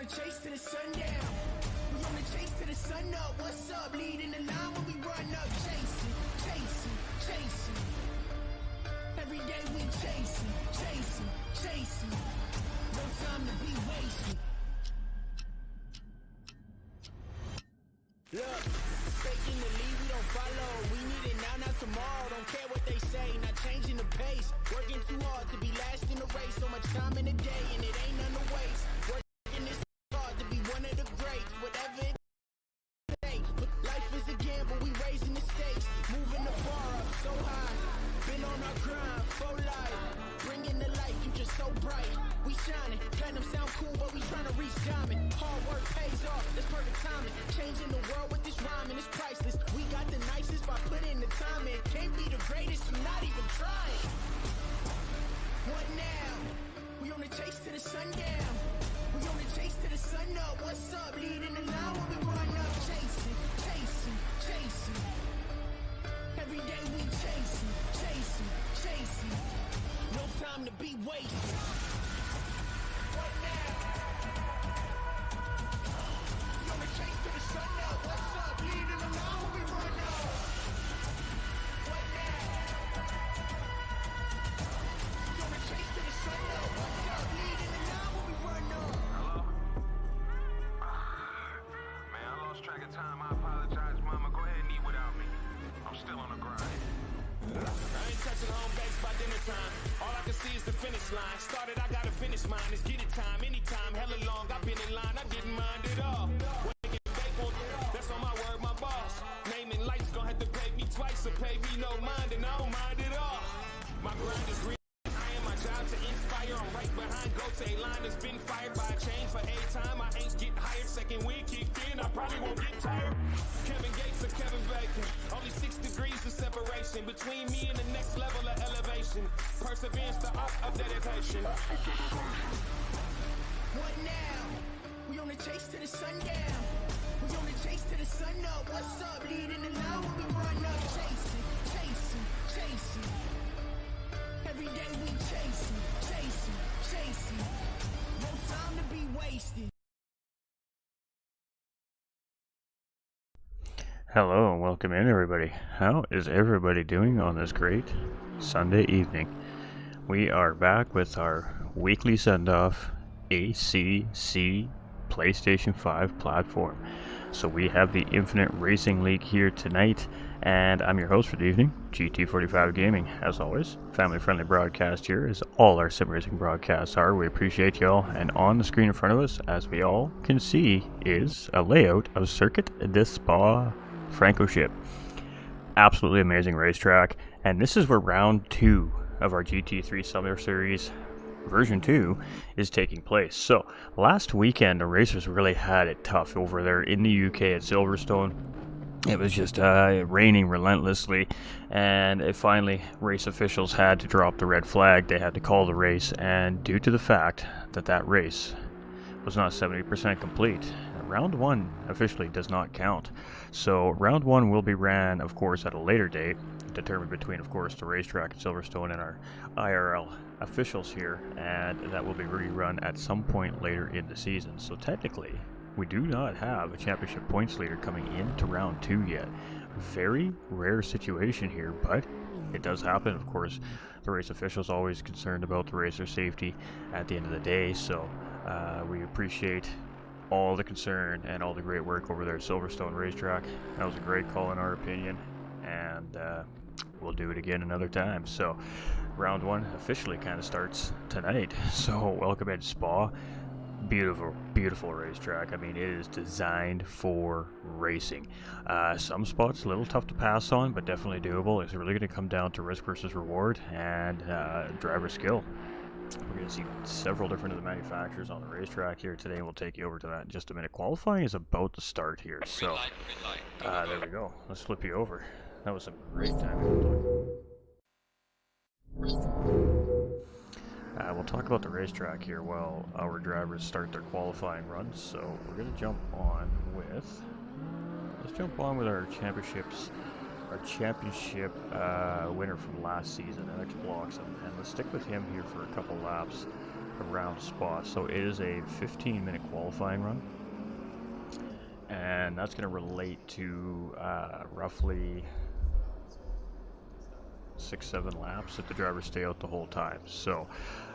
Chase to the sundown. We on the chase to the sun up. What's up? Leading the line when we run up. Chasing, chasing, chasing. Every day we chasing, chasing, chasing. No time to be wasted. Look, taking the lead, we don't follow. We need it now, not tomorrow. Don't care what they say, not changing the pace. Working too hard to be last in the race. So much time in the day, and it ain't none to waste. Working this hard to be one of the greats. Whatever it takes. Life is a gamble, we raising the stakes. Moving the bar up so high. Been on our grind, for life. Bringing the light, you just so bright. We shining, platinum sound cool, but we trying to reach diamond. Hard work pays off, that's perfect timing. Changing the world with this rhyming, it's priceless. We got the nicest by putting the time in. Can't be the greatest, I'm not even trying. What now? We on the chase to the sundown. We on the chase to the sun up. What's up? Leading the line when we run up. Chasing, chasing, chasing. Every day we chasing, chasing, chasing. No time to be wasted. What now? We on the chase to the sun up. What's up? Leading the line when we run up. What now? We on the chase to the sun up. What's up? Leading the line when we run up. Hello? Man, I lost track of time. I apologize, Mama. Go ahead and eat without me. I'm still on the grind. I ain't touching home base by dinner time. All I can see is the finish line. Started, I gotta finish mine. It's get it time, anytime, hella long. I've been in line, I didn't mind it all. Waking faithful, that's on my word, my boss. Naming lights, gonna have to pay me twice or pay me no mind, and I don't mind it all. My grind is real. I am my job to inspire. I'm right behind Gote. Line has been fired by a chain for 8 time. I ain't get hired. Second week kicked in. I probably won't get tired. Kevin Gates or Kevin Bacon. Only 6 degrees of separation between me and the next level of elevation. Perseverance, the art of dedication. What now? We on the chase to the sundown. We on the chase to the sun up. What's up? Leading the line when we run up. Chasing, chasing, chasing. Every day we chasing, chasing, chasing. No time to be wasted. Hello and welcome in, everybody. How is everybody doing on this great Sunday evening? We are back with our weekly send-off ACC PlayStation 5 platform. So we have the Infinite Racing League here tonight, and I'm your host for the evening, GT45 Gaming. As always, family-friendly broadcast here, as all our sim racing broadcasts are. We appreciate y'all, and on the screen in front of us, as we all can see, is a layout of Circuit de Spa Francorchamps. Absolutely amazing racetrack, and this is where round 2 of our GT3 Summer Series version 2 is taking place. So last weekend the racers really had it tough over there in the UK at Silverstone. It was just raining relentlessly, and finally race officials had to drop the red flag. They had to call the race, and due to the fact that that race was not 70% complete, round 1 officially does not count. So round 1 will be ran, of course, at a later date, determined between, of course, the racetrack at Silverstone and our IRL officials here, and that will be rerun at some point later in the season. So technically, we do not have a championship points leader coming into round 2 yet. Very rare situation here, but it does happen. Of course, the race officials always concerned about the racer safety at the end of the day, so we appreciate all the concern and all the great work over there at Silverstone Racetrack. That was a great call in our opinion, and we'll do it again another time. So round 1 officially kind of starts tonight. So welcome in Spa. Beautiful, beautiful racetrack. I mean, it is designed for racing. Some spots a little tough to pass on, but definitely doable. It's really going to come down to risk versus reward and driver skill. We're going to see several different of the manufacturers on the racetrack here today, and we'll take you over to that in just a minute. Qualifying is about to start here, so there we go. Let's flip you over. That was some great time. We'll talk about the racetrack here while our drivers start their qualifying runs. So we're going to jump on with, our championship winner from last season, Mxbloxom, and let's stick with him here for a couple laps around Spa. So it is a 15-minute qualifying run, and that's going to relate to roughly 6-7 laps if the drivers stay out the whole time. So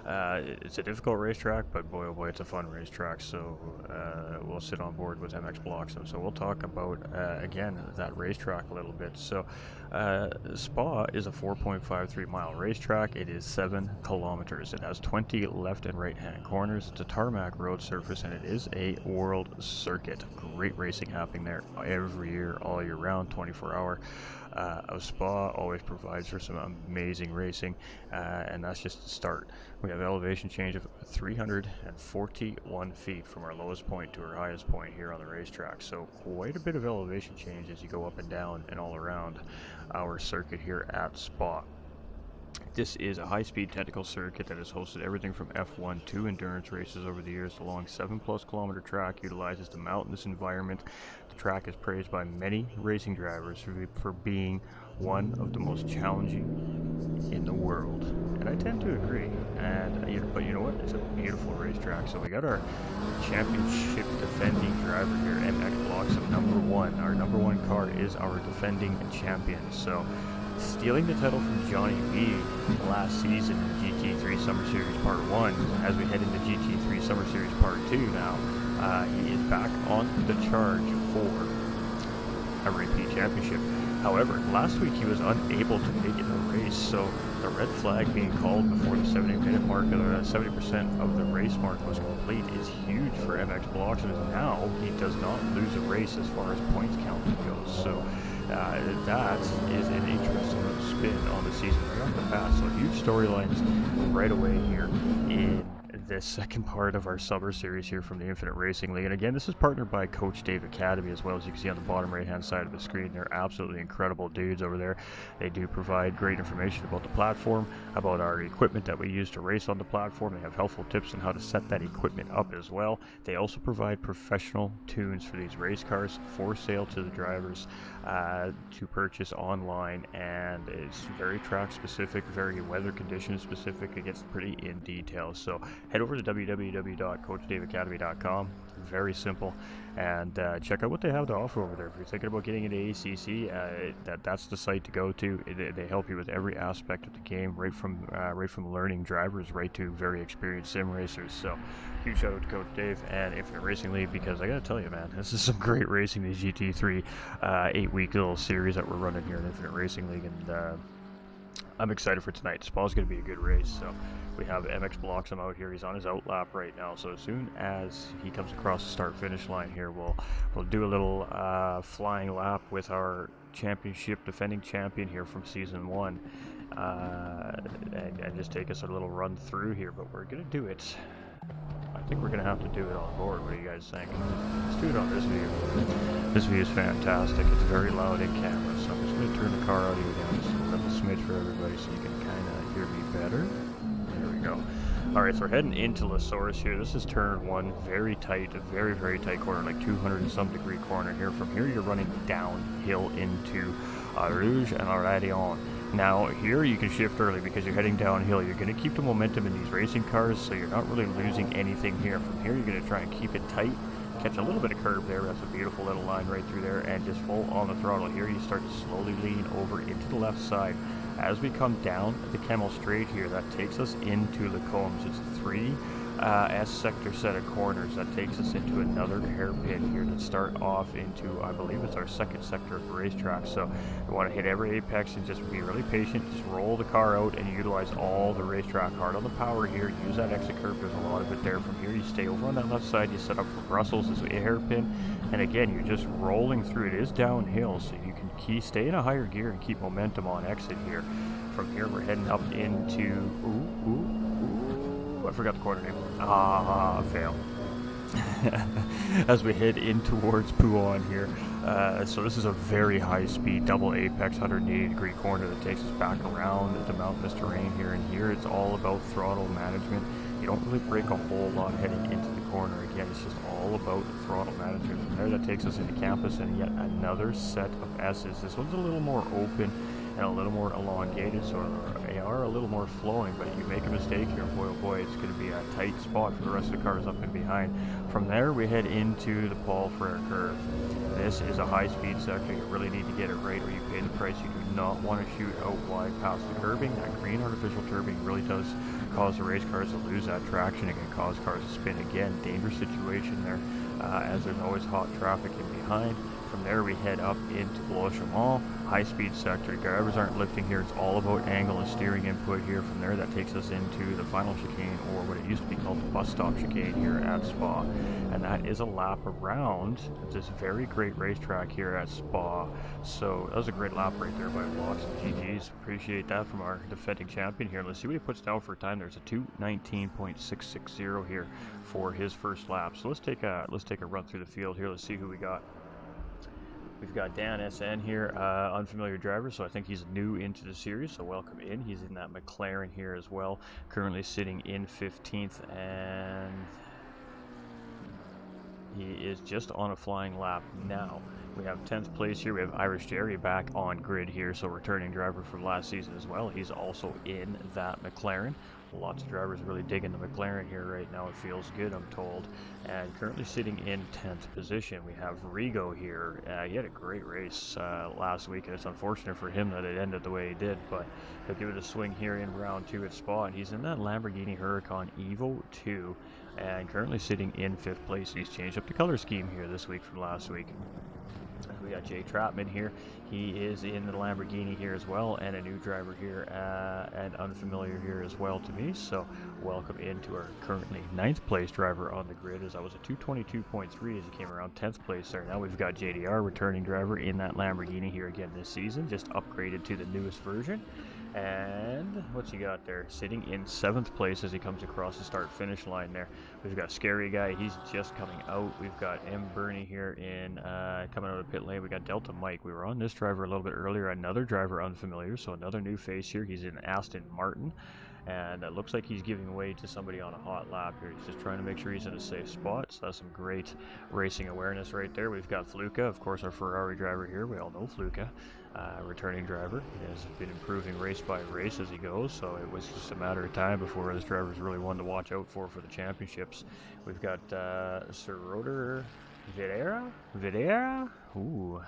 it's a difficult racetrack, but boy oh boy, it's a fun racetrack. So we'll sit on board with Mxbloxom. So we'll talk about again that racetrack a little bit. So Spa is a 4.53 mile racetrack. It is 7 kilometers. It has 20 left and right hand corners. It's a tarmac road surface, and it is a world circuit. Great racing happening there every year, all year round, 24-hour. Spa always provides for some amazing racing, and that's just the start. We have elevation change of 341 feet from our lowest point to our highest point here on the racetrack, so quite a bit of elevation change as you go up and down and all around our circuit here at Spa. This is a high-speed technical circuit that has hosted everything from F1 to endurance races over the years. The long 7+ kilometer track utilizes the mountainous environment. The track is praised by many racing drivers for being one of the most challenging in the world, and I tend to agree. And but you know what? It's a beautiful racetrack. So we got our championship defending driver here, Mxbloxom, number 1. Our number 1 car is our defending champion. So stealing the title from Johnny B last season in the GT3 Summer Series Part 1, as we head into GT3 Summer Series Part 2 now, he is back on the charge for a repeat championship. However, last week he was unable to make it in the race, so the red flag being called before the 70-minute mark, 70% of the race mark was complete, is huge for Mxbloxom. Now he does not lose a race as far as points counting goes. So that is an interesting spin on the season right off the bat. So huge storylines right away here in this second part of our summer series here from the Infinite Racing League. And again, this is partnered by Coach Dave Academy, as well. As you can see on the bottom right hand side of the screen, they're absolutely incredible dudes over there. They do provide great information about the platform, about our equipment that we use to race on the platform. They have helpful tips on how to set that equipment up as well. They also provide professional tunes for these race cars for sale to the drivers to purchase online, and it's very track specific, very weather condition specific. It gets pretty in detail. So head over to www.coachdaveacademy.com. Very simple, and check out what they have to offer over there. If you're thinking about getting into ACC, that's the site to go to. They help you with every aspect of the game, right from learning drivers right to very experienced sim racers. So huge shout out to Coach Dave and Infinite Racing League, because I gotta tell you, man, this is some great racing. These GT3 8-week little series that we're running here in Infinite Racing League, and I'm excited for tonight. Spa's going to be a good race. So we have Mxbloxom out here. He's on his out lap right now. So as soon as he comes across the start-finish line here, we'll do a little flying lap with our championship defending champion here from season 1, and just take us a little run through here. But we're going to do it. I think we're going to have to do it on board. What do you guys think? Let's do it on this view. This view is fantastic. It's very loud in camera, so I'm just going to turn the car audio down just a little smidge for everybody so you can kind of hear me better. There we go. Alright, so we're heading into Lasaurus here. This is turn 1, very tight, a very, very tight corner, like 200 and some degree corner here. From here, you're running downhill into Rouge and Aradion. Now, here you can shift early because you're heading downhill. You're going to keep the momentum in these racing cars, so you're not really losing anything here. From here, you're going to try and keep it tight, catch a little bit of curve there. That's a beautiful little line right through there, and just full on the throttle. Here, you start to slowly lean over into the left side. As we come down the Kemmel Straight here, that takes us into the Combs. It's a 3 S-sector set of corners that takes us into another hairpin here that start off into, I believe it's our second sector of the racetrack. So we want to hit every apex and just be really patient, just roll the car out and utilize all the racetrack. Hard on the power here, use that exit curve, there's a lot of it there. From here you stay over on that left side, you set up for Brussels as a hairpin, and again you're just rolling through. It is downhill, so you can stay in a higher gear and keep momentum on exit here. From here we're heading up into Ooh, I forgot the corner name. Fail. As we head in towards Puan here. So this is a very high-speed double apex 180-degree corner that takes us back around the mountainous terrain here. And here it's all about throttle management. You don't really break a whole lot heading into the corner. Again, it's just all about throttle management. From there, that takes us into campus and yet another set of S's. This one's a little more open and a little more elongated, so they are a little more flowing, but you make a mistake here, boy oh boy, it's going to be a tight spot for the rest of the cars up and behind. From there, we head into the Paul Frere curve. This is a high-speed sector. You really need to get it right or you pay the price. You do not want to shoot out wide past the curbing. That green artificial curbing really does cause the race cars to lose that traction. It can cause cars to spin again. Dangerous situation there, as there's always hot traffic in behind. From there, we head up into Mxbloxom, high-speed sector. Drivers aren't lifting here. It's all about angle and steering input here. From there, that takes us into the final chicane, or what it used to be called the bus stop chicane here at Spa. And that is a lap around this very great racetrack here at Spa. So that was a great lap right there by Mxbloxom. GG's. Appreciate that from our defending champion here. Let's see what he puts down for a time. There's a 2:19.660 here for his first lap. So let's take a run through the field here. Let's see who we got. We've got Dan SN here, unfamiliar driver, so I think he's new into the series, so welcome in. He's in that McLaren here as well, currently sitting in 15th, and he is just on a flying lap now. We have 10th place here. We have Irish Jerry back on grid here, so returning driver from last season as well. He's also in that McLaren. Lots of drivers really digging the McLaren here right now. It feels good, I'm told. And currently sitting in 10th position, we have Rigo here. He had a great race last week, and it's unfortunate for him that it ended the way he did, but he'll give it a swing here in round 2 at Spa, and he's in that Lamborghini Huracan Evo 2, and currently sitting in 5th place. He's changed up the color scheme here this week from last week. We got Jay Trapman here. He is in the Lamborghini here as well, and a new driver here, and unfamiliar here as well to me. So welcome into our currently 9th place driver on the grid, as I was a 222.3 as he came around 10th place there. Now we've got JDR, returning driver in that Lamborghini here again this season, just upgraded to the newest version. And what's he got there? Sitting in 7th place as he comes across the start-finish line there. We've got Scary Guy. He's just coming out. We've got M. Bernie here in coming out of the pit lane. We got Delta Mike. We were on this driver a little bit earlier. Another driver unfamiliar, so another new face here. He's in Aston Martin. And it looks like he's giving way to somebody on a hot lap here. He's just trying to make sure he's in a safe spot. So that's some great racing awareness right there. We've got Fluka, of course, our Ferrari driver here. We all know Fluka, returning driver. He has been improving race by race as he goes, so it was just a matter of time before this driver's really one to watch out for the championships. We've got Sir Roder Videra? Ooh.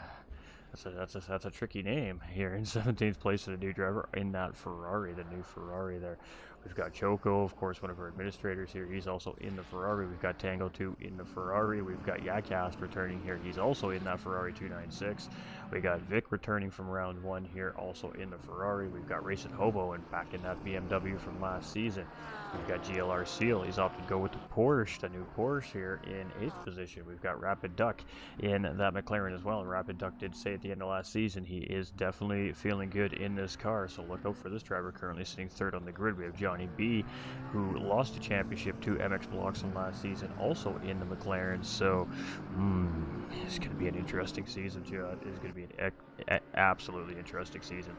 That's a tricky name here in 17th place, the new driver in that Ferrari, the new Ferrari there. We've got Choco, of course, one of our administrators here. He's also in the Ferrari. We've got Tango 2 in the Ferrari. We've got Yakast returning here. He's also in that Ferrari 296. We got Vic returning from round 1 here, also in the Ferrari. We've got Racing Hobo and back in that BMW from last season. We've got GLR Seal. He's opted to go with the Porsche, the new Porsche here in 8th position. We've got Rapid Duck in that McLaren as well. And Rapid Duck did say at the end of last season he is definitely feeling good in this car. So look out for this driver, currently sitting 3rd on the grid. We have Johnny B, who lost the championship to Mxbloxom last season, also in the McLaren. So it's going to be an interesting season, Judd. It's going to be an absolutely interesting season.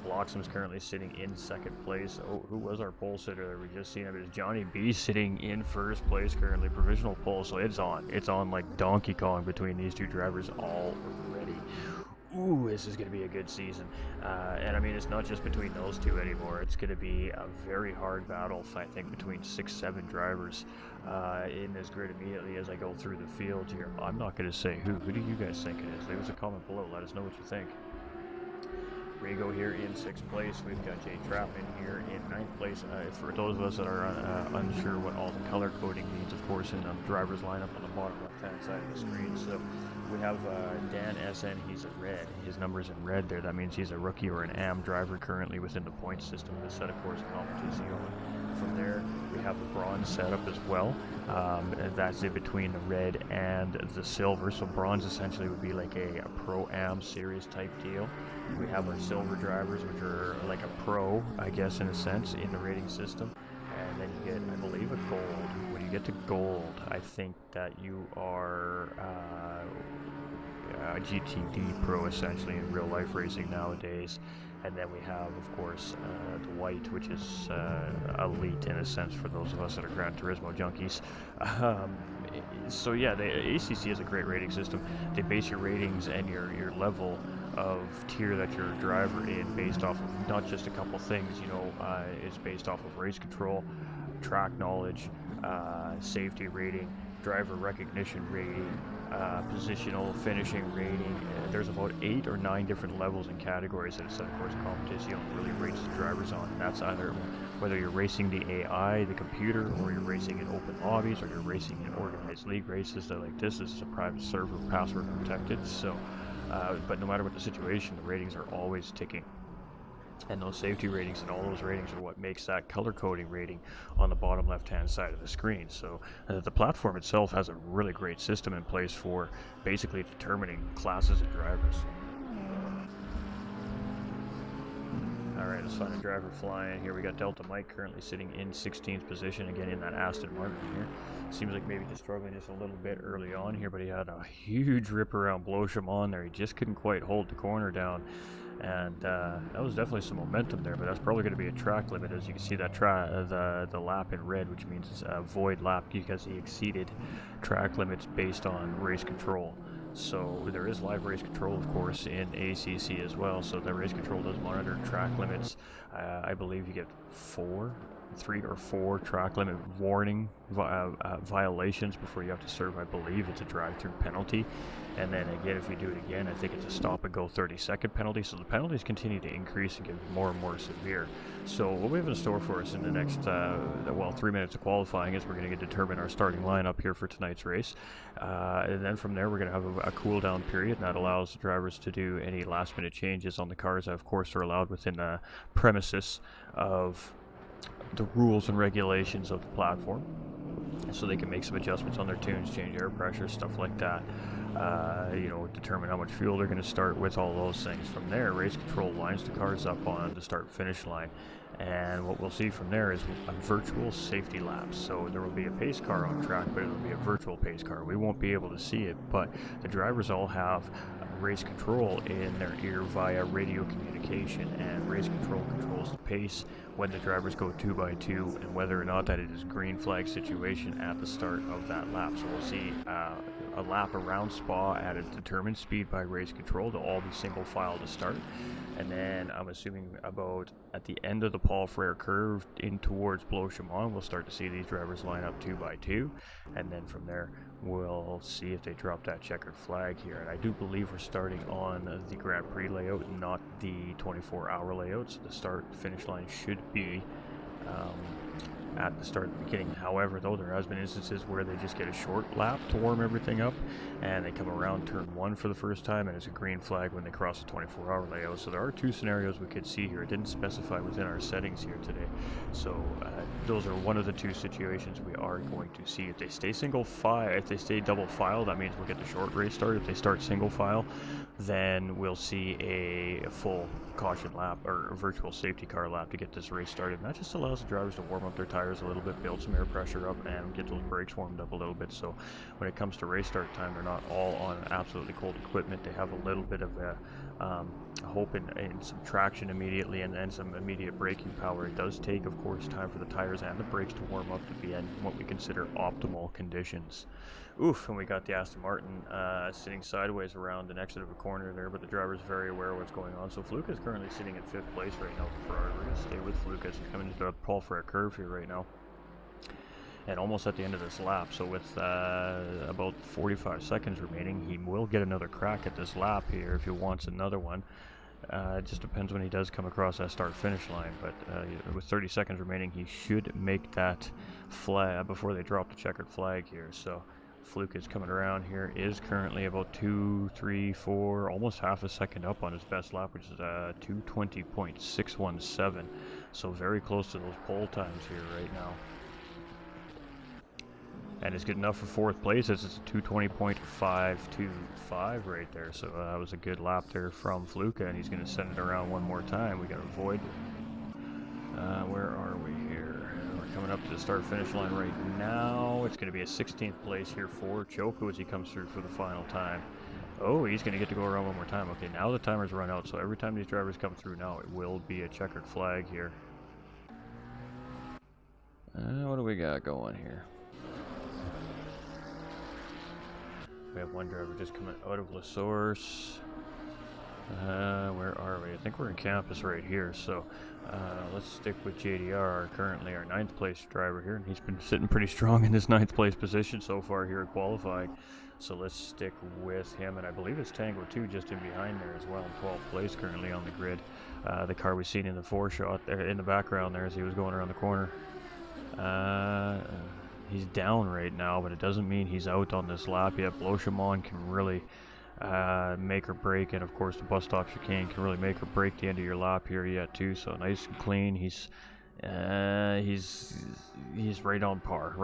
Bloxom's currently sitting in 2nd place. Oh, who was our pole sitter there? We just seen him. It is Johnny B sitting in 1st place currently, provisional pole. So it's on like Donkey Kong between these two drivers already. Ooh, this is going to be a good season. And I mean, it's not just between those two anymore. It's going to be a very hard battle, I think, between 6-7 drivers in this grid immediately as I go through the field here. I'm not going to say who. Who do you guys think it is? Leave us a comment below. Let us know what you think. Rigo here in 6th place. We've got Jay Trapman here in 9th place. For those of us that are unsure what all the color coding means, of course, in the driver's lineup on the bottom left-hand side of the screen. So we have Dan SN. He's a red. His number's in red there. That means he's a rookie or an AM driver currently within the point system. This set, of course, competition. From there, we have the bronze setup as well. That's in between the red and the silver. So bronze essentially would be like a Pro-Am series type deal. We have our silver drivers, which are like a pro, I guess, in a sense, in the rating system. And and then you get, I believe, a gold. When you get to gold, I think that you are a GT3 pro essentially in real life racing nowadays. And then we have, of course, the white, which is elite in a sense for those of us that are Gran Turismo junkies. So yeah, the ACC is a great rating system. They base your ratings and your level of tier that you're a driver in based off of not just a couple things, you know, it's based off of race control, track knowledge, safety rating, driver recognition rating, positional finishing rating. There's about 8 or 9 different levels and categories that a set of course competition really rates the drivers on. And that's either whether you're racing the AI, the computer, or you're racing in open lobbies, or you're racing in organized league races. They're like, this is a private server, password protected. So, but no matter what the situation, the ratings are always ticking. And those safety ratings and all those ratings are what makes that color coding rating on the bottom left hand side of the screen. So the platform itself has a really great system in place for basically determining classes of drivers. Alright, let's find a driver flying here. We got Delta Mike currently sitting in 16th position, again in that Aston Martin here. Seems like maybe just struggling just a little bit early on here, but he had a huge rip around Mxbloxom on there. He just couldn't quite hold the corner down. And that was definitely some momentum there, but that's probably going to be a track limit. As you can see, that the lap in red, which means it's a void lap because he exceeded track limits based on race control. So there is live race control, of course, in ACC as well. So the race control does monitor track limits. I believe you get 3 or 4 track limit warning violations before you have to serve. I believe it's a drive-through penalty, and then again, if you do it again, I think it's a stop-and-go 30-second penalty. So the penalties continue to increase and get more and more severe. So what we have in store for us in the next 3 minutes of qualifying is we're going to determine our starting lineup here for tonight's race, and then from there we're going to have a cool down period, and that allows the drivers to do any last-minute changes on the cars that of course are allowed within the premises of the rules and regulations of the platform, so they can make some adjustments on their tunes, change air pressure, stuff like that. You know, determine how much fuel they're going to start with, all those things. From there, race control lines the cars up on the start-finish line, and what we'll see from there is a virtual safety lap. So there will be a pace car on track, but it will be a virtual pace car. We won't be able to see it, but the drivers all have race control in their ear via radio communication, and race control controls the pace when the drivers go 2x2 and whether or not that it is green flag situation at the start of that lap. So we'll see a lap around Spa at a determined speed by race control. They'll all be single file to start, and then I'm assuming about at the end of the Paul Frere curve in towards Mxbloxom, we'll start to see these drivers line up 2x2, and then from there we'll see if they drop that checkered flag here. And I do believe we're starting on the Grand Prix layout, not the 24-hour layout, so the start finish line should be at the start and beginning. However, though, there has been instances where they just get a short lap to warm everything up, and they come around turn 1 for the first time, and it's a green flag when they cross the 24-hour layout. So there are 2 scenarios we could see here. It didn't specify within our settings here today, so those are one of the 2 situations we are going to see. If they stay single file, if they stay double file, that means we'll get the short race start. If they start single file, then we'll see a full caution lap or a virtual safety car lap to get this race started. And that just allows the drivers to warm up their tires a little bit, build some air pressure up, and get those brakes warmed up a little bit. So when it comes to race start time, they're not all on absolutely cold equipment. They have a little bit of a hope in some traction immediately, and then some immediate braking power. It does take, of course, time for the tires and the brakes to warm up to be in what we consider optimal conditions. Oof, and we got the Aston Martin sitting sideways around an exit of a corner there, but the driver's very aware of what's going on. So Fluke is currently sitting in 5th place right now for Ferrari. We're going to stay with Fluke as he's coming into the Paul Frere curve here right now, and almost at the end of this lap. So with about 45 seconds remaining, he will get another crack at this lap here if he wants another one. It just depends when he does come across that start-finish line, but with 30 seconds remaining, he should make that flag before they drop the checkered flag here. So Fluke is coming around here, is currently about 2, 3, 4, almost half a second up on his best lap, which is 2:20.617. So very close to those pole times here right now. And it's good enough for 4th place. It's a 2:20.525 right there. So that was a good lap there from Fluka, and he's going to send it around one more time. We got a void. Where are we here? We're coming up to the start-finish line right now. It's going to be a 16th place here for Choco as he comes through for the final time. Oh, he's going to get to go around one more time. Okay, now the timer's run out, so every time these drivers come through now, it will be a checkered flag here. What do we got going here? We have one driver just coming out of La Source. Where are we? I think we're in campus right here, so let's stick with JDR, currently our 9th place driver here, and he's been sitting pretty strong in this 9th place position so far here at qualifying. So let's stick with him, and I believe it's Tango 2 just in behind there as well, in 12th place currently on the grid. The car we've seen in the 4-shot there in the background there as he was going around the corner. He's down right now, but it doesn't mean he's out on this lap yet. Mxbloxom can really make or break, and of course the bus stop chicane can really make or break the end of your lap here yet too. So nice and clean. He's right on par.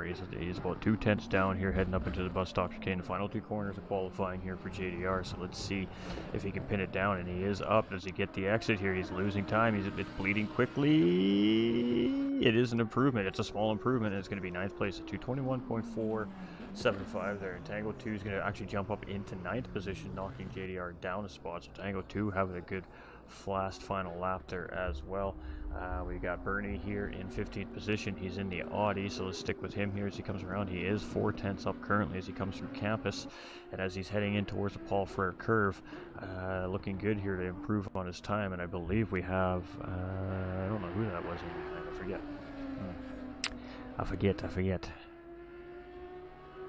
He's about 2/10 down here heading up into the bus stop chicane. The final 2 corners of qualifying here for JDR, so let's see if he can pin it down, and he is up. Does he get the exit here? He's losing time. It's bleeding quickly. It is an improvement. It's a small improvement, and it's going to be 9th place at 221.475 there. And Tango 2 is going to actually jump up into 9th position, knocking JDR down a spot. So Tango 2 having a good last final lap there as well. We got Bernie here in 15th position. He's in the Audi, so let's stick with him here as he comes around. He is 4/10 up currently as he comes through campus, and as he's heading in towards the Paul Frere curve, looking good here to improve on his time. And I believe we have I don't know who that was in behind. I forget.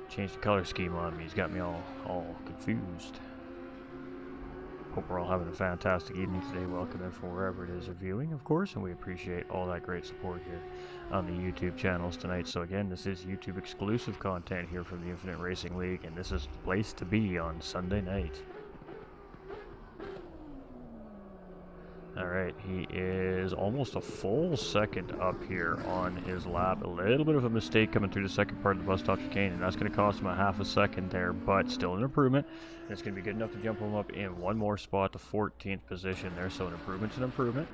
Changed the color scheme on me. He's got me all confused. Hope we're all having a fantastic evening today. Welcome in from wherever it is you're viewing, of course, and we appreciate all that great support here on the YouTube channels tonight. So again, this is YouTube exclusive content here from the Infinite Racing League, and this is the place to be on Sunday night. Alright, he is almost a full second up here on his lap. A little bit of a mistake coming through the second part of the bus stop chicane, and that's going to cost him a half a second there, but still an improvement. And it's going to be good enough to jump him up in one more spot to 14th position there, so an improvement's an improvement.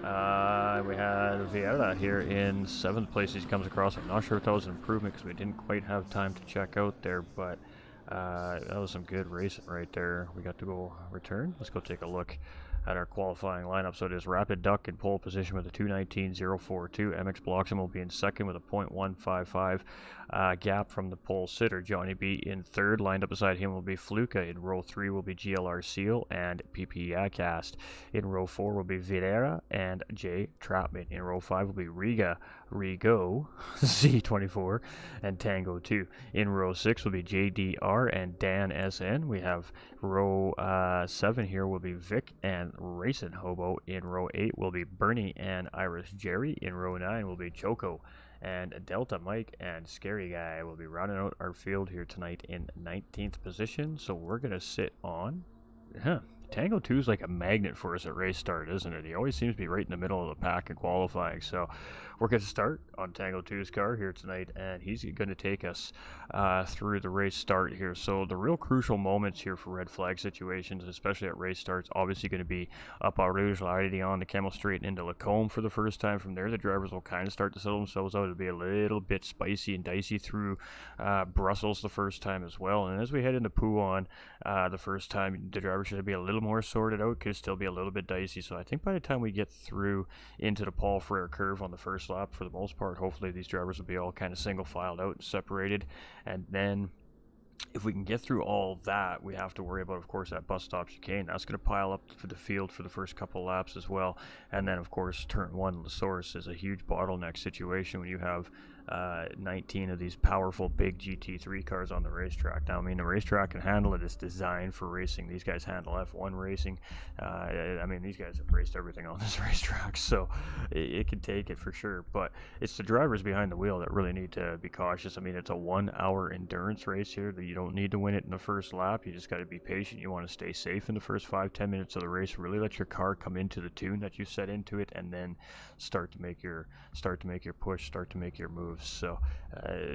We had Vieira here in 7th place as he comes across. I'm not sure if that was an improvement because we didn't quite have time to check out there, but that was some good racing right there. We got to go return. Let's go take a look at our qualifying lineup. So it is Rapid Duck in pole position with a 2:19.042. Mxbloxom will be in second with a 0.155 gap from the pole sitter. Johnny B in third. Lined up beside him will be Fluka. In row 3 will be GLR Seal and PP Yakast. In row 4 will be Videra and Jay Trapman. In row 5 will be Rigo, Z24, and Tango 2. In row 6 will be JDR and Dan SN. We have row 7 here will be Vic and Racing Hobo. In row 8 will be Bernie and Iris Jerry. In row 9 will be Choco and Delta Mike, and Scary Guy will be rounding out our field here tonight in 19th position. So we're going to sit on... Tango 2 is like a magnet for us at race start, isn't it? He always seems to be right in the middle of the pack in qualifying. So we're going to start on Tango 2's car here tonight, and he's going to take us through the race start here. So the real crucial moments here for red flag situations, especially at race starts, obviously going to be up Au Rouge, already on the Camel Straight into Lacombe for the first time. From there, the drivers will kind of start to settle themselves out. It'll be a little bit spicy and dicey through Brussels the first time as well. And as we head into Pouan the first time, the drivers should be a little more sorted out. Could still be a little bit dicey. So I think by the time we get through into the Paul Frere curve on the first lap, for the most part, hopefully these drivers will be all kind of single filed out and separated. And then if we can get through all that, we have to worry about, of course, that bus stop chicane. That's going to pile up for the field for the first couple of laps as well. And then, of course, turn 1, La Source is a huge bottleneck situation when you have 19 of these powerful big GT3 cars on the racetrack. Now, I mean, the racetrack can handle it. It's designed for racing. These guys handle F1 racing. I mean, these guys have raced everything on this racetrack, so it can take it for sure. But it's the drivers behind the wheel that really need to be cautious. I mean, it's a 1-hour endurance race here. You don't need to win it in the first lap. You just got to be patient. You want to stay safe in the first 5-10 minutes of the race. Really let your car come into the tune that you set into it, and then start to make your push, start to make your moves. So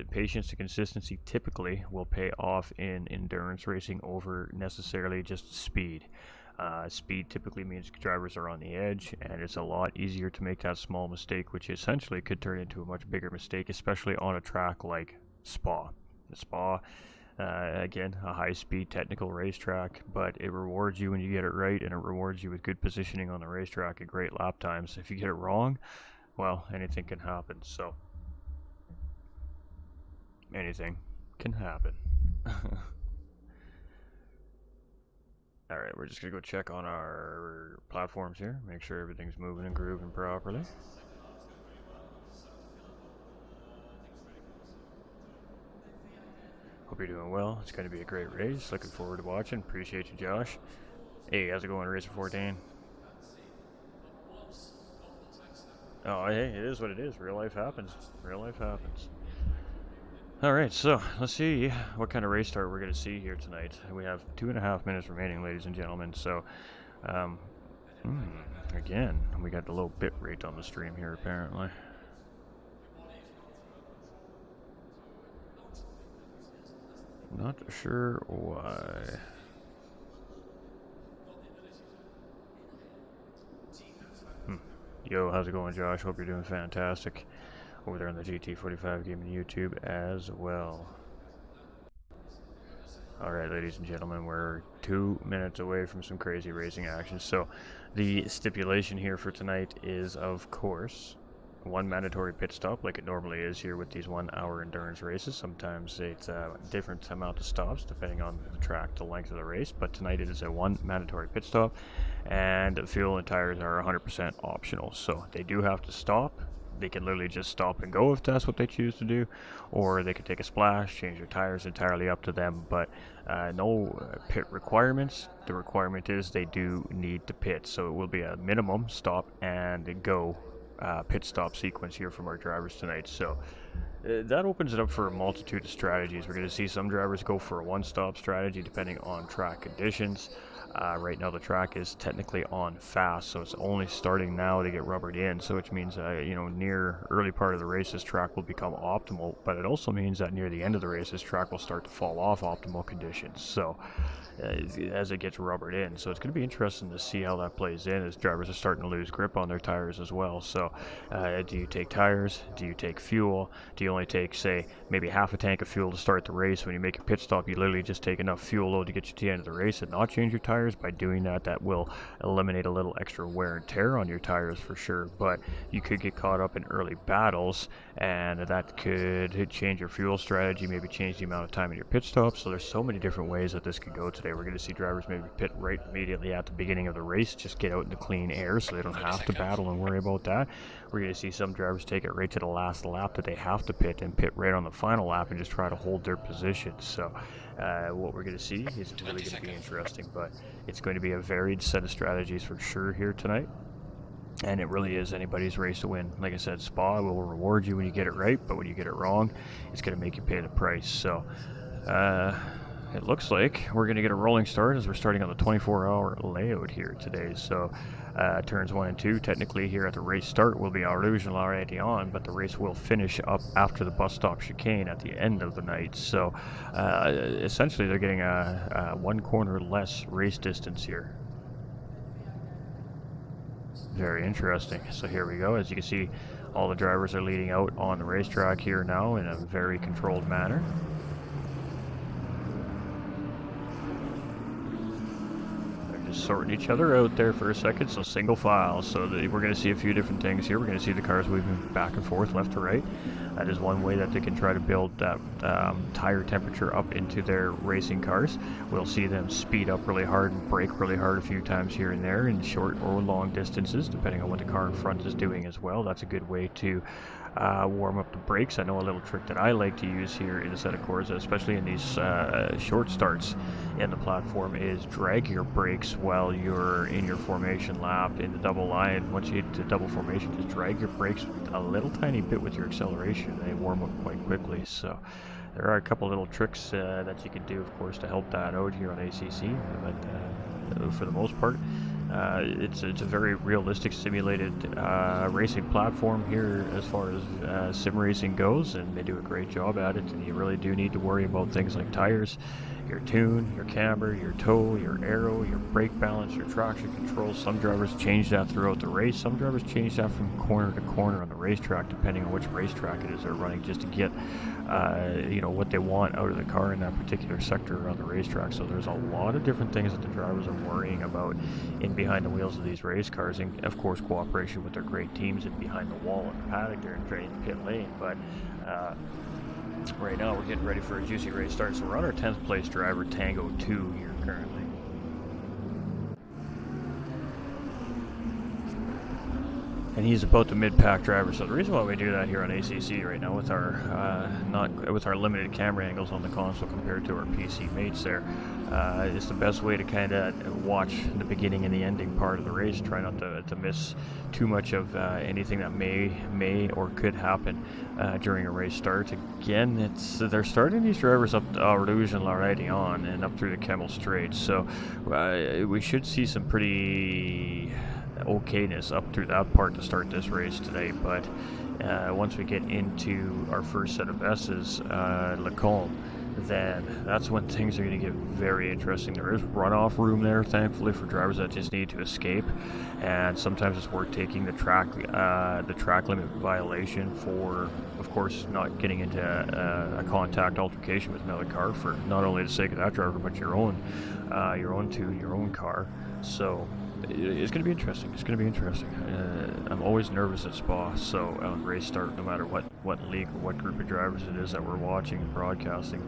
patience and consistency typically will pay off in endurance racing over necessarily just speed. Speed typically means drivers are on the edge, and it's a lot easier to make that small mistake, which essentially could turn into a much bigger mistake, especially on a track like Spa. Spa, again, a high-speed technical racetrack, but it rewards you when you get it right, and it rewards you with good positioning on the racetrack and great lap times. If you get it wrong, well, anything can happen. So, anything can happen. Alright, we're just going to go check on our platforms here, make sure everything's moving and grooving properly. Hope you're doing well. It's going to be a great race. Looking forward to watching. Appreciate you, Josh. Hey, how's it going, Racer 14? Oh, hey, it is what it is. Real life happens. Real life happens. Alright, so let's see what kind of race start we're going to see here tonight. We have 2.5 minutes remaining, ladies and gentlemen, so again, we got the low bit rate on the stream here apparently. Not sure why. Yo, how's it going, Josh? Hope you're doing fantastic over there on the GT45 Gaming YouTube as well. Alright, ladies and gentlemen, we're 2 minutes away from some crazy racing action. So the stipulation here for tonight is, of course, 1 mandatory pit stop like it normally is here with these 1 hour endurance races. Sometimes it's a different amount of stops depending on the track, the length of the race, but tonight it is a 1 mandatory pit stop, and fuel and tires are 100% optional. So they do have to stop. They can literally just stop and go if that's what they choose to do, or they can take a splash, change their tires, entirely up to them, but no pit requirements. The requirement is they do need to pit, so it will be a minimum stop and go pit stop sequence here from our drivers tonight. So that opens it up for a multitude of strategies. We're going to see some drivers go for a one-stop strategy depending on track conditions. Right now the track is technically on fast, so it's only starting now to get rubbered in, so which means you know, near early part of the race this track will become optimal, but it also means that near the end of the race this track will start to fall off optimal conditions, so as it gets rubbered in. So it's going to be interesting to see how that plays in as drivers are starting to lose grip on their tires as well. So do you take tires? Do you take fuel? Do you only take, say, maybe half a tank of fuel to start the race? When you make your pit stop, you literally just take enough fuel load to get you to the end of the race and not change your tires. By doing that, that will eliminate a little extra wear and tear on your tires for sure, but you could get caught up in early battles, and that could change your fuel strategy, maybe change the amount of time in your pit stop. So there's so many different ways that this could go today. We're going to see drivers maybe pit right immediately at the beginning of the race, just get out in the clean air so they don't have to battle and worry about that. We're going to see some drivers take it right to the last lap that they have to pit, and pit right on the final lap and just try to hold their position. So what we're going to see is really going to be interesting, but it's going to be a varied set of strategies for sure here tonight. And it really is anybody's race to win. Like I said, Spa will reward you when you get it right, but when you get it wrong, it's going to make you pay the price. So it looks like we're going to get a rolling start as we're starting on the 24-hour layout here today. So turns 1 and 2 technically here at the race start will be Illusion already on, but the race will finish up after the bus stop chicane at the end of the night. So essentially they're getting a 1 corner less race distance here. Very interesting. So here we go. As you can see, all the drivers are leading out on the racetrack here now in a very controlled manner. Just sorting each other out there for a second, so single file. So we're going to see a few different things here. We're going to see the cars moving back and forth, left to right. That is one way that they can try to build that tire temperature up into their racing cars. We'll see them speed up really hard and brake really hard a few times here and there in short or long distances, depending on what the car in front is doing as well. That's a good way to warm up the brakes. I know a little trick that I like to use here in a set of Corsa, especially in these short starts in the platform, is drag your brakes while you're in your formation lap in the double line. Once you get to double formation, just drag your brakes a little tiny bit with your acceleration. They warm up quite quickly. So there are a couple little tricks that you can do, of course, to help that out here on ACC, but for the most part, it's a very realistic simulated racing platform here as far as sim racing goes, and they do a great job at it. And you really do need to worry about things like tires. your tune, your camber, your toe, your aero, your brake balance, your traction control. Some drivers change that throughout the race. Some drivers change that from corner to corner on the racetrack, depending on which racetrack it is they're running, just to get what they want out of the car in that particular sector around the racetrack. So there's a lot of different things that the drivers are worrying about in behind the wheels of these race cars, and of course cooperation with their great teams and behind the wall in the paddock there and drain pit lane. But right now we're getting ready for a juicy race start. So we're on our 10th place driver, Tango 2 here currently. And he's about the mid-pack driver. So the reason why we do that here on ACC right now with our limited camera angles on the console compared to our PC mates there, is the best way to kind of watch the beginning and the ending part of the race. Try not to miss too much of anything that may or could happen during a race start. Again, they're starting these drivers up Rouge and already on and up through the Kemmel Straight. So we should see some pretty okayness up through that part to start this race today. But once we get into our first set of S's, Lacombe, then that's when things are going to get very interesting. There is runoff room there, thankfully, for drivers that just need to escape, and sometimes it's worth taking the track limit violation for, of course, not getting into a contact altercation with another car for not only the sake of that driver but your own car. So it's going to be interesting. It's going to be interesting. I'm always nervous at Spa, so on race start, no matter what league or what group of drivers it is that we're watching and broadcasting,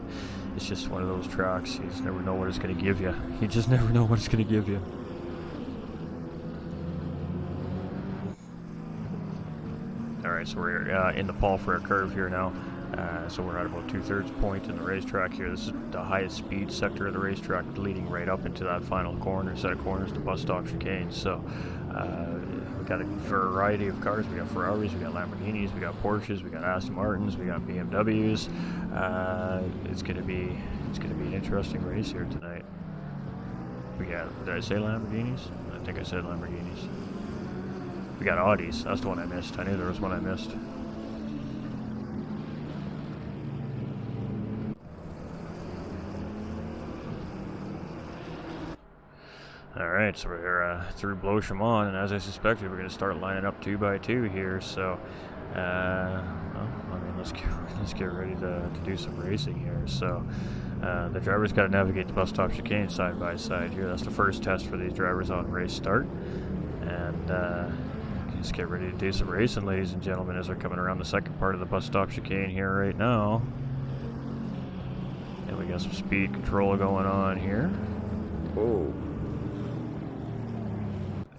it's just one of those tracks. You just never know what it's going to give you. You just never know what it's going to give you. Alright, so we're in the Paul Frere curve here now. So we're at about 2/3 point in the racetrack here. This is the highest speed sector of the racetrack, leading right up into that final set of corners, the bus stop chicane. So we've got a variety of cars. We got Ferraris, we got Lamborghinis, we got Porsches, we got Aston Martins, we got BMWs. It's gonna be an interesting race here tonight. Did I say Lamborghinis? I think I said Lamborghinis. We got Audis. That's the one I missed. I knew there was one I missed. Alright, so we're through Blosham on, and as I suspected, we're going to start lining up 2 by 2 here. So, let's get ready to do some racing here. So, the driver's got to navigate the bus stop chicane side by side here. That's the first test for these drivers on race start, and let's get ready to do some racing, ladies and gentlemen, as they're coming around the second part of the bus stop chicane here right now. And we got some speed control going on here. Whoa.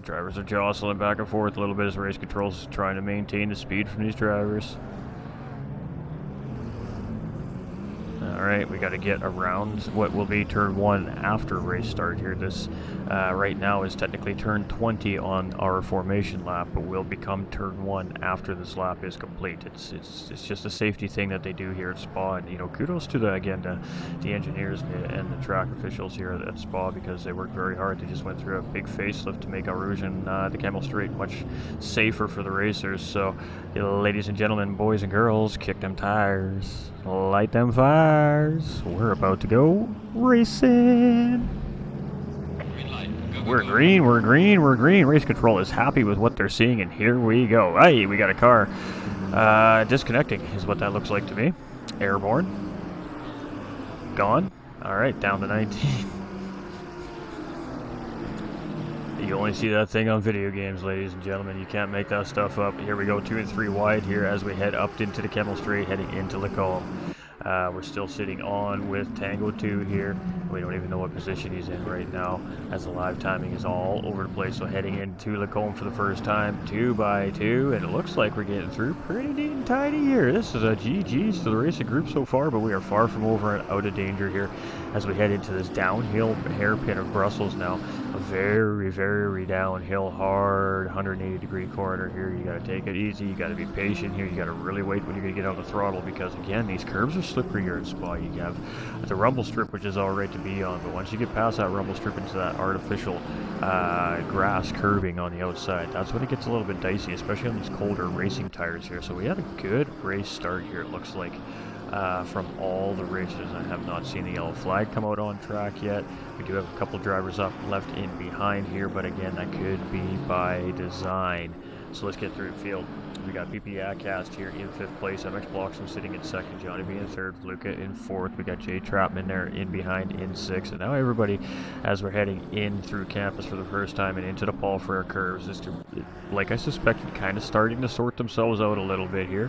Drivers are jostling back and forth a little bit as race control's trying to maintain the speed from these drivers. Alright, we got to get around what will be turn 1 after race start here. This right now is technically turn 20 on our formation lap, but will become turn 1 after this lap is complete. It's just a safety thing that they do here at Spa, and kudos to the engineers and the track officials here at Spa, because they worked very hard. They just went through a big facelift to make Rouge and the Kemmel Straight much safer for the racers. So, ladies and gentlemen, boys and girls, kick them tires, light them fires. We're about to go racing. We're green. Race control is happy with what they're seeing, and here we go. Hey, we got a car disconnecting is what that looks like to me. Airborne. Gone. Alright, down to 19. You only see that thing on video games, ladies and gentlemen. You can't make that stuff up. Here we go, 2 and 3 wide here as we head up into the Kemmel Straight, heading into Lacombe. We're still sitting on with Tango 2 here. We don't even know what position he's in right now, as the live timing is all over the place. So heading into Lacombe for the first time, 2 by 2, and it looks like we're getting through pretty neat and tidy here. This is a GG's to the racing group so far, but we are far from over and out of danger here as we head into this downhill hairpin of Brussels now. A very, very downhill, hard 180-degree corner here. You got to take it easy. You got to be patient here. You got to really wait when you're going to get on the throttle, because again, these curves are slippery here in Spa. You have the rumble strip, which is all right to be on, but once you get past that rumble strip into that artificial grass curbing on the outside, that's when it gets a little bit dicey, especially on these colder racing tires here. So we had a good race start here, it looks like. from all the races. I have not seen the yellow flag come out on track yet. We do have a couple drivers up left in behind here, but again, that could be by design. So let's get through the field. We got PP Acast here in 5th place, Mxbloxom sitting in 2nd, Johnny B in 3rd, Luca in 4th. We got Jay Trapman there in behind in 6th. And now everybody, as we're heading in through campus for the first time and into the Paul Frere curves, is like I suspected, kind of starting to sort themselves out a little bit here.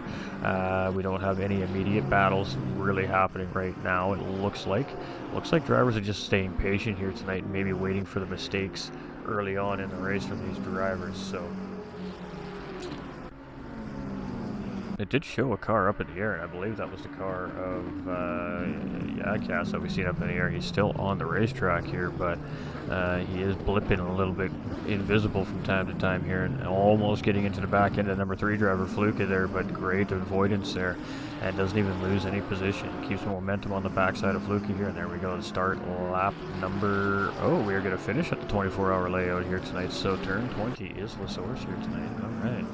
We don't have any immediate battles really happening right now. It looks like drivers are just staying patient here tonight and maybe waiting for the mistakes early on in the race for these drivers. So it did show a car up in the air, and I believe that was the car of Cass that we seen up in the air. He's still on the racetrack here, but he is blipping a little bit invisible from time to time here, and almost getting into the back end of number 3 driver Fluka there, but great avoidance there, and doesn't even lose any position. Keeps the momentum on the backside of Fluka here, and there we go. Start lap number... Oh, we are going to finish at the 24-hour layout here tonight, so turn 20 is the source here tonight. All right.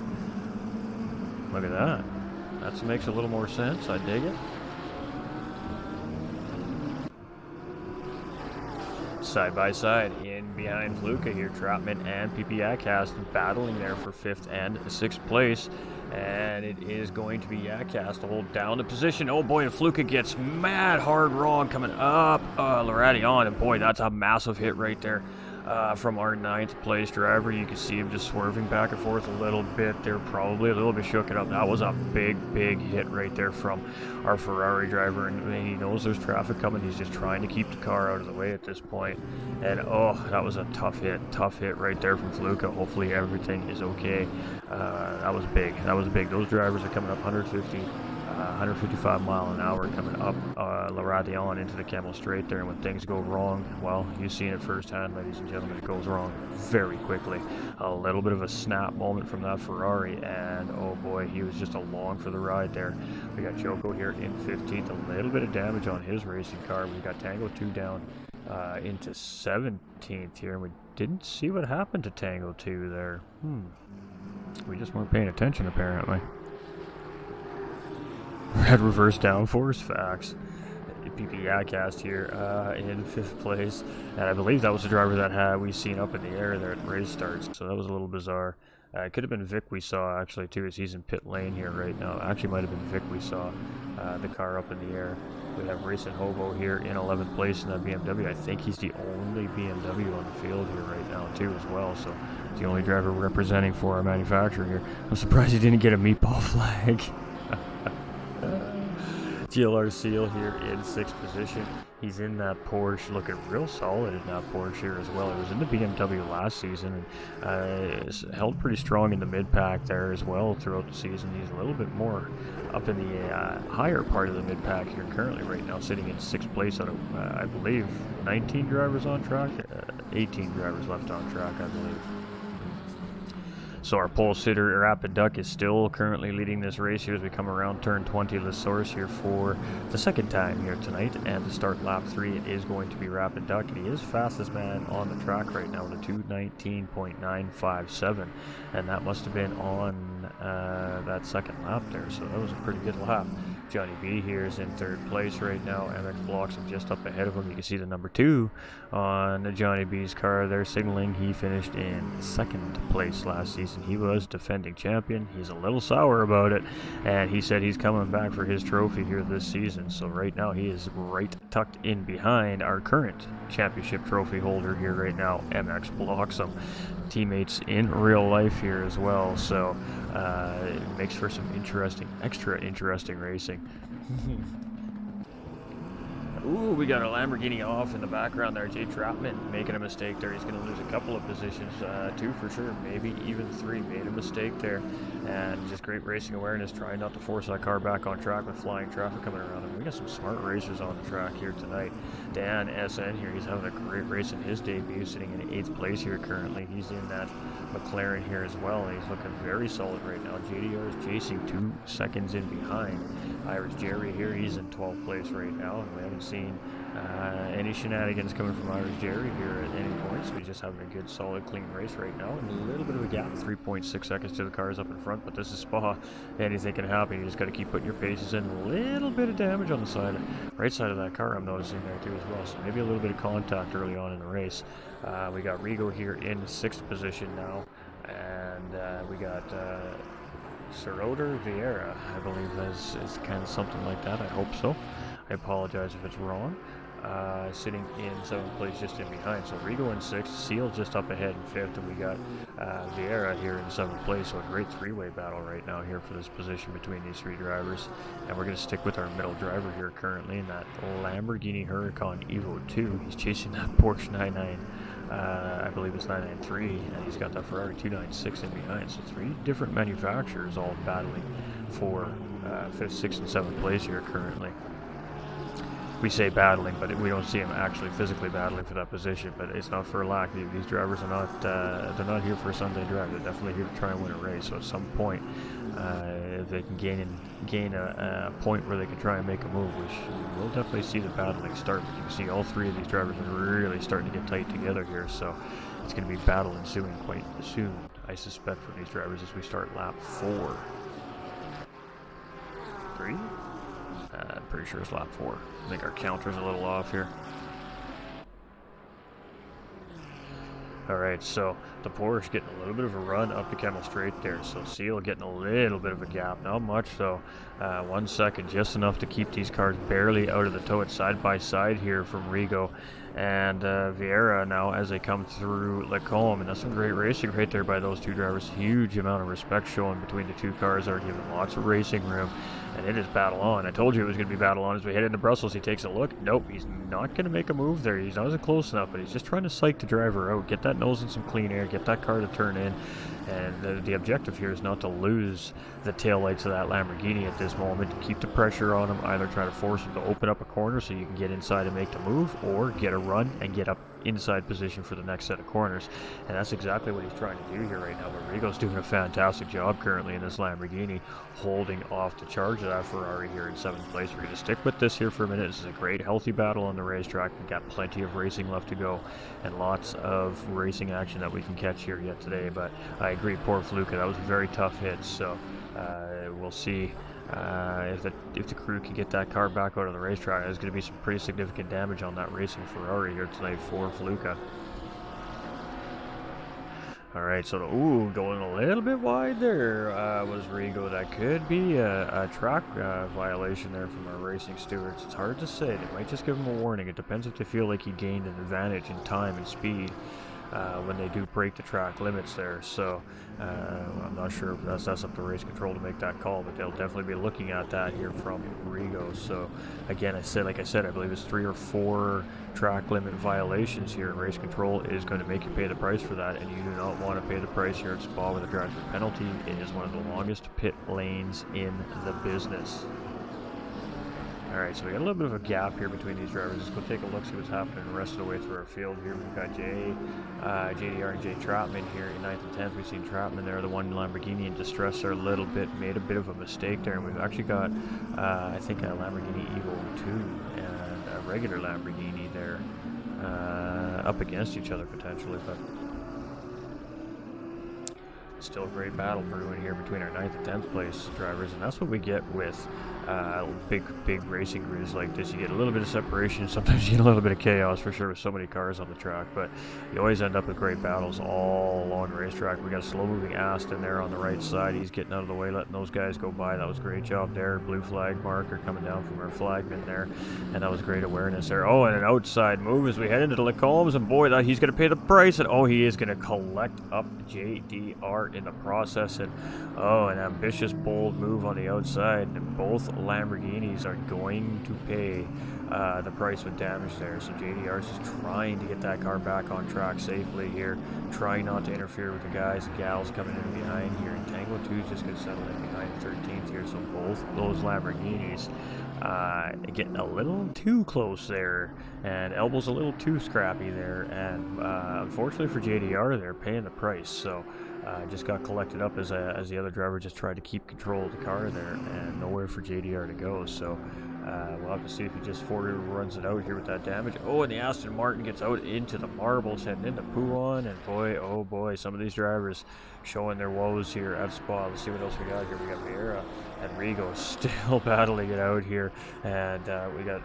Look at that. That makes a little more sense. I dig it. Side by side, in behind Fluka here, Trapman and PP Acast battling there for 5th and 6th place. And it is going to be Acast to hold down the position. Oh boy, and Fluka gets mad hard wrong coming up. Lorati on, and boy, that's a massive hit right there. From our 9th place driver. You can see him just swerving back and forth a little bit. They're probably a little bit shooken up. That was a big hit right there from our Ferrari driver, and he knows there's traffic coming. He's just trying to keep the car out of the way at this point. And oh, that was a tough hit right there from Fluka. Hopefully everything is okay. That was big. Those drivers are coming up 155 mile an hour coming up La Radion into the Camel Straight there, and when things go wrong, well, you've seen it firsthand, ladies and gentlemen. It goes wrong very quickly. A little bit of a snap moment from that Ferrari, and oh boy, he was just along for the ride there. We got Joko here in 15th, a little bit of damage on his racing car. We got Tango 2 down into 17th here, and we didn't see what happened to Tango 2 there. We just weren't paying attention apparently. Red reverse downforce, facts. PP Acast here in 5th place, and I believe that was the driver that we seen up in the air there at the race starts, so that was a little bizarre. It could have been Vic we saw actually too, as he's in pit lane here right now. Actually might have been Vic we saw, the car up in the air. We have Racing Hobo here in 11th place in that BMW. I think he's the only BMW on the field here right now too as well, so it's the only driver representing for our manufacturer here. I'm surprised he didn't get a meatball flag. GLR Seal here in 6th position. He's in that Porsche, looking real solid in that Porsche here as well. It was in the BMW last season, and held pretty strong in the mid-pack there as well throughout the season. He's a little bit more up in the higher part of the mid-pack here currently right now, sitting in 6th place out of, I believe, 19 drivers on track, 18 drivers left on track, I believe. So our pole sitter, Rapid Duck, is still currently leading this race here as we come around turn 20 of the source here for the 2nd time here tonight. And to start lap 3, it is going to be Rapid Duck, and he is fastest man on the track right now with a 2:19.957, and that must have been on that 2nd lap there, so that was a pretty good lap. Johnny B here is in 3rd place right now. Mxbloxom just up ahead of him. You can see the number 2 on Johnny B's car there signaling. He finished in 2nd place last season. He was defending champion. He's a little sour about it, and he said he's coming back for his trophy here this season. So right now he is right tucked in behind our current championship trophy holder here right now, Mxbloxom. Teammates in real life here as well, so it makes for some extra interesting racing. Ooh, we got a Lamborghini off in the background there. Jay Trapman making a mistake there. He's going to lose a couple of positions, 2 for sure, maybe even 3. Made a mistake there, and just great racing awareness, trying not to force that car back on track with flying traffic coming around him. We got some smart racers on the track here tonight. Dan SN here, he's having a great race in his debut, sitting in 8th place here currently. He's in that McLaren here as well, and he's looking very solid right now. JDR is chasing 2 seconds in behind. Irish Jerry here, he's in 12th place right now, and we haven't seen any shenanigans coming from Irish Jerry here at any point, so he's just having a good, solid, clean race right now. And a little bit of a gap, 3.6 seconds to the cars up in front, but this is Spa. Anything can happen. You just got to keep putting your paces in. A little bit of damage on the side, right side of that car, I'm noticing there too as well. So maybe a little bit of contact early on in the race. We got Rigo here in 6th position now, and we got Seroder Vieira, I believe is kind of something like that. I hope so. I apologize if it's wrong. Sitting in 7th place, just in behind. So Rigo in 6th, Seal just up ahead in 5th, and we got Vieira here in 7th place. So a great 3-way battle right now here for this position between these 3 drivers. And we're going to stick with our middle driver here currently in that Lamborghini Huracan Evo 2. He's chasing that Porsche 99. I believe it's 993, and he's got that Ferrari 296 in behind. So 3 different manufacturers all battling for 5th, 6th, and 7th place here currently. We say battling, but we don't see him actually physically battling for that position. But it's not for lack. These drivers are not, they're not here for a Sunday drive. They're definitely here to try and win a race. So at some point, if they can gain a point where they can try and make a move, which we'll definitely see the battling start. But you can see all 3 of these drivers are really starting to get tight together here. So it's going to be battle ensuing quite soon, I suspect, for these drivers as we start lap 4. 3? I'm pretty sure it's lap 4. I think our counter's a little off here. Alright, so the Porsche getting a little bit of a run up the Kemmel Straight there. So Seal getting a little bit of a gap. Not much, so 1 second, just enough to keep these cars barely out of the tow. It's side by side here from Rigo and Vieira now as they come through Lacombe. And that's some great racing right there by those 2 drivers. Huge amount of respect shown between the 2 cars. Are given lots of racing room. And it is battle on. I told you it was going to be battle on as we head into Brussels. He takes a look. Nope, he's not going to make a move there. He's not close enough, but he's just trying to psych the driver out. Get that nose in some clean air. Get that car to turn in. And the objective here is not to lose the taillights of that Lamborghini at this moment. To keep the pressure on him. Either try to force him to open up a corner so you can get inside and make the move, or get a run and get up inside position for the next set of corners. And that's exactly what he's trying to do here right now. But Rigo's doing a fantastic job currently in this Lamborghini, holding off the charge of that Ferrari here in 7th place. We're going to stick with this here for a minute. This is a great healthy battle on the racetrack. We've got plenty of racing left to go and lots of racing action that we can catch here yet today. But I agree, poor Fluka, that was a very tough hit. So we'll see if the crew can get that car back out of the racetrack. There's going to be some pretty significant damage on that racing Ferrari here tonight for Fluka. Alright, so going a little bit wide there was Rigo. That could be a track violation there from our racing stewards. It's hard to say. They might just give him a warning. It depends if they feel like he gained an advantage in time and speed when they do break the track limits there. So I'm not sure if that's up to race control to make that call, but they'll definitely be looking at that here from Rigo. So again, like I said, I believe it's 3 or 4 track limit violations here, and race control is going to make you pay the price for that, and you do not want to pay the price here at Spa with a driver penalty. It is one of the longest pit lanes in the business. Alright, so we got a little bit of a gap here between these drivers. Let's go take a look, see what's happening the rest of the way through our field here. We've got JDR and Jay Trapman here in 9th and 10th. We've seen Trapman there, the one Lamborghini in distress there a little bit, made a bit of a mistake there. And we've actually got, I think, a Lamborghini Evo 2 and a regular Lamborghini there up against each other potentially, but still a great battle brewing here between our 9th and 10th place drivers, and that's what we get with big racing crews like this. You get a little bit of separation, sometimes you get a little bit of chaos for sure with so many cars on the track, but you always end up with great battles all along the racetrack. We got a slow moving Aston there on the right side. He's getting out of the way, letting those guys go by. That was a great job there. Blue flag marker coming down from our flagman there, and that was great awareness there. Oh, and an outside move as we head into the Lacombs, and boy, he's going to pay the price, and oh, he is going to collect up JDR in the process. And oh, an ambitious, bold move on the outside, and both Lamborghinis are going to pay the price with damage there. So JDR is just trying to get that car back on track safely here, trying not to interfere with the guys and gals coming in behind here. And Tango 2 is just going to settle in behind 13th here. So both those Lamborghinis getting a little too close there, and Elbow's a little too scrappy there, and unfortunately for JDR, they're paying the price. So just got collected up as the other driver just tried to keep control of the car there, and nowhere for JDR to go. So We'll have to see if he just runs it out here with that damage. Oh, and the Aston Martin gets out into the marbles, heading into Pouon, and boy, oh boy, some of these drivers showing their woes here at Spa. Let's see what else we got here. We got Vieira and Rigo still battling it out here, and we got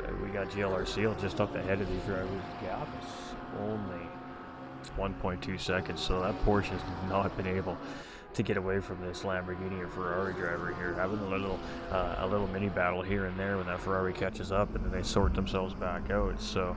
GLR Seal just up ahead of these drivers. The gap is only 1.2 seconds, so that Porsche has not been able to get away from this Lamborghini or Ferrari driver here, having a little mini battle here and there when that Ferrari catches up, and then they sort themselves back out. So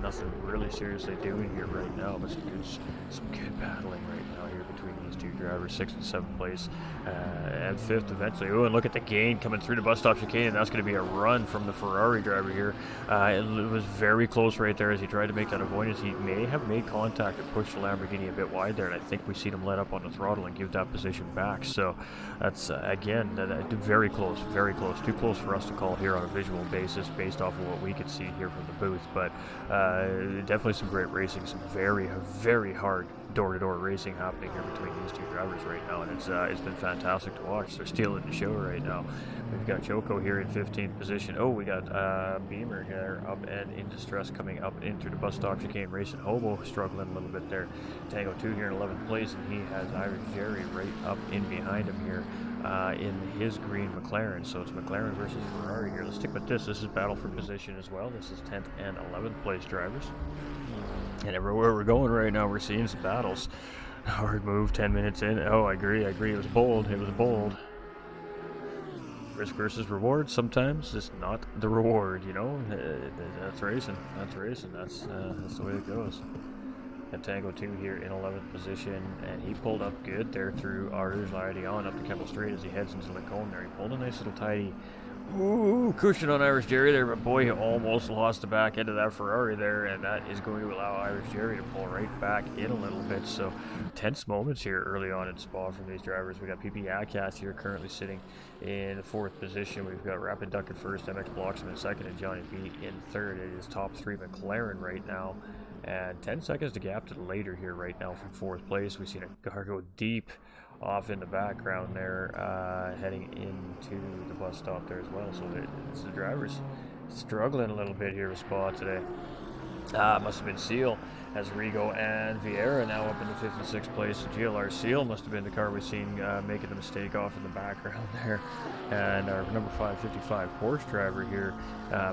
nothing really seriously doing here right now, but some good battling right now here between these two drivers. 6th and 7th place and 5th eventually. Oh, and look at the gain coming through the bus stop chicane, and that's going to be a run from the Ferrari driver here. It was very close right there as he tried to make that avoidance. He may have made contact and pushed the Lamborghini a bit wide there, and I think we seen him let up on the throttle and give that position back. So that's again very close, very close. Too close for us to call here on a visual basis based off of what we could see here from the booth, but definitely some great racing, some very, very hard door-to-door racing happening here between these two drivers right now, and it's been fantastic to watch. They're stealing the show right now. We've got Choco here in 15th position. Oh, we got Beamer here up and in distress coming up into the bus stop chicane. Racing Hobo struggling a little bit there. Tango 2 here in 11th place, and he has Irish Jerry right up in behind him here in his green McLaren. So it's McLaren versus Ferrari here. Let's stick with this. This is battle for position as well. This is 10th and 11th place drivers. And everywhere we're going right now, we're seeing some battles. Hard move, 10 minutes in. Oh, I agree. It was bold. It was bold. Risk versus reward. Sometimes it's not the reward, you know. That's racing. That's racing. That's the way it goes. And Tango 2 here in 11th position, and he pulled up good there through Rouge on up the Keppel Straight as he heads into the cone there. He pulled a nice little tidy cushion on Irish Jerry there, but boy, he almost lost the back end of that Ferrari there, and that is going to allow Irish Jerry to pull right back in a little bit. So tense moments here early on in Spa from these drivers. We got PP Akas here currently sitting in 4th position. We've got Rapid Duck in 1st, Mxbloxom in 2nd, and Johnny B in 3rd. It is top 3 McLaren right now, and 10 seconds to gap to the later here right now from 4th place. We've seen a car go deep off in the background there, heading into the bus stop there as well. So it's the drivers struggling a little bit here with Spa today. Must have been Seal as Rigo and Vieira now up in the 5th and 6th place. GLR Seal must have been the car we've seen making the mistake off in the background there. And our number 555 Porsche driver here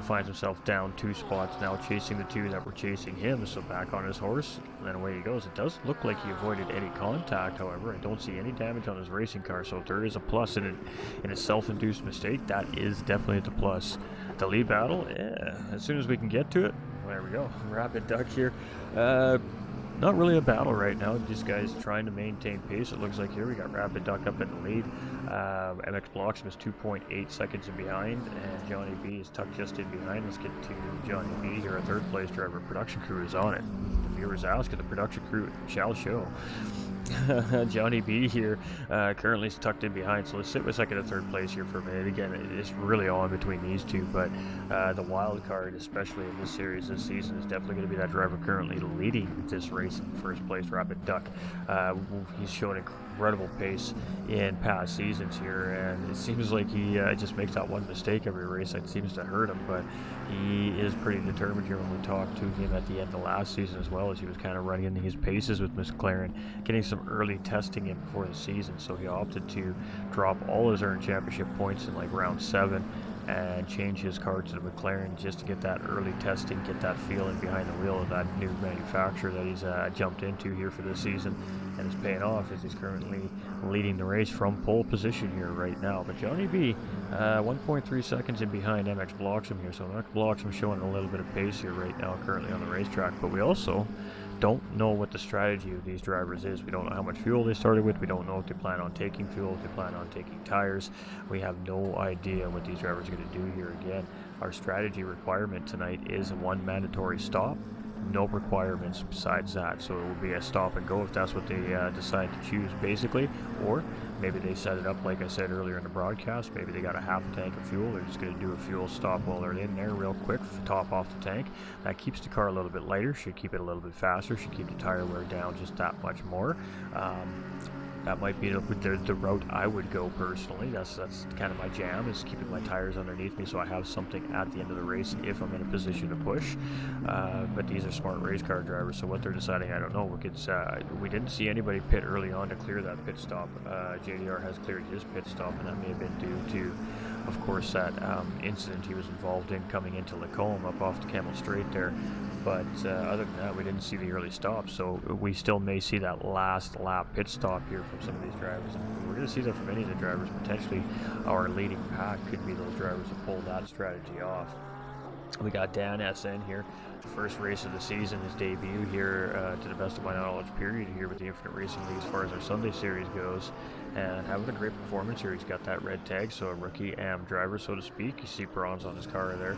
finds himself down 2 spots now, chasing the 2 that were chasing him. So back on his horse, and then away he goes. It does look like he avoided any contact, however. I don't see any damage on his racing car, so if there is a plus in a self-induced mistake, that is definitely the plus. The lead battle, yeah, as soon as we can get to it. There we go. Rapid Duck here. Not really a battle right now. These guys trying to maintain pace. It looks like here we got Rapid Duck up in the lead. Mxbloxom is 2.8 seconds in behind, and Johnny B is tucked just in behind. Let's get to Johnny B here, a 3rd place driver. Production crew is on it. The viewers ask, and the production crew shall show. Johnny B here currently is tucked in behind, so let's sit with 2nd and 3rd place here for a minute. Again, it's really on between these two, but the wild card, especially in this series this season, is definitely going to be that driver currently leading this race in 1st place, Rapid Duck. He's shown incredible pace in past seasons here, and it seems like he just makes that one mistake every race that seems to hurt him, but he is pretty determined here. When we talked to him at the end of last season as well, as he was kind of running his paces with McLaren, getting some early testing in before the season, so he opted to drop all his earned championship points in like round 7 and change his car to the McLaren just to get that early testing, get that feeling behind the wheel of that new manufacturer that he's jumped into here for this season, and it's paying off as he's currently leading the race from pole position here right now. But Johnny B, 1.3 seconds in behind Mxbloxom here, so Mxbloxom showing a little bit of pace here right now currently on the racetrack, but we also don't know what the strategy of these drivers is. We don't know how much fuel they started with. We don't know if they plan on taking fuel, if they plan on taking tires. We have no idea what these drivers are going to do here. Again, our strategy requirement tonight is 1 mandatory stop. No requirements besides that, so it will be a stop and go if that's what they decide to choose, basically. Or maybe they set it up like I said earlier in the broadcast. Maybe they got a half a tank of fuel. They're just going to do a fuel stop while they're in there real quick, top off the tank. That keeps the car a little bit lighter, should keep it a little bit faster, should keep the tire wear down just that much more. That might be the route I would go personally. That's kind of my jam, is keeping my tires underneath me so I have something at the end of the race if I'm in a position to push. But these are smart race car drivers, so what they're deciding, I don't know. We didn't see anybody pit early on to clear that pit stop. JDR has cleared his pit stop, and that may have been due to, of course, that incident he was involved in coming into Lacombe up off the Camel Straight there. But other than that, we didn't see the early stop, so we still may see that last lap pit stop here from some of these drivers. And we're going to see that from any of the drivers. Potentially our leading pack could be those drivers who pull that strategy off. We got Dan SN here, first race of the season, his debut here, to the best of my knowledge, period, here with the Infinite Racing League as far as our Sunday series goes, and having a great performance here. He's got that red tag, so a rookie AM driver, so to speak. You see bronze on his car there,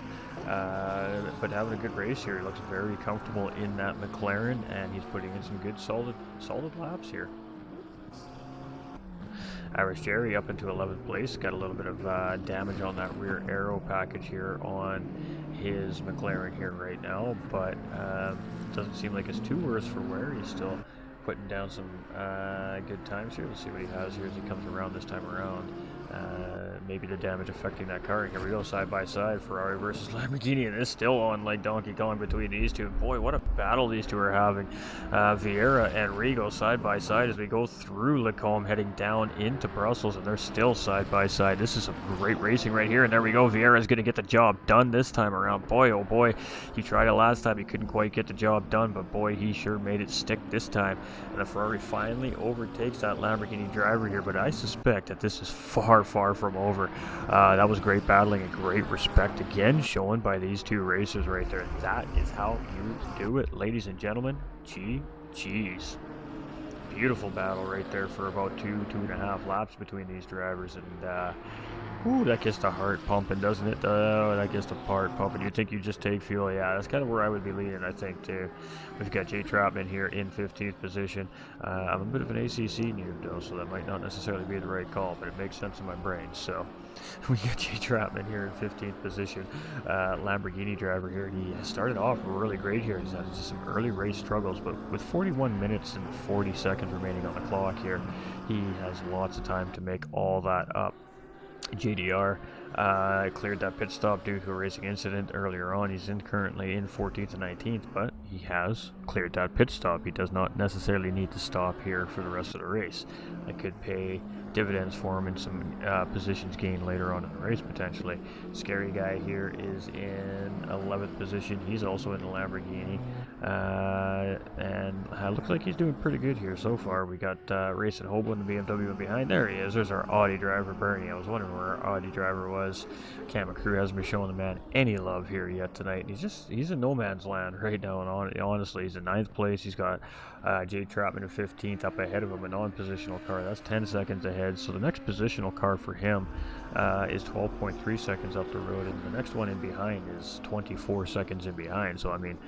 but having a good race here. He looks very comfortable in that McLaren, and he's putting in some good solid laps here. Irish Jerry up into 11th place, got a little bit of damage on that rear aero package here on his McLaren here right now, but doesn't seem like it's too worse for wear. He's still putting down some good times here. Let's see what he has here as he comes around this time around. Maybe the damage affecting that car. Here we go, side by side, Ferrari versus Lamborghini, and it's still on like Donkey Kong between these two. Boy, what a battle these two are having. Vieira and Rigo side by side as we go through Lacombe heading down into Brussels, and they're still side by side. This is some great racing right here, and there we go. Vieira's going to get the job done this time around. Boy, oh boy, he tried it last time. He couldn't quite get the job done, but boy, he sure made it stick this time. And the Ferrari finally overtakes that Lamborghini driver here, but I suspect that this is far from over. That was great battling and great respect again shown by these two racers right there. That is how you do it, ladies and gentlemen. GG's. Beautiful battle right there for about two and a half laps between these drivers, and ooh, that gets the heart pumping, doesn't it? That gets the heart pumping. You think you just take fuel? Yeah, that's kind of where I would be leaning, I think, too. We've got Jay Trapman here in 15th position. I'm a bit of an ACC noob, though, so that might not necessarily be the right call, but it makes sense in my brain. So we got Jay Trapman here in 15th position. Lamborghini driver here. He started off really great here. He's had just some early race struggles, but with 41 minutes and 40 seconds remaining on the clock here, he has lots of time to make all that up. JDR cleared that pit stop due to a racing incident earlier on. He's currently in 14th and 19th, but he has cleared that pit stop. He does not necessarily need to stop here for the rest of the race. That could pay dividends for him in some positions gained later on in the race potentially. Scary Guy here is in 11th position. He's also in the Lamborghini, and looks like he's doing pretty good here so far. We got Race at Hobo in the BMW in behind. There he is. There's our Audi driver, Bernie. I was wondering where our Audi driver was. Camera crew hasn't been showing the man any love here yet tonight. He's in no man's land right now, and honestly, he's in 9th place. He's got Jay Trapman in 15th up ahead of him, a non-positional car. That's 10 seconds ahead. So the next positional car for him is 12.3 seconds up the road, and the next one in behind is 24 seconds in behind. So I mean,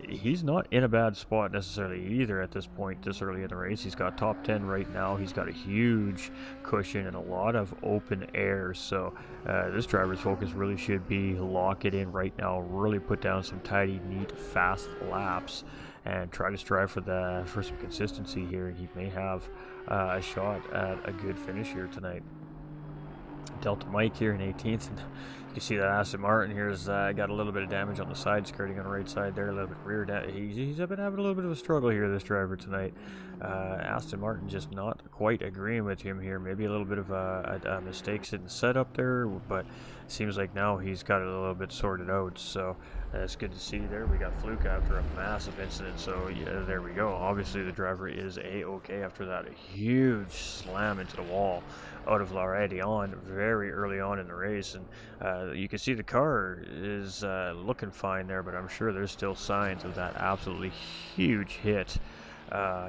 he's not in a bad spot necessarily either at this point, this early in the race. He's got top 10 right now. He's got a huge cushion and a lot of open air. So this driver's focus really should be lock it in right now, really put down some tidy, neat, fast laps, and try to strive for some consistency here. He may have a shot at a good finish here tonight. Delta Mike here in 18th, and you can see that Aston Martin here has got a little bit of damage on the side skirting on the right side there, a little bit rear. He's been having a little bit of a struggle here, this driver tonight. Aston Martin just not quite agreeing with him here. Maybe a little bit of a mistakes in the setup there, but seems like now he's got it a little bit sorted out. So that's good to see there. We got Fluke after a massive incident, so yeah, there we go. Obviously the driver is A-okay after that. A huge slam into the wall out of Laurentian very early on in the race, and you can see the car is looking fine there, but I'm sure there's still signs of that absolutely huge hit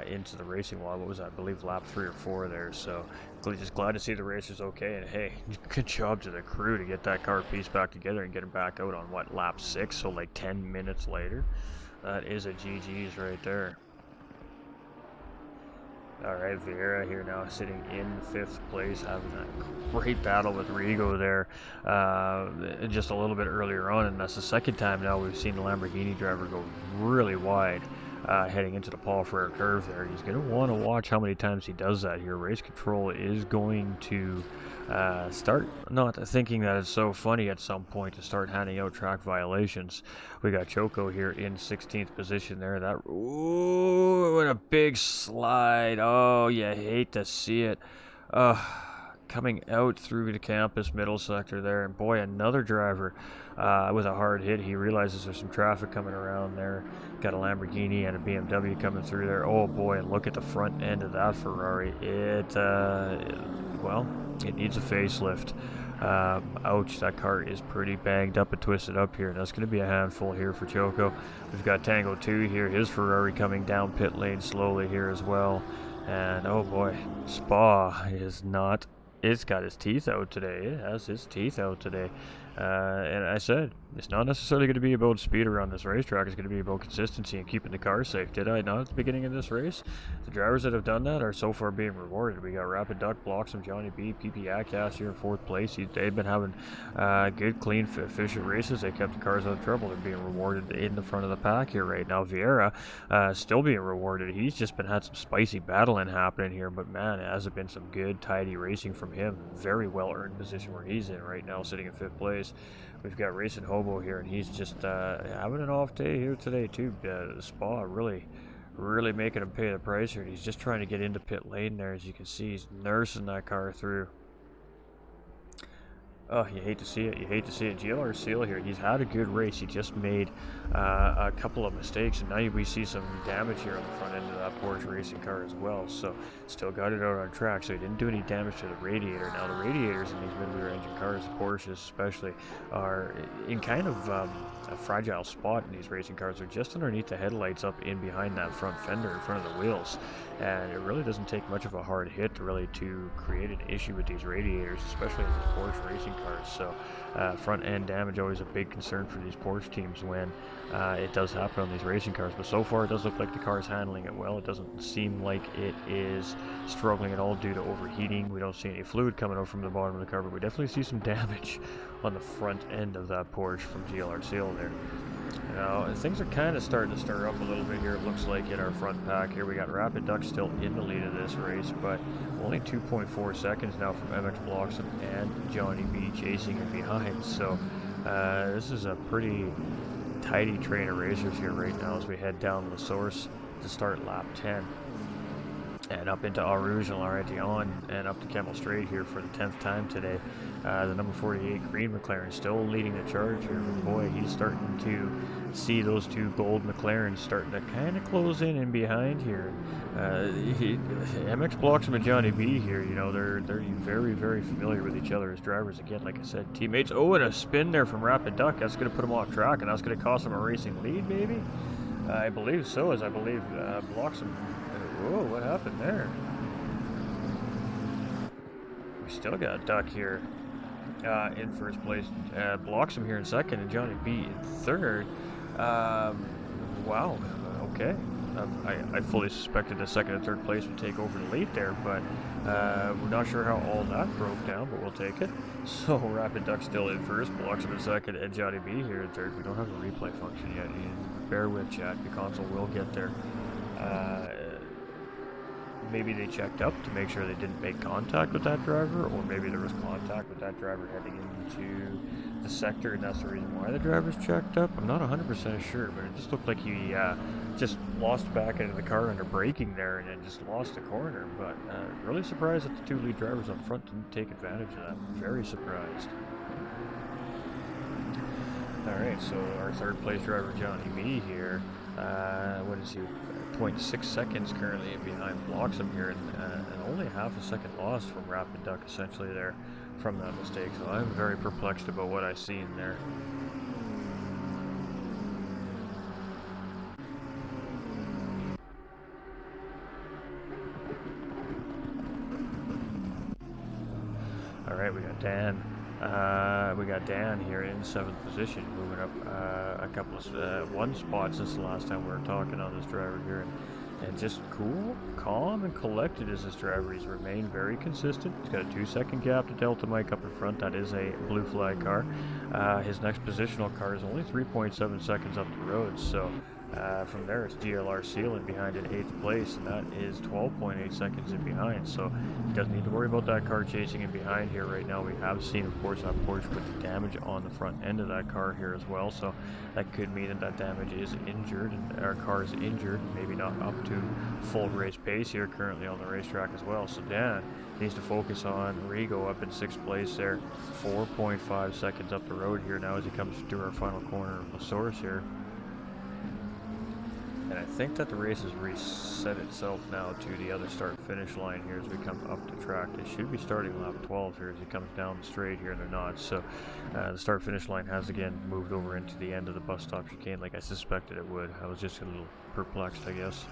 into the racing wall. What was that? I believe lap 3 or 4 there. So just glad to see the racers okay, and hey, good job to the crew to get that car pieced back together and get him back out on what, lap 6, so like 10 minutes later. That is a GG's right there. Alright, Vieira here now sitting in 5th place, having a great battle with Rigo there just a little bit earlier on, and that's the second time now we've seen the Lamborghini driver go really wide heading into the Paul Frere curve there. He's going to want to watch how many times he does that here. Race control is going to start not thinking that it's so funny at some point to start handing out track violations. We got Choco here in 16th position there. That, ooh, what a big slide. Oh, you hate to see it. Coming out through the campus middle sector there, and boy, another driver with a hard hit. He realizes there's some traffic coming around there. Got a Lamborghini and a BMW coming through there. Oh boy, and look at the front end of that Ferrari. Well, it needs a facelift. Ouch, that car is pretty banged up and twisted up here. That's going to be a handful here for Choco. We've got Tango 2 here, his Ferrari coming down pit lane slowly here as well. And oh boy, Spa is not... It's got its teeth out today. It has its teeth out today. And I said, it's not necessarily going to be about speed around this racetrack. It's going to be about consistency and keeping the car safe. Did I not at the beginning of this race? The drivers that have done that are so far being rewarded. We got Rapid Duck, Bloxom, Johnny B, PP Acast here in 4th place. They've been having good, clean, efficient races. They kept the cars out of trouble. They're being rewarded in the front of the pack here right now. Vieira still being rewarded. He's just had some spicy battling happening here, but man, it hasn't been some good, tidy racing from him. Very well-earned position where he's in right now, sitting in 5th place. We've got Racing Hobo here, and he's just having an off day here today too. Spa really making him pay the price here. He's just trying to get into pit lane there. As you can see, he's nursing that car through. Oh, you hate to see it. You hate to see it. GLR Seal here, he's had a good race. He just made a couple of mistakes, and now we see some damage here on the front end of that Porsche racing car as well. So, still got it out on track, so he didn't do any damage to the radiator. Now, the radiators in these mid-rear engine cars, the Porsches especially, are in kind of a fragile spot in these racing cars. They're just underneath the headlights up in behind that front fender in front of the wheels. And it really doesn't take much of a hard hit to create an issue with these radiators, especially in these Porsche racing cars. So front end damage always a big concern for these Porsche teams when it does happen on these racing cars. But so far it does look like the car is handling it well. It doesn't seem like it is struggling at all due to overheating. We don't see any fluid coming out from the bottom of the car, but we definitely see some damage on the front end of that Porsche from GLR Seal there. Now, things are kind of starting to stir up a little bit here, it looks like, in our front pack. Here we got Rapid Duck still in the lead of this race, but only 2.4 seconds now from Mxbloxom and Johnny B chasing him behind. So this is a pretty tidy train of racers here right now as we head down La Source to start lap 10. And up into Eau Rouge and L'Arrêtion and up to Kemmel Straight here for the 10th time today. The number 48 green McLaren still leading the charge here. But boy, he's starting to see those two gold McLarens starting to kind of close in behind here. Mxbloxom and Johnny B here, you know, they're very, very familiar with each other as drivers. Again, like I said, teammates. Oh, and a spin there from Rapid Duck. That's going to put him off track, and that's going to cost him a racing lead, maybe? I believe so, as I believe Bloxom... Whoa, what happened there? We still got Duck here in first place. Bloxom here in second and Johnny B in third. Wow, okay. I fully suspected the second and third place would take over the lead there, but we're not sure how all that broke down, but we'll take it. So Rapid Duck still in first, Bloxom in second, and Johnny B here in third. We don't have a replay function yet. Bear with chat, the console will get there. Maybe they checked up to make sure they didn't make contact with that driver, or maybe there was contact with that driver heading into the sector, and that's the reason why the driver's checked up. I'm not 100% sure, but it just looked like he just lost back into the car under braking there and then just lost the corner. But really surprised that the two lead drivers up front didn't take advantage of that. Very surprised. Alright, so our third place driver Johnny B here, what is he, 0.6 seconds currently behind Bloxom here, and only half a second loss from Rapid Duck essentially there from that mistake. So I'm very perplexed about what I see in there. Alright, we got Dan. We got Dan here in 7th position, moving up a couple of one spot since the last time we were talking on this driver here, and just cool, calm, and collected as this driver. He's remained very consistent. He's got a 2-second gap to Delta Mike up in front. That is a blue flag car. His next positional car is only 3.7 seconds up the road, so From there, it's DLR Sealing behind in 8th place, and that is 12.8 seconds in behind. So he doesn't need to worry about that car chasing in behind here right now. We have seen, of course, that Porsche with the damage on the front end of that car here as well. So that could mean that that damage is injured, and our car is injured, maybe not up to full race pace here currently on the racetrack as well. So Dan needs to focus on Rigo up in 6th place there, 4.5 seconds up the road here now as he comes to our final corner of the source here. And I think that the race has reset itself now to the other start-finish line here as we come up the track. They should be starting lap 12 here as he comes down the straight here, and they're not. So the start-finish line has again moved over into the end of the bus stop chicane like I suspected it would. I was just a little perplexed, I guess.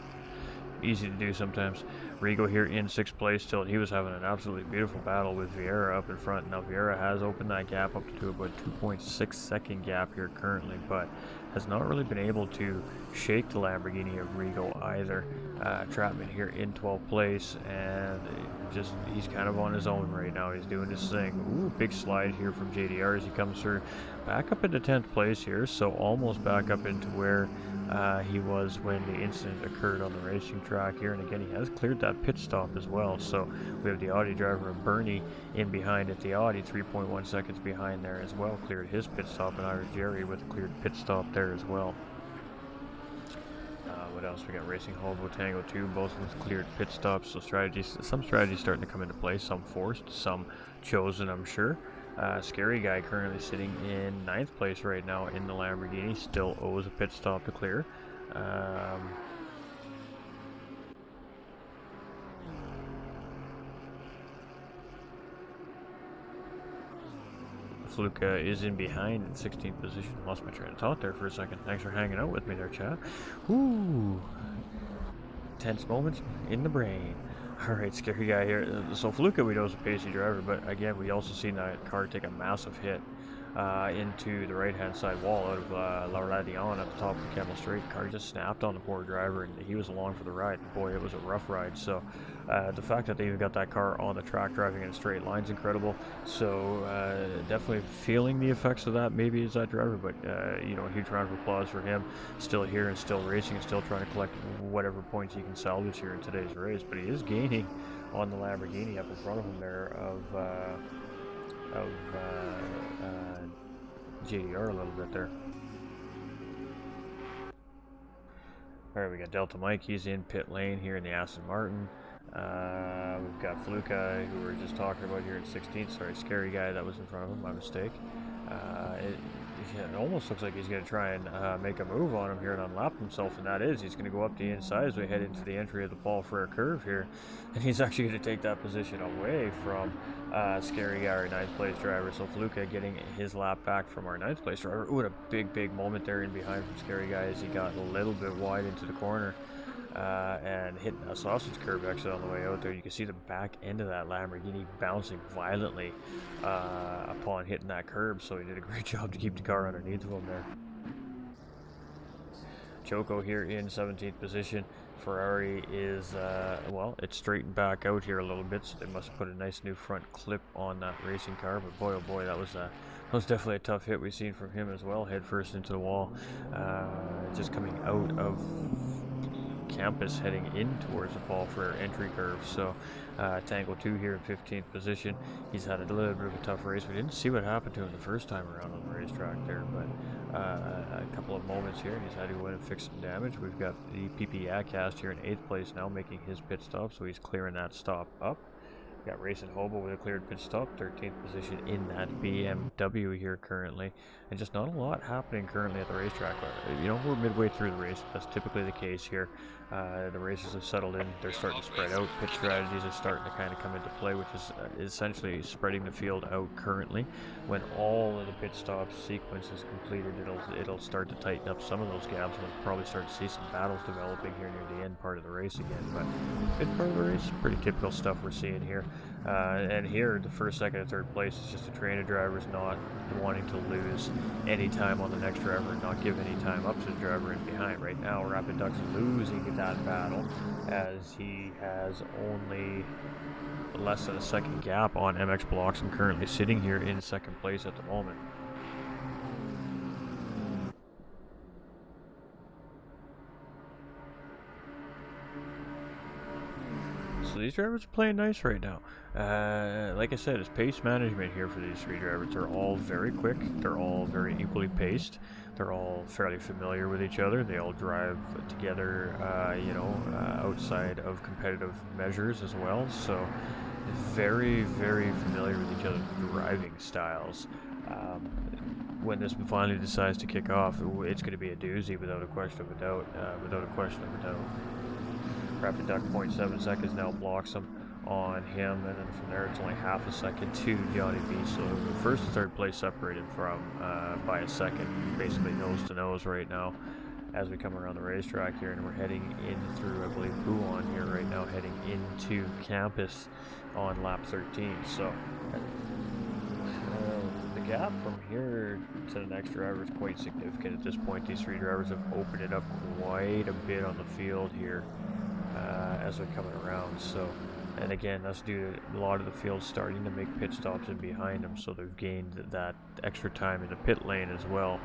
Easy to do sometimes. Rigo here in 6th place still. He was having an absolutely beautiful battle with Vieira up in front. Now Vieira has opened that gap up to about 2.6 second gap here currently, but has not really been able to shake the Lamborghini of Rigo either. Trapman here in 12th place, and just he's kind of on his own right now. He's doing his thing. Ooh, big slide here from JDR as he comes through. Back up into 10th place here, so almost back up into where he was when the incident occurred on the racing track here. And again, he has cleared that pit stop as well. So we have the Audi driver Bernie in behind at the Audi, 3.1 seconds behind there as well. Cleared his pit stop, and Irish Jerry with a cleared pit stop there as well. What else? We got Racing Hobo Tango 2, both with cleared pit stops. So some strategies starting to come into play, some forced, some chosen, I'm sure. Scary Guy currently sitting in 9th place right now in the Lamborghini, still owes a pit stop to clear. Fluka is in behind in 16th position. Lost my train of thought there for a second. Thanks for hanging out with me there, chat. Ooh, tense moments in the brain. Alright, Scary Guy here. So Fluka, we know, is a pacey driver, but again, we also seen that car take a massive hit into the right-hand side wall out of La Radion at the top of the Camel Straight. Car just snapped on the poor driver, and he was along for the ride. Boy, it was a rough ride. So the fact that they even got that car on the track driving in a straight line is incredible. So definitely feeling the effects of that, maybe, as that driver, but you know, a huge round of applause for him. Still here and still racing and still trying to collect whatever points he can salvage here in today's race. But he is gaining on the Lamborghini up in front of him there of JDR a little bit there. Alright, we got Delta Mike. He's in pit lane here in the Aston Martin. We've got Fluka, who we were just talking about here in 16th. Sorry, Scary Guy, that was in front of him, my mistake. It almost looks like he's going to try and make a move on him here and unlap himself, and that is, he's going to go up the inside as we head into the entry of the Paul Frere curve here, and he's actually going to take that position away from Scary Guy, our 9th place driver. So Fluka getting his lap back from our 9th place driver. Ooh, what a big moment there in behind from Scary Guy as he got a little bit wide into the corner. And hitting a sausage curb exit on the way out there. You can see the back end of that Lamborghini bouncing violently upon hitting that curb, so he did a great job to keep the car underneath of him there. Choco here in 17th position. Ferrari is, well, it's straightened back out here a little bit, so they must have put a nice new front clip on that racing car, but boy, oh boy, that was definitely a tough hit we've seen from him as well, head first into the wall. Just coming out of campus heading in towards the Paul Frere entry curve. So Tango 2 here in 15th position. He's had a little bit of a tough race. We didn't see what happened to him the first time around on the racetrack there, but a couple of moments here and he's had to go in and fix some damage. We've got the PP Adcast here in 8th place now, making his pit stop, so he's clearing that stop up. Got Racing Hobo with a cleared pit stop, 13th position in that BMW here currently, and just not a lot happening currently at the racetrack. You know, we're midway through the race. That's typically the case here. The races have settled in. They're starting to spread out. Pit strategies are starting to kind of come into play, which is essentially spreading the field out currently. When all of the pit stop sequence is completed, it'll start to tighten up some of those gaps, and we'll probably start to see some battles developing here near the end part of the race again. But mid part of the race, pretty typical stuff we're seeing here. And here, the first, second, and third place is just a train of drivers not wanting to lose any time on the next driver, not give any time up to the driver in behind. Right now, Rapid Duck's losing that battle as he has only less than a second gap on Mxbloxom, currently sitting here in second place at the moment. So these drivers are playing nice right now. Like I said, it's pace management here for these three drivers. They're all very quick. They're all very equally paced. They're all fairly familiar with each other. They all drive together, outside of competitive measures as well. So very, very familiar with each other's driving styles. When this finally decides to kick off, it's going to be a doozy without a question of a doubt. Rapid Duck 0.7 seconds now blocks him on him, and then from there it's only half a second to Johnny B. So the first and third place separated from by a second, basically nose to nose right now as we come around the racetrack here, and we're heading in through, I believe, Buon here right now, heading into campus on lap 13. So the gap from here to the next driver is quite significant at this point. These three drivers have opened it up quite a bit on the field here as they're coming around. So, and again, that's due to a lot of the field starting to make pit stops in behind them, so they've gained that extra time in the pit lane as well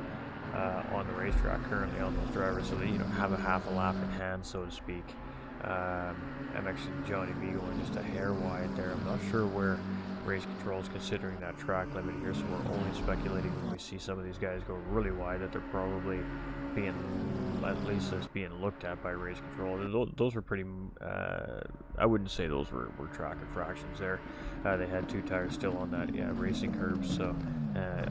on the racetrack currently on those drivers, so they have a half a lap in hand, so to speak. MX and Johnny B going just a hair wide there. I'm not sure where race control is considering that track limit here, so we're only speculating when we see some of these guys go really wide that they're probably being, at least as being looked at by race control. Those were pretty, I wouldn't say those were track infractions there. They had two tires still on that racing curve, so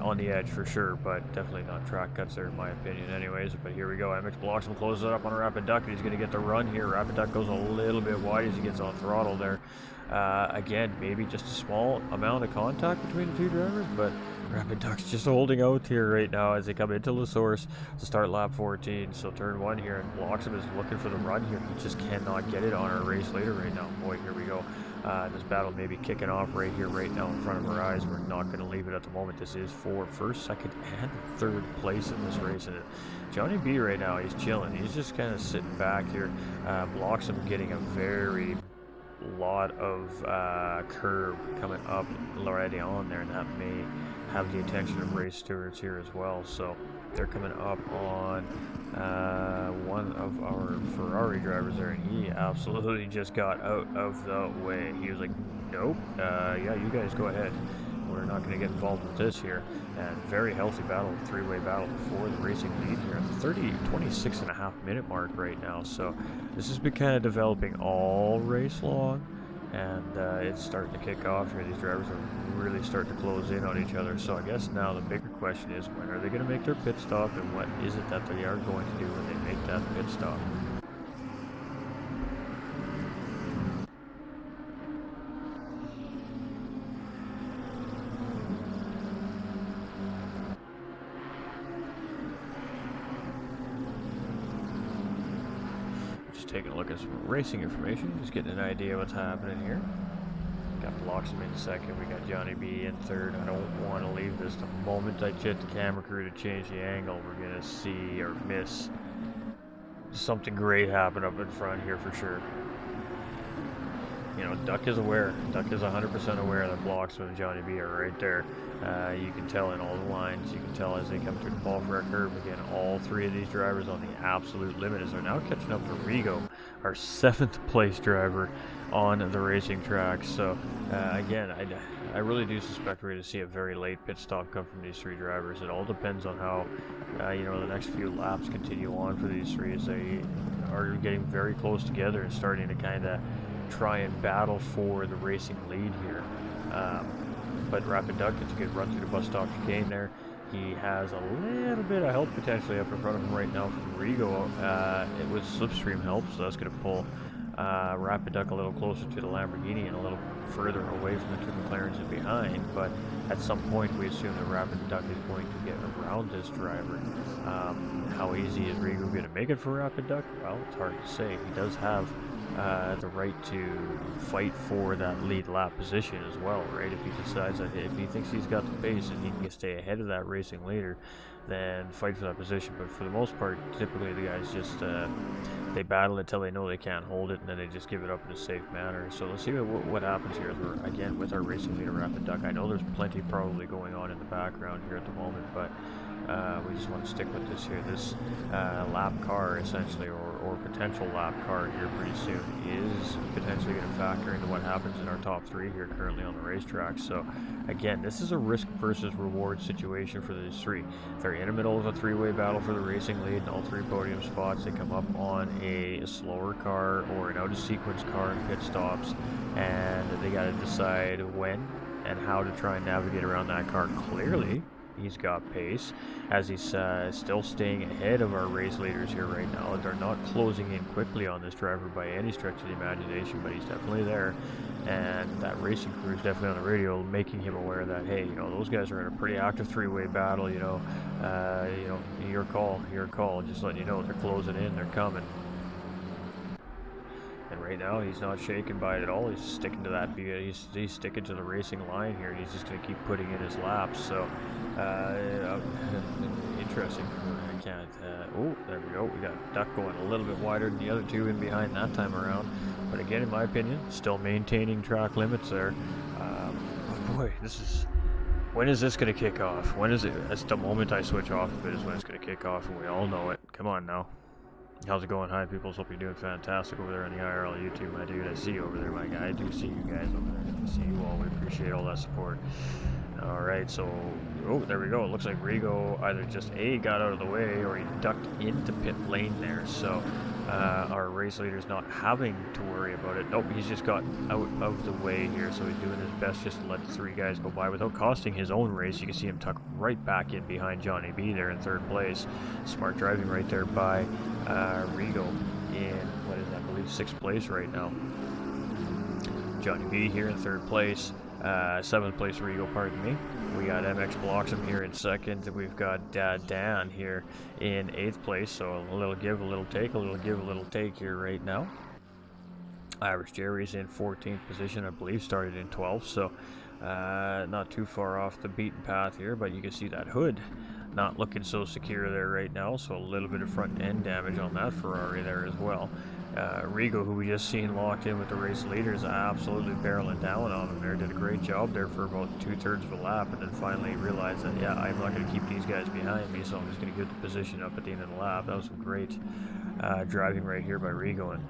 on the edge for sure, but definitely not track cuts there in my opinion anyways. But here we go, Mxbloxom closes it up on a Rapid Duck, and he's going to get the run here. Rapid Duck goes a little bit wide as he gets on throttle there. Again, maybe just a small amount of contact between the two drivers, but Rapid Duck's just holding out here right now as they come into La Source to start lap 14. So turn 1 here, and Bloxom is looking for the run here. He just cannot get it on our race leader right now. Boy, here we go. This battle may be kicking off right here, right now in front of our eyes. We're not going to leave it at the moment. This is for first, second, and third place in this race. And Johnny B right now, he's chilling. He's just kind of sitting back here. Bloxom getting a very lot of curb coming up already on there, and that may have the attention of race stewards here as well. So they're coming up on one of our Ferrari drivers there, and he absolutely just got out of the way. He was like, nope, yeah, you guys go ahead. We're not going to get involved with this here. And very healthy battle, three-way battle for the racing lead here. 26.5 minute mark right now. So this has been kind of developing all race long, and it's starting to kick off here. These drivers are really starting to close in on each other. So I guess now the bigger question is, when are they going to make their pit stop, and what is it that they are going to do when they make that pit stop? Taking a look at some racing information, just getting an idea what's happening here. Got Bloxom in second, we got Johnny B in third. I don't want to leave this the moment I get the camera crew to change the angle. We're going to see or miss something great happen up in front here for sure. You know, Duck is aware. Duck is 100% aware that Bloxom and Johnny B are right there. You can tell in all the lines. You can tell as they come through the ball for a curve. Again, all three of these drivers on the absolute limit as they're now catching up to Rigo, our 7th place driver on the racing track. So, again, I really do suspect we're going to see a very late pit stop come from these three drivers. It all depends on how, the next few laps continue on for these three as they are getting very close together and starting to kind of try and battle for the racing lead here. But Rapid Duck gets a good run through the bus stop chicane there. He has a little bit of help potentially up in front of him right now from Rigo. It was slipstream help, so that's going to pull Rapid Duck a little closer to the Lamborghini and a little further away from the two McLarens in behind. But at some point we assume that Rapid Duck is going to get around this driver. How easy is Rigo going to make it for Rapid Duck? Well, it's hard to say. He does have the right to fight for that lead lap position as well, right? If he decides that, if he thinks he's got the pace and he can stay ahead of that racing leader, then fight for that position. But for the most part, typically the guys just they battle it till they know they can't hold it, and then they just give it up in a safe manner. So let's see what happens here as we're again with our racing leader Rapid Duck. I know there's plenty probably going on in the background here at the moment, but we just want to stick with this here. This lap car essentially, or or potential lap car here pretty soon is potentially going to factor into what happens in our top 3 here currently on the racetrack. So again, this is a risk versus reward situation for these 3. They're in the middle of a 3-way battle for the racing lead and all 3 podium spots. They come up on a slower car or an out of sequence car in pit stops, and they got to decide when and how to try and navigate around that car. Clearly he's got pace, as he's still staying ahead of our race leaders here right now. They're not closing in quickly on this driver by any stretch of the imagination, but he's definitely there. And that racing crew is definitely on the radio, making him aware that, hey, you know, those guys are in a pretty active 3-way battle. You know, your call. Just letting you know, they're closing in, they're coming. And right now, he's not shaken by it at all. He's sticking to that. He's sticking to the racing line here, and he's just going to keep putting in his laps. So, interesting. I can't. Oh, there we go. We got a duck going a little bit wider than the other 2 in behind that time around. But again, in my opinion, still maintaining track limits there. Oh boy, this is. When is this going to kick off? When is it? That's the moment I switch off of it is when it's going to kick off, and we all know it. Come on now. How's it going? Hi, people. Hope you're doing fantastic over there on the IRL YouTube, my dude. I see you over there, my guy. I do see you guys over there. I see you all. We appreciate all that support. All right, so, oh, there we go. It looks like Rigo either just got out of the way or he ducked into pit lane there. So our race leader's not having to worry about it. Nope, he's just got out of the way here. So he's doing his best just to let the 3 guys go by without costing his own race. You can see him tuck right back in behind Johnny B there in 3rd place. Smart driving right there by Rigo in, what is that, I believe 6th place right now. Johnny B here in 3rd place. 7th place Rigo, pardon me. We got Mxbloxom here in 2nd. We've got Dan here in 8th place. So a little give, a little take, a little give, a little take here right now. Irish Jerry's in 14th position, I believe, started in 12th. So not too far off the beaten path here, but you can see that hood not looking so secure there right now. So a little bit of front end damage on that Ferrari there as well. Rigo, who we just seen locked in with the race leaders, absolutely barreling down on him there. Did a great job there for about 2/3 of a lap, and then finally realized that, yeah, I'm not going to keep these guys behind me, so I'm just going to get the position up at the end of the lap. That was some great driving right here by Rigo. And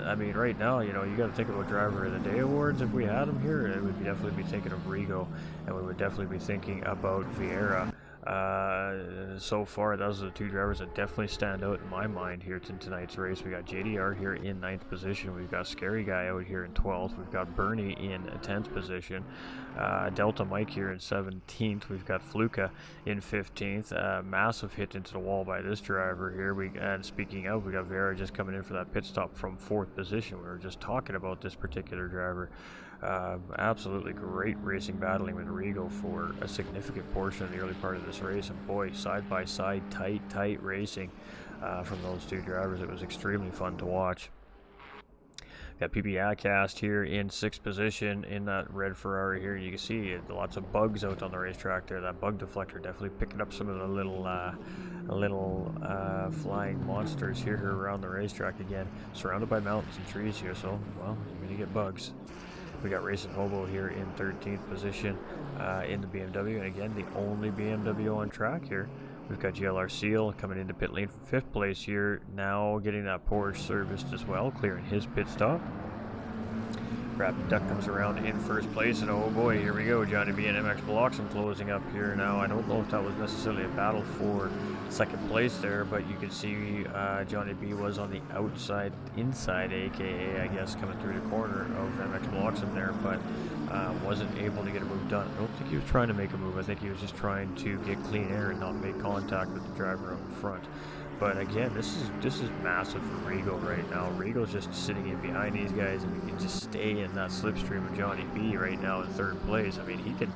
I mean, right now, you know, you got to think about Driver of the Day awards. If we had them here, it would definitely be thinking of Rigo, and we would definitely be thinking about Vieira. So far, those are the 2 drivers that definitely stand out in my mind here in tonight's race. We got JDR here in 9th position. We've got Scary Guy out here in 12th. We've got Bernie in 10th position. Delta Mike here in 17th. We've got Fluka in 15th. Massive hit into the wall by this driver here. And speaking of, we got Vera just coming in for that pit stop from 4th position. We were just talking about this particular driver. Absolutely great racing, battling with Rigo for a significant portion of the early part of this race, and boy, side by side, tight racing from those 2 drivers. It was extremely fun to watch. Got PB Adcast here in 6th position in that red Ferrari here. You can see lots of bugs out on the racetrack there. That bug deflector definitely picking up some of the little flying monsters here around the racetrack. Again, surrounded by mountains and trees here, so, well, you're going to get bugs. We got Racing Hobo here in 13th position in the BMW, and again, the only BMW on track here. We've got GLR Seal coming into pit lane from 5th place here, now getting that Porsche serviced as well, clearing his pit stop. Rapid Duck comes around in 1st place, and oh boy, here we go, Johnny B and Mxbloxom closing up here now. I don't know if that was necessarily a battle for 2nd place there, but you can see Johnny B was on the outside, inside, aka I guess, coming through the corner of Mxbloxom there, but wasn't able to get a move done. I don't think he was trying to make a move. I think he was just trying to get clean air and not make contact with the driver out in front. But again, this is massive for Rigo right now. Rigo's just sitting in behind these guys, and he can just stay in that slipstream of Johnny B right now in 3rd place. I mean, he can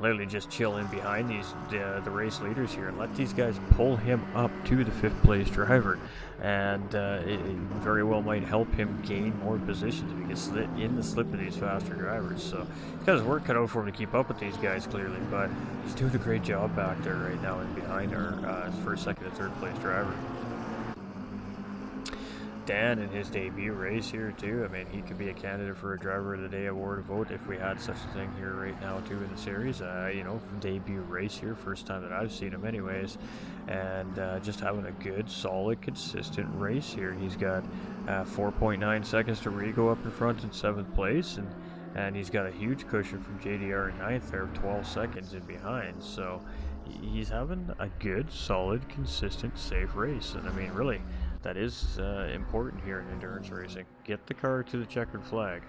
literally just chill in behind the race leaders here and let these guys pull him up to the 5th place driver, and it very well might help him gain more positions if he gets in the slip of these faster drivers. So he's got his work cut out for him to keep up with these guys clearly, but he's doing a great job back there right now and behind our 1st, 2nd, and 3rd place driver. Dan in his debut race here too. I mean, he could be a candidate for a Driver of the Day award vote if we had such a thing here right now too in the series. You know, debut race here, first time that I've seen him anyways, and just having a good, solid, consistent race here. He's got 4.9 seconds to Rigo up in front in 7th place, and he's got a huge cushion from JDR in 9th there of 12 seconds in behind. So he's having a good, solid, consistent, safe race, and I mean, really, that is important here in endurance racing. Get the car to the checkered flag.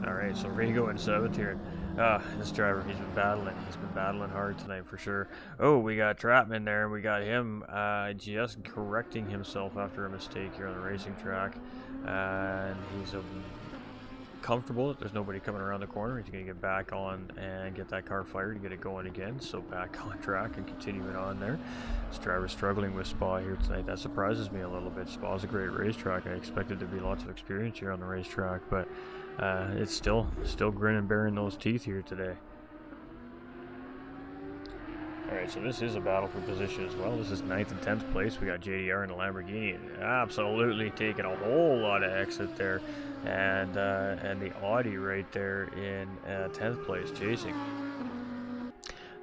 Alright, so Rigo in 7th here. This driver, he's been battling hard tonight for sure. Oh, we got Trapman there, and we got him just correcting himself after a mistake here on the racing track. And he's comfortable that there's nobody coming around the corner. He's going to get back on and get that car fired to get it going again. So back on track and continuing on there. This driver's struggling with Spa here tonight. That surprises me a little bit. Spa's a great racetrack. I expected there to be lots of experience here on the racetrack, but it's still grinning, bearing those teeth here today. Alright, so this is a battle for position as well. This is 9th and 10th place. We got JDR in the Lamborghini, absolutely taking a whole lot of exit there, and the Audi right there in 10th place chasing.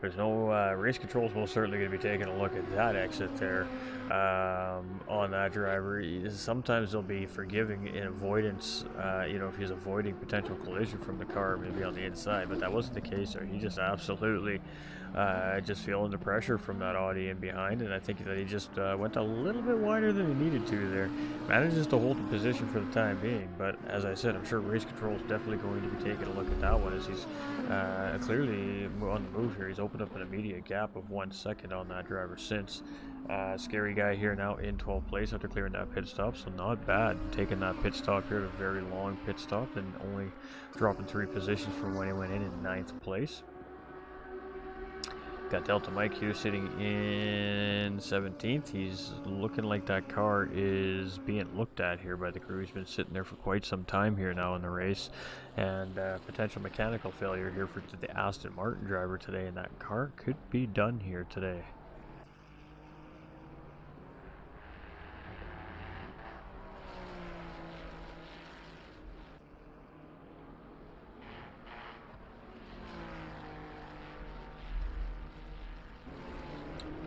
There's no race controls. Most certainly going to be taking a look at that exit there on that driver. Sometimes they'll be forgiving in avoidance, you know, if he's avoiding potential collision from the car, maybe on the inside, but that wasn't the case there. He just absolutely just feeling the pressure from that Audi in behind, and I think that he just went a little bit wider than he needed to there. Manages to hold the position for the time being, but as I said, I'm sure race control is definitely going to be taking a look at that one, as he's clearly on the move here. He's opened up an immediate gap of 1 second on that driver since. Scary guy here now in 12th place after clearing that pit stop, so not bad taking that pit stop here, a very long pit stop, and only dropping 3 positions from when he went in 9th place. Got Delta Mike here sitting in 17th. He's looking like that car is being looked at here by the crew. He's been sitting there for quite some time here now in the race, and potential mechanical failure here for the Aston Martin driver today, and that car could be done here today.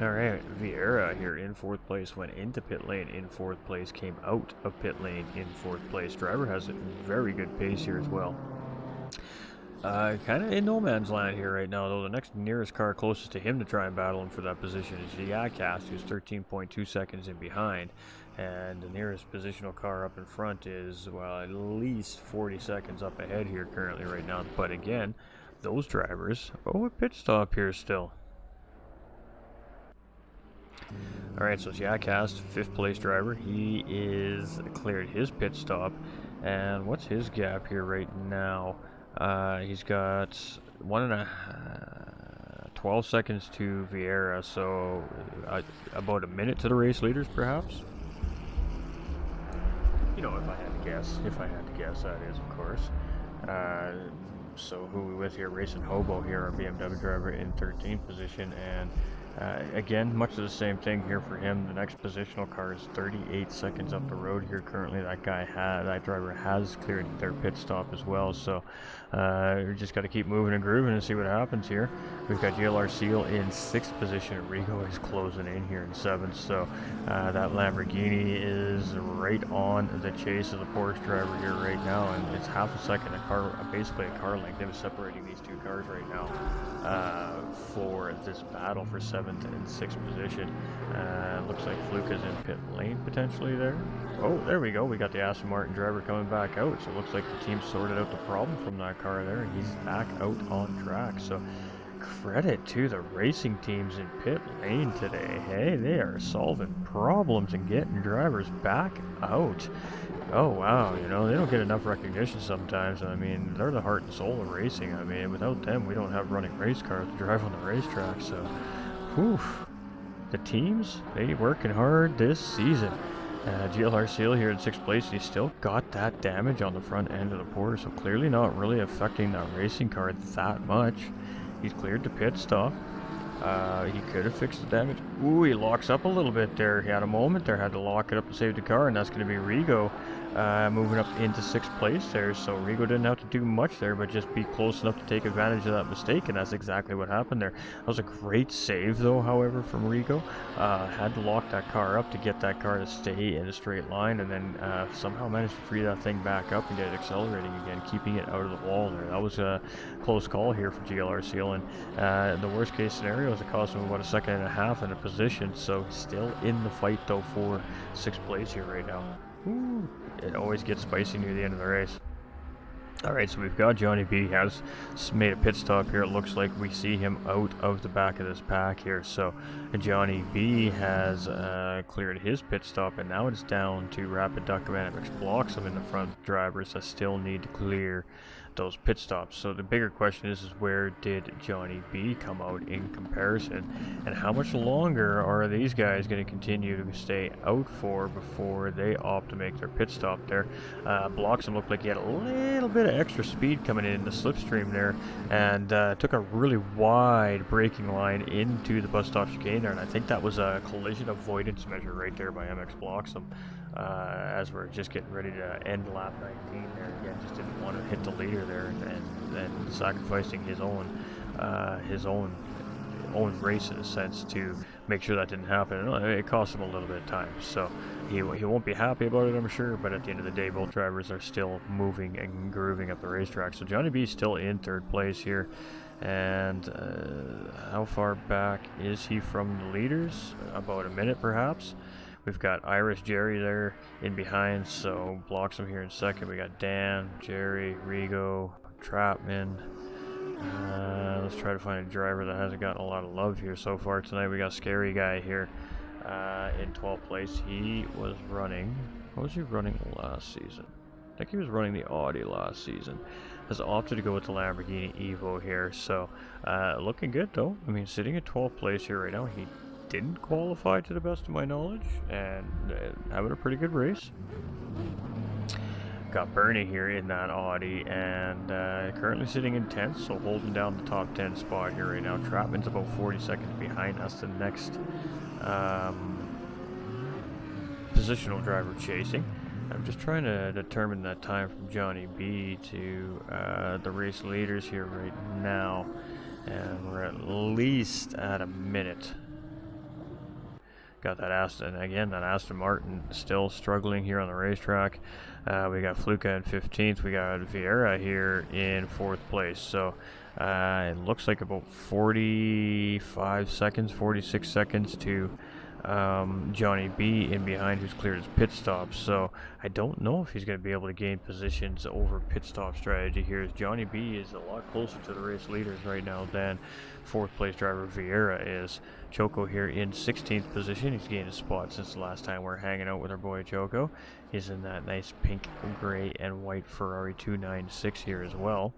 Alright, Vieira here in 4th place, went into pit lane in 4th place, came out of pit lane in 4th place. Driver has a very good pace here as well. Kind of in no man's land here right now, though. The next nearest car closest to him to try and battle him for that position is Yacast, who's 13.2 seconds in behind. And the nearest positional car up in front is, well, at least 40 seconds up ahead here currently right now. But again, those drivers, a pit stop here still. Alright, so it's Yacast, 5th place driver. He is cleared his pit stop. And what's his gap here right now? He's got 12 seconds to Vieira, so about a minute to the race leaders, perhaps? You know, if I had to guess, that is, of course. So who are we with here? Racing Hobo here, our BMW driver in 13th position, and again, much of the same thing here for him. The next positional car is 38 seconds up the road here currently. That driver has cleared their pit stop as well. So we just got to keep moving and grooving and see what happens here. We've got GLR Seal in 6th position. Rigo is closing in here in 7th. So that Lamborghini is right on the chase of the Porsche driver here right now, and it's half a second, basically a car length. They were separating these two cars right now for this battle for 7th and 6th position. Looks like Fluke is in pit lane potentially there. Oh, there we go. We got the Aston Martin driver coming back out. So it looks like the team sorted out the problem from that car there, and he's back out on track. So credit to the racing teams in pit lane today. Hey, they are solving problems and getting drivers back out. Oh wow, you know, they don't get enough recognition sometimes. I mean, they're the heart and soul of racing. I mean, without them, we don't have running race cars to drive on the racetrack. So, whew, the teams, they working hard this season. GLR Seal here in 6th place. He's still got that damage on the front end of the Porsche, so clearly not really affecting that racing car that much. He's cleared the pit stop. He could have fixed the damage. Ooh, he locks up a little bit there. He had a moment there, had to lock it up to save the car, and that's going to be Rigo moving up into 6th place there. So Rigo didn't have to do much there, but just be close enough to take advantage of that mistake, and that's exactly what happened there. That was a great save, though, however, from Rigo. Had to lock that car up to get that car to stay in a straight line, and then somehow managed to free that thing back up and get it accelerating again, keeping it out of the wall there. That was a close call here for GLR Seal, and the worst case scenario is it cost him about a second and a half in a position, so still in the fight though for 6th place here right now. Ooh, it always gets spicy near the end of the race. Alright, so we've got Johnny B has made a pit stop here. It looks like we see him out of the back of this pack here. So Johnny B has cleared his pit stop, and now it's down to Rapid Duck and Mxbloxom in the front drivers that still need to clear those pit stops. So the bigger question is where did Johnny B come out in comparison, and how much longer are these guys going to continue to stay out for before they opt to make their pit stop there? Bloxom looked like he had a little bit of extra speed coming in the slipstream there, and took a really wide braking line into the bus stop chicane there, and I think that was a collision avoidance measure right there by Mxbloxom. As we're just getting ready to end lap 19 there. Again, just didn't want to hit the leader there, and sacrificing his own race in a sense to make sure that didn't happen. It cost him a little bit of time, so he won't be happy about it, I'm sure, but at the end of the day, both drivers are still moving and grooving up the racetrack. So Johnny B still in 3rd place here, and how far back is he from the leaders? About a minute perhaps. We've got Irish Jerry there in behind, so Bloxom here in 2nd. We got Dan, Jerry, Rigo, Trapman. Let's try to find a driver that hasn't gotten a lot of love here so far tonight. We got Scary Guy here in 12th place. He was running, what was he running last season? I think he was running the Audi last season. Has opted to go with the Lamborghini Evo here, so looking good though. I mean, sitting at 12th place here right now. He didn't qualify to the best of my knowledge, and having a pretty good race. Got Bernie here in that Audi, and currently sitting in 10th, so holding down the top 10 spot here right now. Trapman's about 40 seconds behind us, the next positional driver chasing. I'm just trying to determine that time from Johnny B to the race leaders here right now, and we're at least at a minute. Got that Aston Martin still struggling here on the racetrack. We got Fluka in 15th. We got Vieira here in 4th place. So it looks like about 45 seconds, 46 seconds to Johnny B in behind, who's cleared his pit stop. So I don't know if he's going to be able to gain positions over pit stop strategy here, as Johnny B is a lot closer to the race leaders right now than 4th place driver Vieira is. Choco here in 16th position. He's gained a spot since the last time we're hanging out with our boy Choco. He's in that nice pink, gray, and white Ferrari 296 here as well.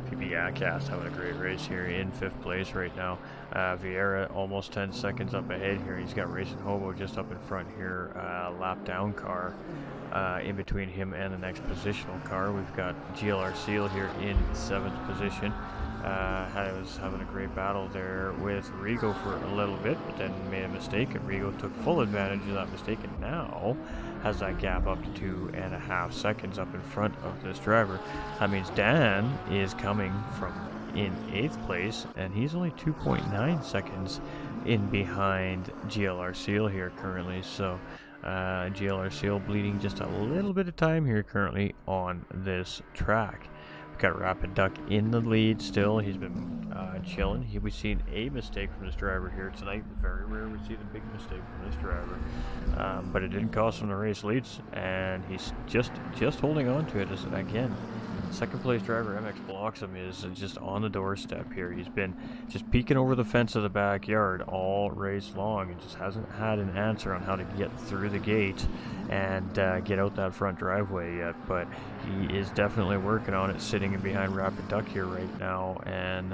PB Acast having a great race here in 5th place right now. Vieira almost 10 seconds up ahead here. He's got Racing Hobo just up in front here. Lap down car in between him and the next positional car. We've got GLR Seal here in 7th position. Was having a great battle there with Rigo for a little bit, but then made a mistake, and Rigo took full advantage of that mistake, and now has that gap up to 2.5 seconds up in front of this driver. That means Dan is coming from in 8th place, and he's only 2.9 seconds in behind GLR Seal here currently. So GLR Seal bleeding just a little bit of time here currently on this track. We've got Rapid Duck in the lead still. He's been chilling. We've seen a mistake from this driver here tonight. Very rare we see the big mistake from this driver. But it didn't cost him the race leads, and he's just holding on to it. As again, 2nd place driver Mxbloxom is just on the doorstep here. He's been just peeking over the fence of the backyard all race long, and just hasn't had an answer on how to get through the gate and get out that front driveway yet. But he is definitely working on it, sitting in behind Rapid Duck here right now, and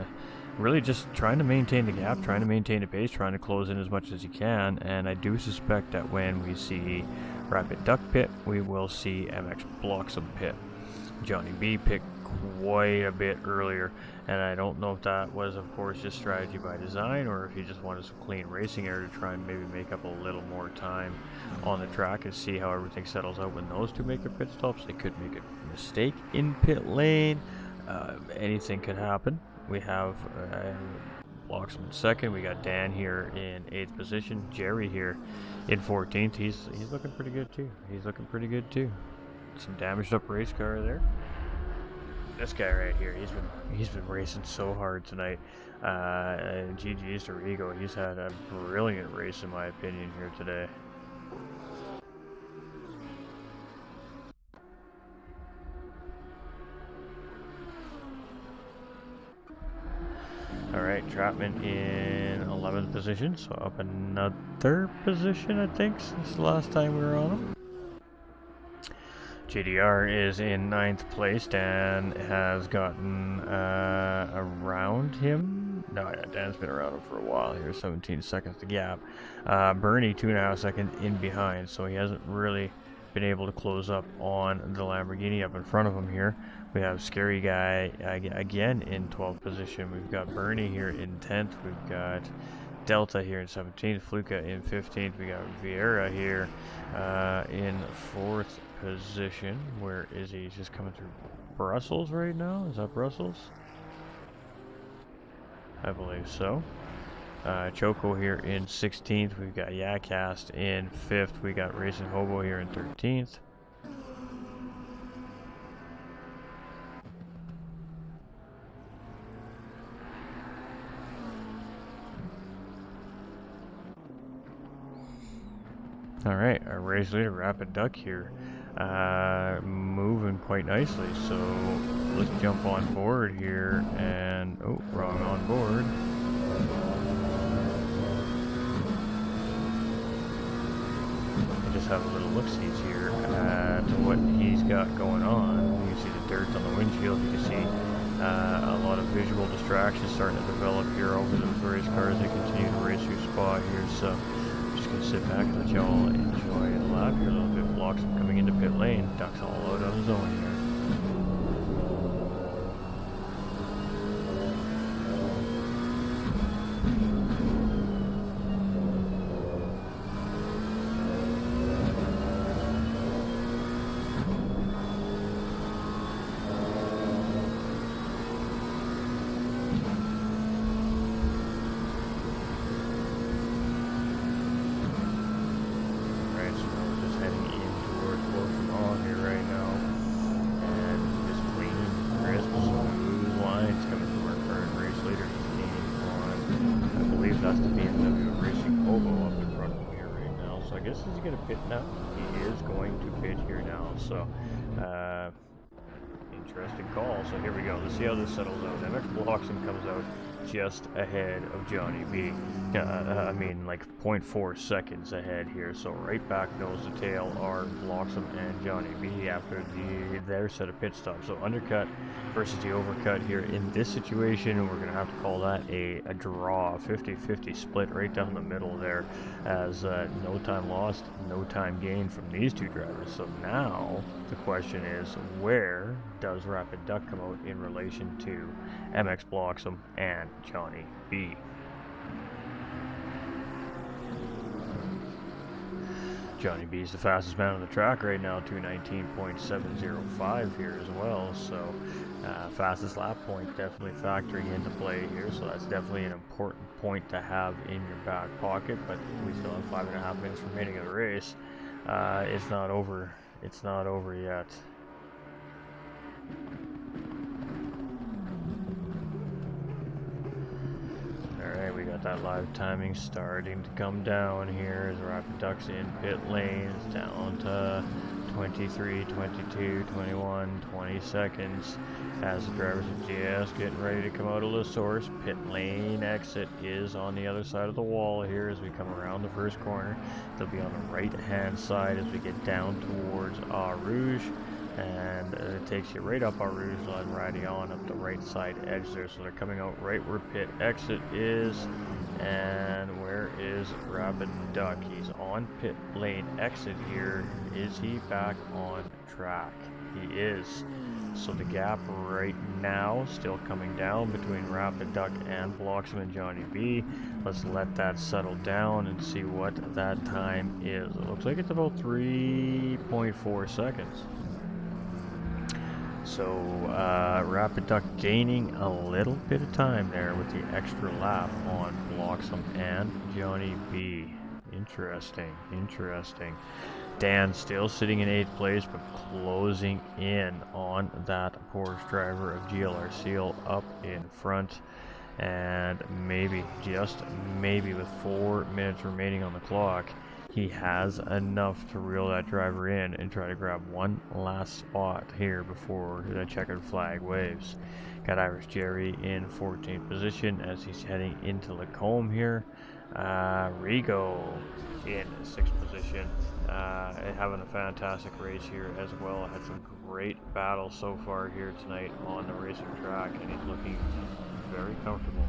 really just trying to maintain the gap, trying to maintain the pace, trying to close in as much as he can. And I do suspect that when we see Rapid Duck pit, we will see Mxbloxom pit. Johnny B pit quite a bit earlier, and I don't know if that was, of course, just strategy by design, or if he just wanted some clean racing air to try and maybe make up a little more time on the track and see how everything settles out when those two make their pit stops. They could make a mistake in pit lane. Anything could happen. We have Mxbloxom in second. We got Dan here in 8th position. Jerry here in 14th. He's looking pretty good too. Some damaged up race car there. This guy right here, he's been racing so hard tonight. GG's to Rigo. He's had a brilliant race in my opinion here today. Alright, Trapman in 11th position, so up another position I think since the last time we were on him. JDR is in 9th place. Dan has gotten around him. No, yeah, Dan's been around him for a while here, 17 seconds the gap. Bernie 2.5 seconds in behind, so he hasn't really been able to close up on the Lamborghini up in front of him here. We have Scary Guy again in 12th position. We've got Bernie here in 10th. We've got Delta here in 17th. Fluka in 15th. We got Vieira here in 4th position. Where is he? He's just coming through Brussels right now. Is that Brussels? I believe so. Choco here in 16th. We've got Yakast in 5th. We got Racing Hobo here in 13th. Alright, our race leader, Rapid Duck here, moving quite nicely, so let's jump on board here, and, oh, wrong on board. Just have a little look-sees here at what he's got going on. You can see the dirt on the windshield, you can see a lot of visual distractions starting to develop here over those race cars. They continue to race through spot here, so gonna sit back and let y'all enjoy the lap here a little bit. Mxbloxom coming into pit lane. Duck's all out on his own here. That's the BMW Racing Hobo up in front of me right now. So I guess he's going to pit now. He is going to pit here now. So, interesting call. So here we go. Let's see how this settles out. Mxbloxom comes out just ahead of Johnny B. I mean, like 0.4 seconds ahead here. So right back nose to tail are Mxbloxom and Johnny B after their set of pit stops. So undercut versus the overcut here in this situation. We're going to have to call that a draw. 50-50 split right down the middle there, as no time lost, no time gained from these two drivers. So now the question is, where does Rapid Duck come out in relation to Mxbloxom and Johnny B? Johnny B is the fastest man on the track right now, 219.705 here as well, so fastest lap point definitely factoring into play here, so that's definitely an important point to have in your back pocket. But we still have 5.5 minutes remaining of the race. It's not over yet. Alright, we got that live timing starting to come down here as Rapid Duck's in pit lane. It's down to 23, 22, 21, 20 seconds as the drivers of GS getting ready to come out of the source. Pit lane exit is on the other side of the wall here as we come around the first corner. They'll be on the right hand side as we get down towards Eau Rouge. And it takes you right up our Rouge line, riding on up the right side edge there. So they're coming out right where pit exit is, And where is Rapid Duck? He's on pit lane exit here. Is he back on track? He is. So the gap right now still coming down between Rapid Duck and Mxbloxom and Johnny B. Let's let that settle down and see what that time is. It looks like it's about 3.4 seconds. So Rapid Duck gaining a little bit of time there with the extra lap on Mxbloxom and Johnny B. Interesting, interesting. Dan still sitting in 8th place, but closing in on that Porsche driver of GLR Seal up in front. And maybe, just maybe, with 4 minutes remaining on the clock, he has enough to reel that driver in and try to grab one last spot here before the checkered flag waves. Got Irish Jerry in 14th position as he's heading into Lacombe here. Rigo in 6th position, having a fantastic race here as well. Had some great battles so far here tonight on the racing track, and he's looking very comfortable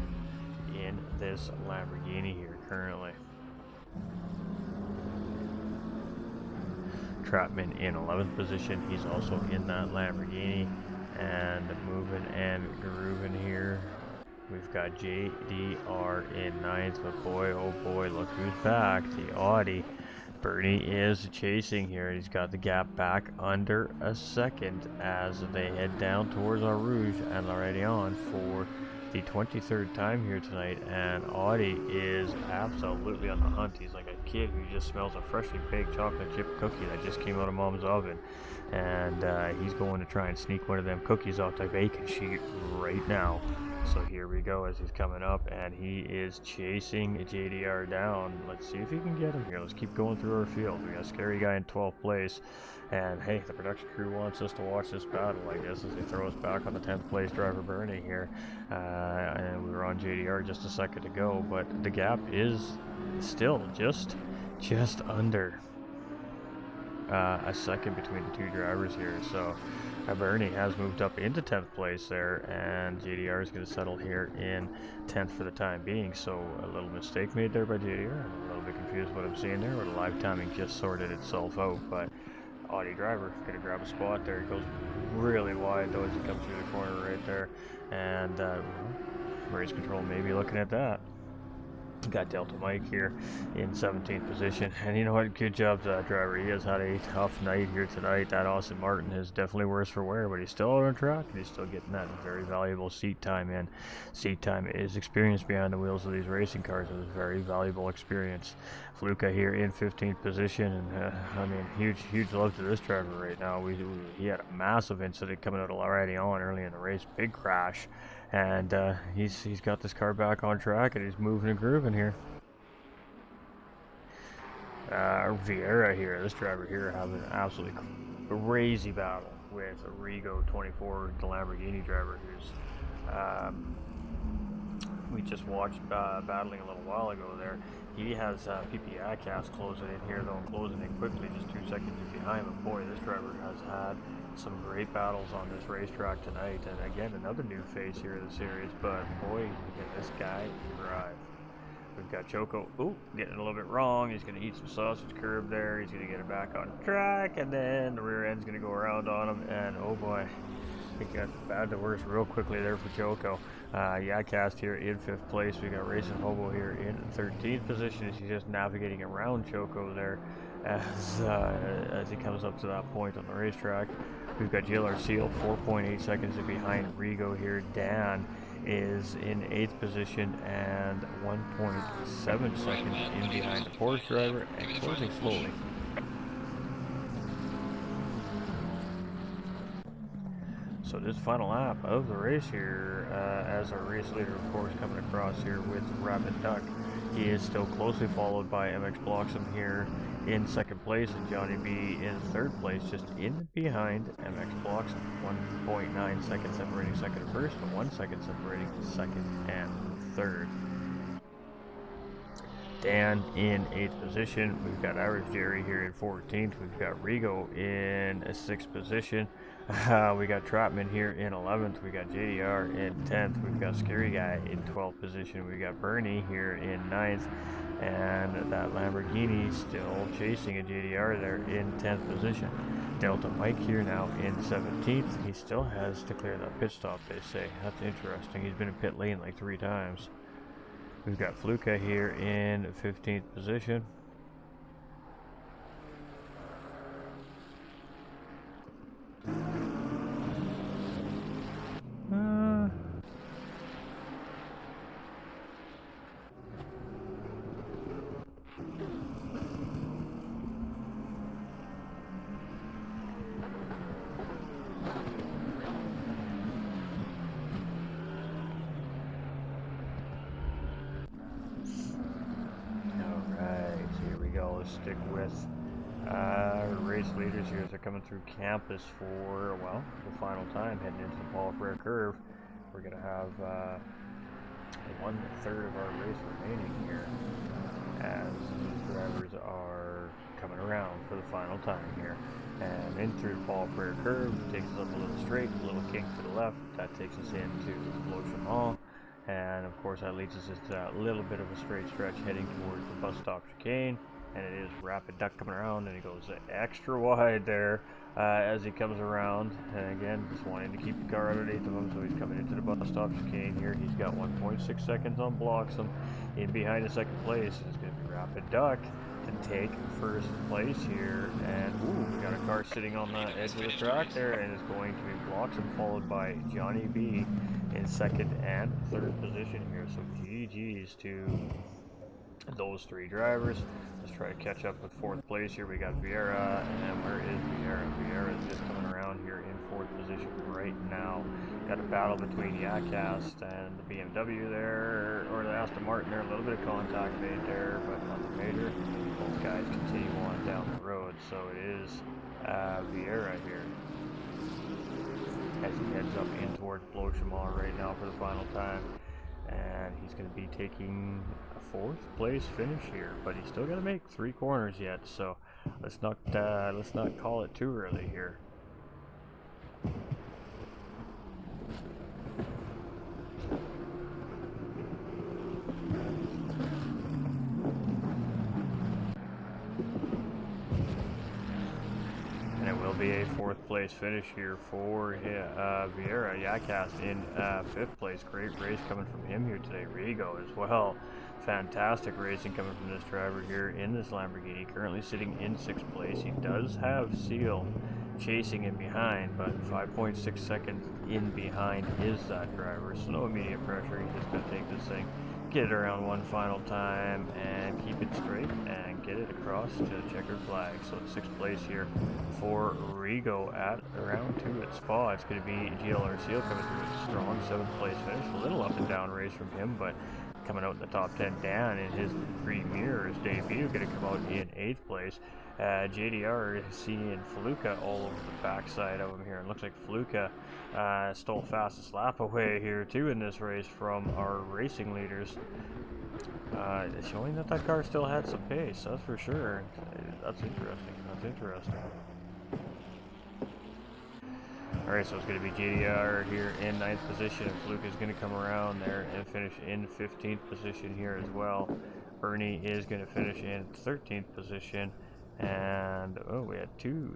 in this Lamborghini here currently. Trapman in 11th position, he's also in that Lamborghini, and moving and grooving here. We've got JDR in 9th, but boy, oh boy, look who's back, the Audi. Bernie is chasing here. He's got the gap back under a second as they head down towards our Rouge and already on for the 23rd time here tonight, and Audi is absolutely on the hunt. He's like a kid who just smells a freshly baked chocolate chip cookie that just came out of mom's oven, and he's going to try and sneak one of them cookies off the baking sheet right now. So here we go as he's coming up, and he is chasing JDR down. Let's see if he can get him here. Let's keep going through our field. We got a scary guy in 12th place, and hey, the production crew wants us to watch this battle, I guess, as they throw us back on the 10th place driver Bernie here. And we were on JDR just a second ago, but the gap is still just under a second between the two drivers here. So Bernie has moved up into 10th place there, and JDR is going to settle here in 10th for the time being. So a little mistake made there by JDR. I'm a little bit confused what I'm seeing there, where the live timing just sorted itself out. But Audi driver going to grab a spot there. He goes really wide though as he comes through the corner right there, and race control maybe looking at that. Got Delta Mike here in 17th position, and you know what, good job to that driver. He has had a tough night here tonight. That Austin Martin is definitely worse for wear, but he's still out on track, and he's still getting that very valuable seat time in. Seat time is experience behind the wheels of these racing cars. It is very valuable experience. Fluka here in 15th position, and I mean, huge love to this driver right now. He had a massive incident coming out already on early in the race, big crash. And he's got this car back on track, and he's moving and grooving here. Vieira here, this driver here, having an absolutely crazy battle with Rigo 24, the Lamborghini driver, who's we just watched battling a little while ago there. He has PP Acast closing in here though, and closing in quickly, just 2 seconds behind. But boy, this driver has had some great battles on this racetrack tonight, and again another new face here in the series, but boy, look at this guy drive. We've got Choco, getting a little bit wrong. He's going to eat some sausage curb there. He's going to get it back on track, and then the rear end's going to go around on him, and oh boy, it got bad to worse real quickly there for Choco. Yadcast here in 5th place. We got Racing Hobo here in 13th position as he's just navigating around Choco there as he comes up to that point on the racetrack. We've got GLR Seal 4.8 seconds behind Rigo here. Dan is in 8th position and 1.7 seconds in behind the Porsche driver, and closing slowly. So this final lap of the race here, as our race leader, of course, coming across here with Rapid Duck. He is still closely followed by Mxbloxom here in 2nd place, and Johnny B in 3rd place, just in behind Mxbloxom. 1.9 seconds separating 2nd and 1st, and 1 second separating 2nd and 3rd. Dan in 8th position. We've got Irish Jerry here in 14th. We've got Rigo in 6th position. We got Trotman here in 11th. We got JDR in 10th. We've got Scary Guy in 12th position. We got Bernie here in 9th. And that Lamborghini still chasing a JDR there in 10th position. Delta Mike here now in 17th. He still has to clear that pit stop, they say. That's interesting. He's been in pit lane like 3 times. We've got Fluka here in 15th position. Let's stick with race leaders here as they're coming through campus for, well, the final time heading into the Paul Frere curve. We're going to have 1/3 of our race remaining here as the drivers are coming around for the final time here. And in through the Paul Frere curve, takes us up a little straight, a little kink to the left. That takes us into Mxbloxom. And of course that leads us into a little bit of a straight stretch heading towards the bus stop chicane. And it is Rapid Duck coming around, and he goes extra wide there as he comes around. And again, just wanting to keep the car underneath of him, so he's coming into the bus stop chicane here. He's got 1.6 seconds on Bloxom. In behind the second place is going to be Rapid Duck to take first place here. And ooh, we got a car sitting on the edge of the track there, and it's going to be Bloxom, followed by Johnny B in 2nd and 3rd position here. So GG's to those 3 drivers. Let's try to catch up with 4th place here. We got Vieira, and where is Vieira? Vieira is just coming around here in 4th position right now. Got a battle between Yakast and the BMW there, or the Aston Martin there. A little bit of contact made there, but nothing major. Both guys continue on down the road, so it is Vieira here as he heads up in towards Mxbloxom right now for the final time. And he's going to be taking a 4th place finish here, but he's still got to make 3 corners yet. So let's not call it too early here. And it will be a 4th place finish here for Vieira. Yakast in 5th place. Great race coming from him here today. Rigo as well. Fantastic racing coming from this driver here in this Lamborghini. Currently sitting in 6th place. He does have Seal chasing in behind, but 5.6 seconds in behind is that driver. So no immediate pressure. He's just going to take this thing, get it around one final time, and keep it straight and get it across to the checkered flag. So 6th place here for Rigo at around 2 at Spa. It's going to be GLR Seal coming through with a strong 7th place finish. A little up and down race from him, but coming out in the top 10. Dan in his premier's debut going to come out in 8th place. JDR seeing Fluka all over the backside of him here. And looks like Fluka stole fastest lap away here too in this race from our racing leaders. Showing that that car still had some pace, that's for sure. That's interesting. That's interesting. Alright, so it's going to be JDR here in 9th position, and Fluke is going to come around there and finish in 15th position here as well. Bernie is going to finish in 13th position, and oh, we had two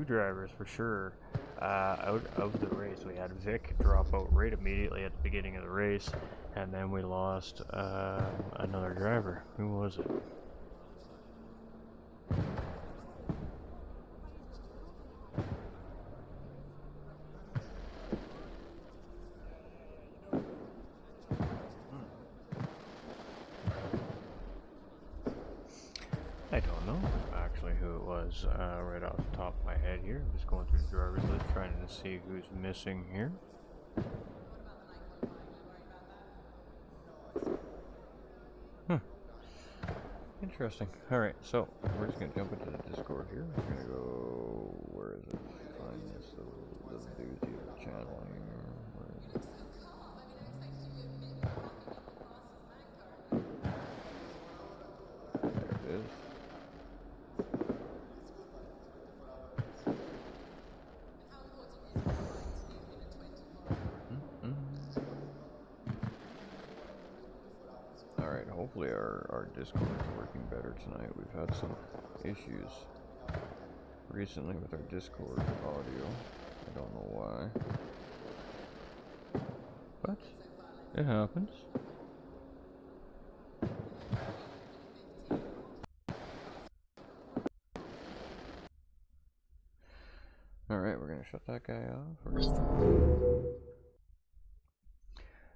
drivers for sure out of the race. We had Vic drop out right immediately at the beginning of the race, and then we lost another driver. Who was it? I don't know actually who it was right off the top of my head here. I'm just going through the driver's list trying to see who's missing here. Interesting. Alright, so we're just going to jump into the Discord here. We're going to go, where is it? Find this little doozy channel here. Where is it? hopefully our Discord is working better tonight. We've had some issues recently with our Discord audio. I don't know why, but it happens. Alright, we're gonna shut that guy off.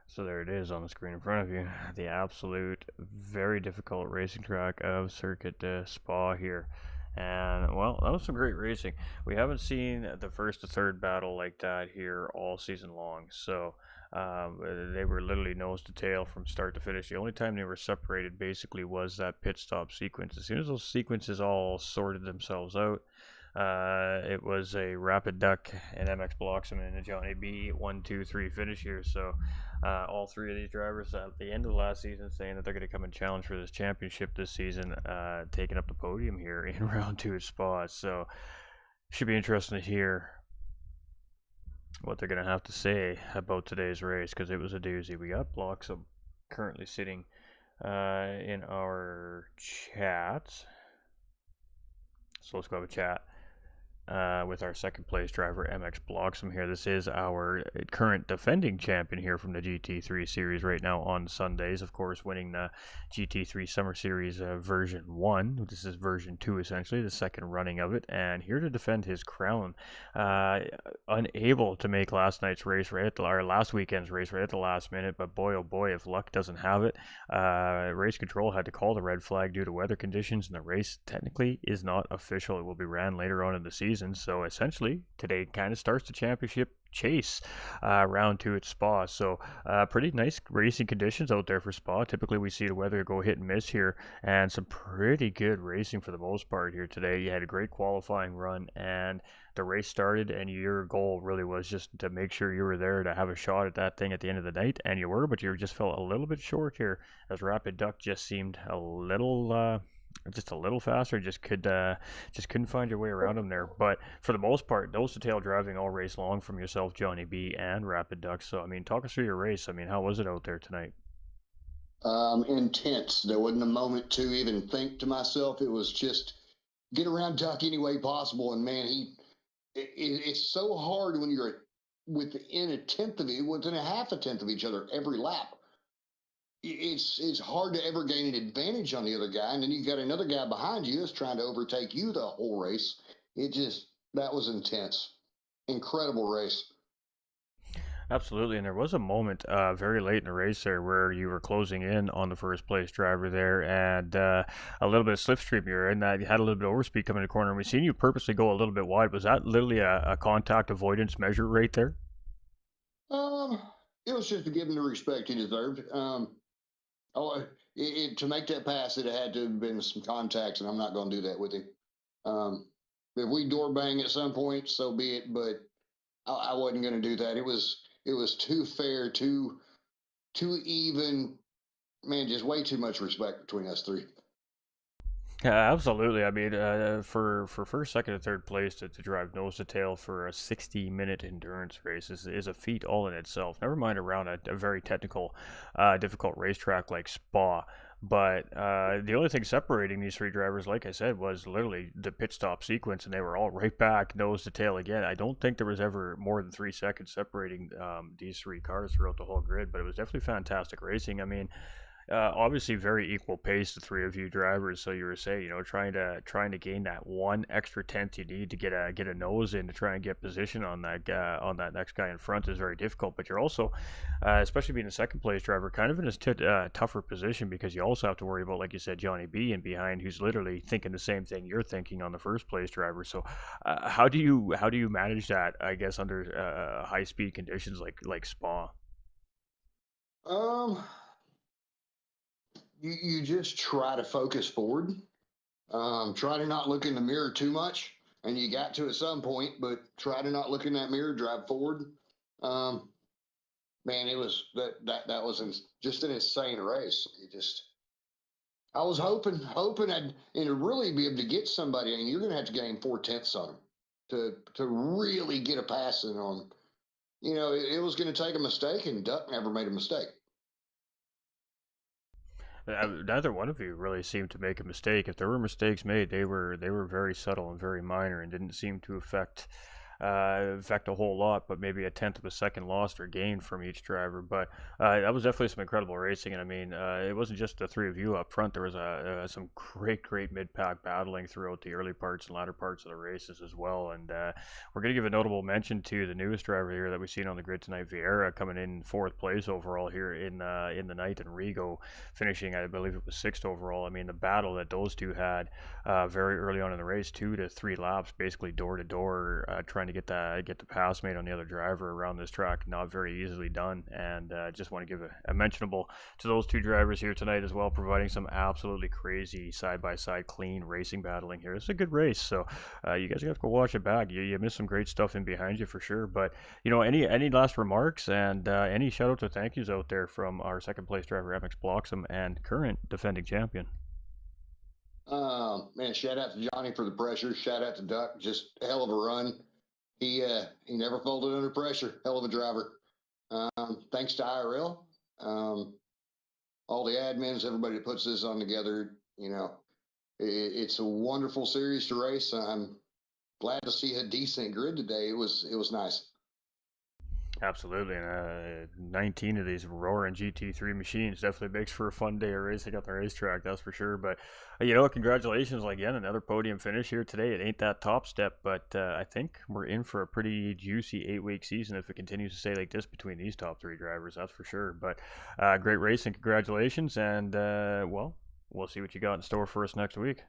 So there it is on the screen in front of you. The absolute, very difficult racing track of Circuit Spa here. And, well, that was some great racing. We haven't seen the first to third battle like that here all season long. So, they were literally nose to tail from start to finish. The only time they were separated basically was that pit stop sequence. As soon as those sequences all sorted themselves out, it was a Rapid Duck and Mxbloxom and a Johnny B 1, 2, 3 finish here. So all three of these drivers at the end of the last season saying that they're going to come and challenge for this championship this season, taking up the podium here in round 2 at Spa. So should be interesting to hear what they're going to have to say about today's race, because it was a doozy. We got Bloxom currently sitting in our chat. So let's go have a chat with our second place driver, Mxbloxom here. This is our current defending champion here from the GT3 series right now on Sundays. Of course, winning the GT3 Summer Series version 1. This is version 2, essentially, the second running of it. And here to defend his crown. Unable to make last night's race right at or last weekend's race right at the last minute. But boy, oh boy, if luck doesn't have it, race control had to call the red flag due to weather conditions. And the race technically is not official. It will be ran later on in the season. So essentially, today kind of starts the championship chase, round 2 at Spa. So pretty nice racing conditions out there for Spa. Typically we see the weather go hit and miss here, and some pretty good racing for the most part here today. You had a great qualifying run, and the race started, and your goal really was just to make sure you were there to have a shot at that thing at the end of the night, and you were, but you just felt a little bit short here, as Rapid Duck just seemed a little just a little faster. Just couldn't find your way around him there. But for the most part, nose to tail driving all race long from yourself, Johnny B, and Rapid Duck. So I mean, talk us through your race. I mean, how was it out there tonight? Intense. There wasn't a moment to even think to myself. It was just get around Duck any way possible. And man, it's so hard when you're within within a half a tenth of each other every lap. It's hard to ever gain an advantage on the other guy, and then you got another guy behind you that's trying to overtake you the whole race. That was intense. Incredible race. Absolutely, and there was a moment very late in the race there where you were closing in on the first place driver there, and a little bit of slipstream you were in that. You had a little bit of overspeed coming in the corner, and we seen you purposely go a little bit wide. Was that literally a contact avoidance measure right there? It was just to give him the respect he deserved. To make that pass, it had to have been some contacts, and I'm not going to do that with him. If we door bang at some point, so be it. But I wasn't going to do that. It was too fair, too even. Man, just way too much respect between us three. Yeah, absolutely. I mean, for first, second, and third place to drive nose to tail for a 60-minute endurance race is a feat all in itself. Never mind around a very technical, difficult racetrack like Spa. But the only thing separating these three drivers, like I said, was literally the pit stop sequence, and they were all right back nose to tail again. I don't think there was ever more than 3 seconds separating these three cars throughout the whole grid, but it was definitely fantastic racing. I mean, obviously very equal pace, the three of you drivers. So you were saying, trying to gain that one extra tenth you need to get a nose in to try and get position on that next guy in front is very difficult. But you're also, especially being a second place driver, kind of in a tougher position, because you also have to worry about, like you said, Johnny B in behind, who's literally thinking the same thing you're thinking on the first place driver. So how do you manage that, I guess, under high speed conditions like Spa? You just try to focus forward. Try to not look in the mirror too much, and you got to at some point, but try to not look in that mirror, drive forward. Man, it was that was just an insane race. I was hoping I'd really be able to get somebody, and you're going to have to gain 4/10 on them to really get a pass in on. It was going to take a mistake, and Duck never made a mistake. Neither one of you really seemed to make a mistake. If there were mistakes made, they were very subtle and very minor, and didn't seem to affect a whole lot, but maybe a tenth of a second lost or gained from each driver. But that was definitely some incredible racing, and I mean, it wasn't just the three of you up front. There was some great mid-pack battling throughout the early parts and latter parts of the races as well. And we're going to give a notable mention to the newest driver here that we've seen on the grid tonight, Vieira, coming in fourth place overall here in the night, and Rigo finishing, I believe it was sixth overall. I mean, the battle that those two had very early on in the race, 2 to 3 laps, basically door to door, trying to get the pass made on the other driver around this track, not very easily done. And just want to give a mentionable to those two drivers here tonight as well, providing some absolutely crazy side by side clean racing battling here. It's a good race, so you guys have to go watch it back. You missed some great stuff in behind you for sure. But any last remarks and any shout outs or thank yous out there from our second place driver Mxbloxom and current defending champion? Man, shout out to Johnny for the pressure. Shout out to Duck, just hell of a run. He never folded under pressure. Hell of a driver. Thanks to IRL, all the admins, everybody that puts this on together. It's a wonderful series to race. I'm glad to see a decent grid today. It was nice. Absolutely, and 19 of these roaring GT3 machines definitely makes for a fun day of racing at the racetrack, that's for sure. But congratulations again, another podium finish here today. It ain't that top step, but I think we're in for a pretty juicy 8-week season if it continues to stay like this between these top three drivers, that's for sure. But great racing, congratulations, and well, we'll see what you got in store for us next week.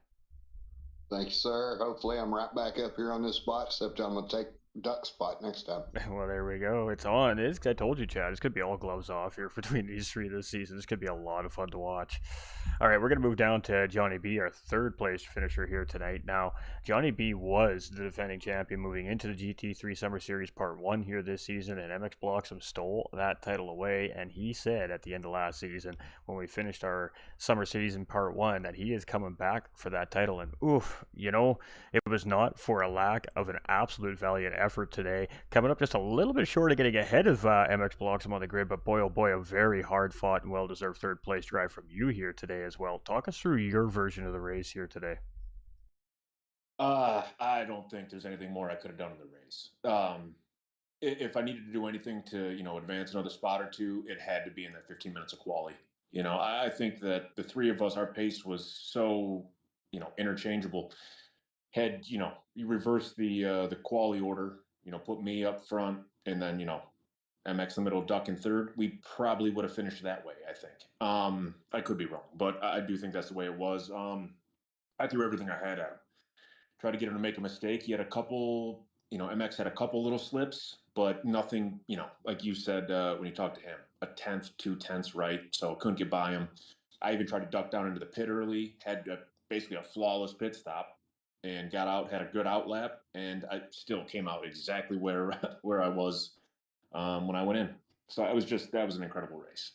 Thank you, sir. Hopefully I'm right back up here on this spot, except I'm going to take Duck spot next time. Well, there we go. It's on. I told you, Chad. It's going to be all gloves off here between these three this season. This could be a lot of fun to watch. All right, we're going to move down to Johnny B, our third place finisher here tonight. Now, Johnny B was the defending champion moving into the GT3 Summer Series Part 1 here this season, and Mxbloxom stole that title away, and he said at the end of last season, when we finished our Summer Season Part 1, that he is coming back for that title, and oof, it was not for a lack of an absolute valiant effort today, coming up just a little bit short of getting ahead of Mxbloxom on the grid, but boy, oh boy, a very hard-fought and well-deserved third-place drive from you here today as well. Talk us through your version of the race here today. I don't think there's anything more I could have done in the race. If I needed to do anything to, advance another spot or two, it had to be in that 15 minutes of quali. I think that the three of us, our pace was so, interchangeable. Had, you reverse the quali order, put me up front and then, MX in the middle, Duck in third, we probably would have finished that way, I think. I could be wrong, but I do think that's the way it was. I threw everything I had at him. Tried to get him to make a mistake. He had a couple, MX had a couple little slips, but nothing, like you said when you talked to him, a tenth, 2/10 right, so couldn't get by him. I even tried to duck down into the pit early, had basically a flawless pit stop, and got out, had a good out lap, and I still came out exactly where I was when I went in. So that was an incredible race.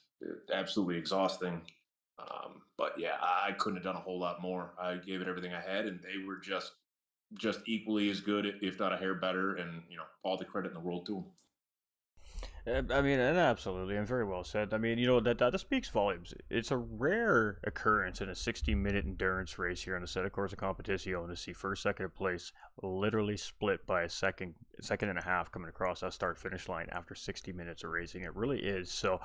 Absolutely exhausting. But yeah, I couldn't have done a whole lot more. I gave it everything I had, and they were just equally as good, if not a hair better, and all the credit in the world to them. I mean, and absolutely, and very well said. I mean, that speaks volumes. It's a rare occurrence in a 60-minute endurance race here on the Sette Corsa Competizione to see first, second place literally split by a second and a half coming across that start-finish line after 60 minutes of racing. It really is. So,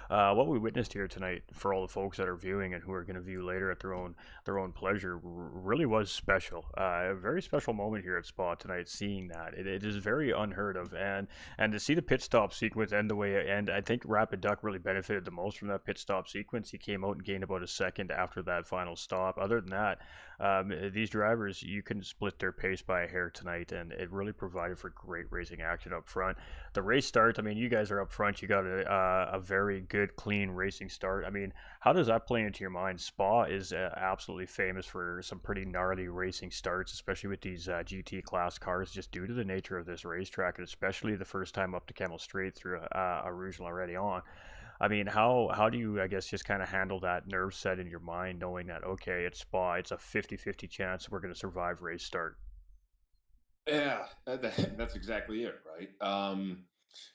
what we witnessed here tonight, for all the folks that are viewing and who are going to view later at their own pleasure, really was special. A very special moment here at Spa tonight. Seeing that, it is very unheard of, and to see the pit stop sequence end the way it ended, I think Rapid Duck really benefited the most from that pit stop sequence. He came out and gained about a second after that final stop. Other than that, these drivers, you couldn't split their pace by a hair tonight, and it really provided for great racing action up front. The race start, I mean, you guys are up front. You got a very good, clean racing start. I mean, how does that play into your mind? Spa is absolutely famous for some pretty gnarly racing starts, especially with these GT class cars, just due to the nature of this racetrack, and especially the first time up to Kemmel Straight through a Rougeland already on. I mean, how do you, I guess, just kind of handle that nerve set in your mind, knowing that, okay, it's Spa, it's a 50-50 chance we're going to survive race start? Yeah, that's exactly it, right?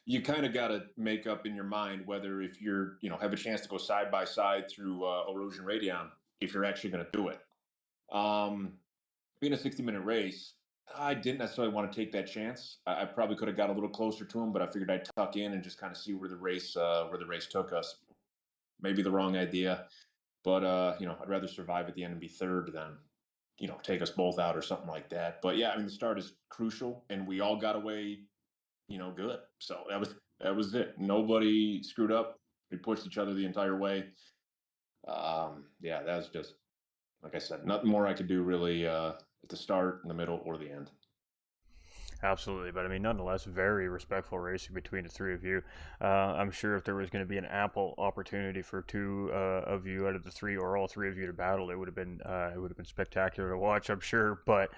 you kind of got to make up in your mind whether if you're, have a chance to go side by side through erosion radion, if you're actually going to do it. Um, Being a 60-minute race, I didn't necessarily want to take that chance. I probably could have got a little closer to him, but I figured I'd tuck in and just kind of see where the race took us. Maybe the wrong idea, but I'd rather survive at the end and be third than take us both out or something like that. But yeah, I mean the start is crucial, and we all got away good. So that was it. Nobody screwed up. We pushed each other the entire way. Yeah, that was just like I said, nothing more I could do really at the start, in the middle, or the end. Absolutely, but I mean, nonetheless, very respectful racing between the three of you. I'm sure if there was going to be an ample opportunity for two of you out of the three, or all three of you to battle, it would have been spectacular to watch. I'm sure, but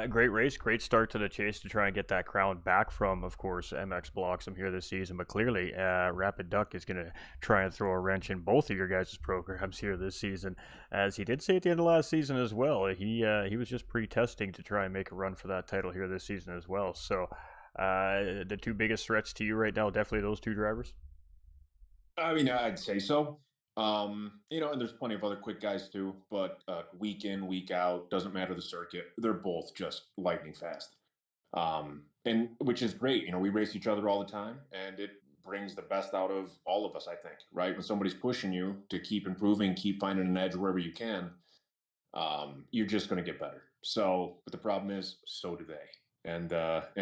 great race, great start to the chase to try and get that crown back from, of course, Mxbloxom here this season. But clearly, Rapid Duck is going to try and throw a wrench in both of your guys' programs here this season, as he did say at the end of last season as well. He was just pre-testing to try and make a run for that title here this season as well. So the two biggest threats to you right now, definitely those two drivers. I mean, I'd say so. And there's plenty of other quick guys too, but week in, week out, doesn't matter the circuit. They're both just lightning fast. And which is great. We race each other all the time, and it brings the best out of all of us, I think, right? When somebody's pushing you to keep improving, keep finding an edge wherever you can, you're just going to get better. So, but the problem is, so do they, and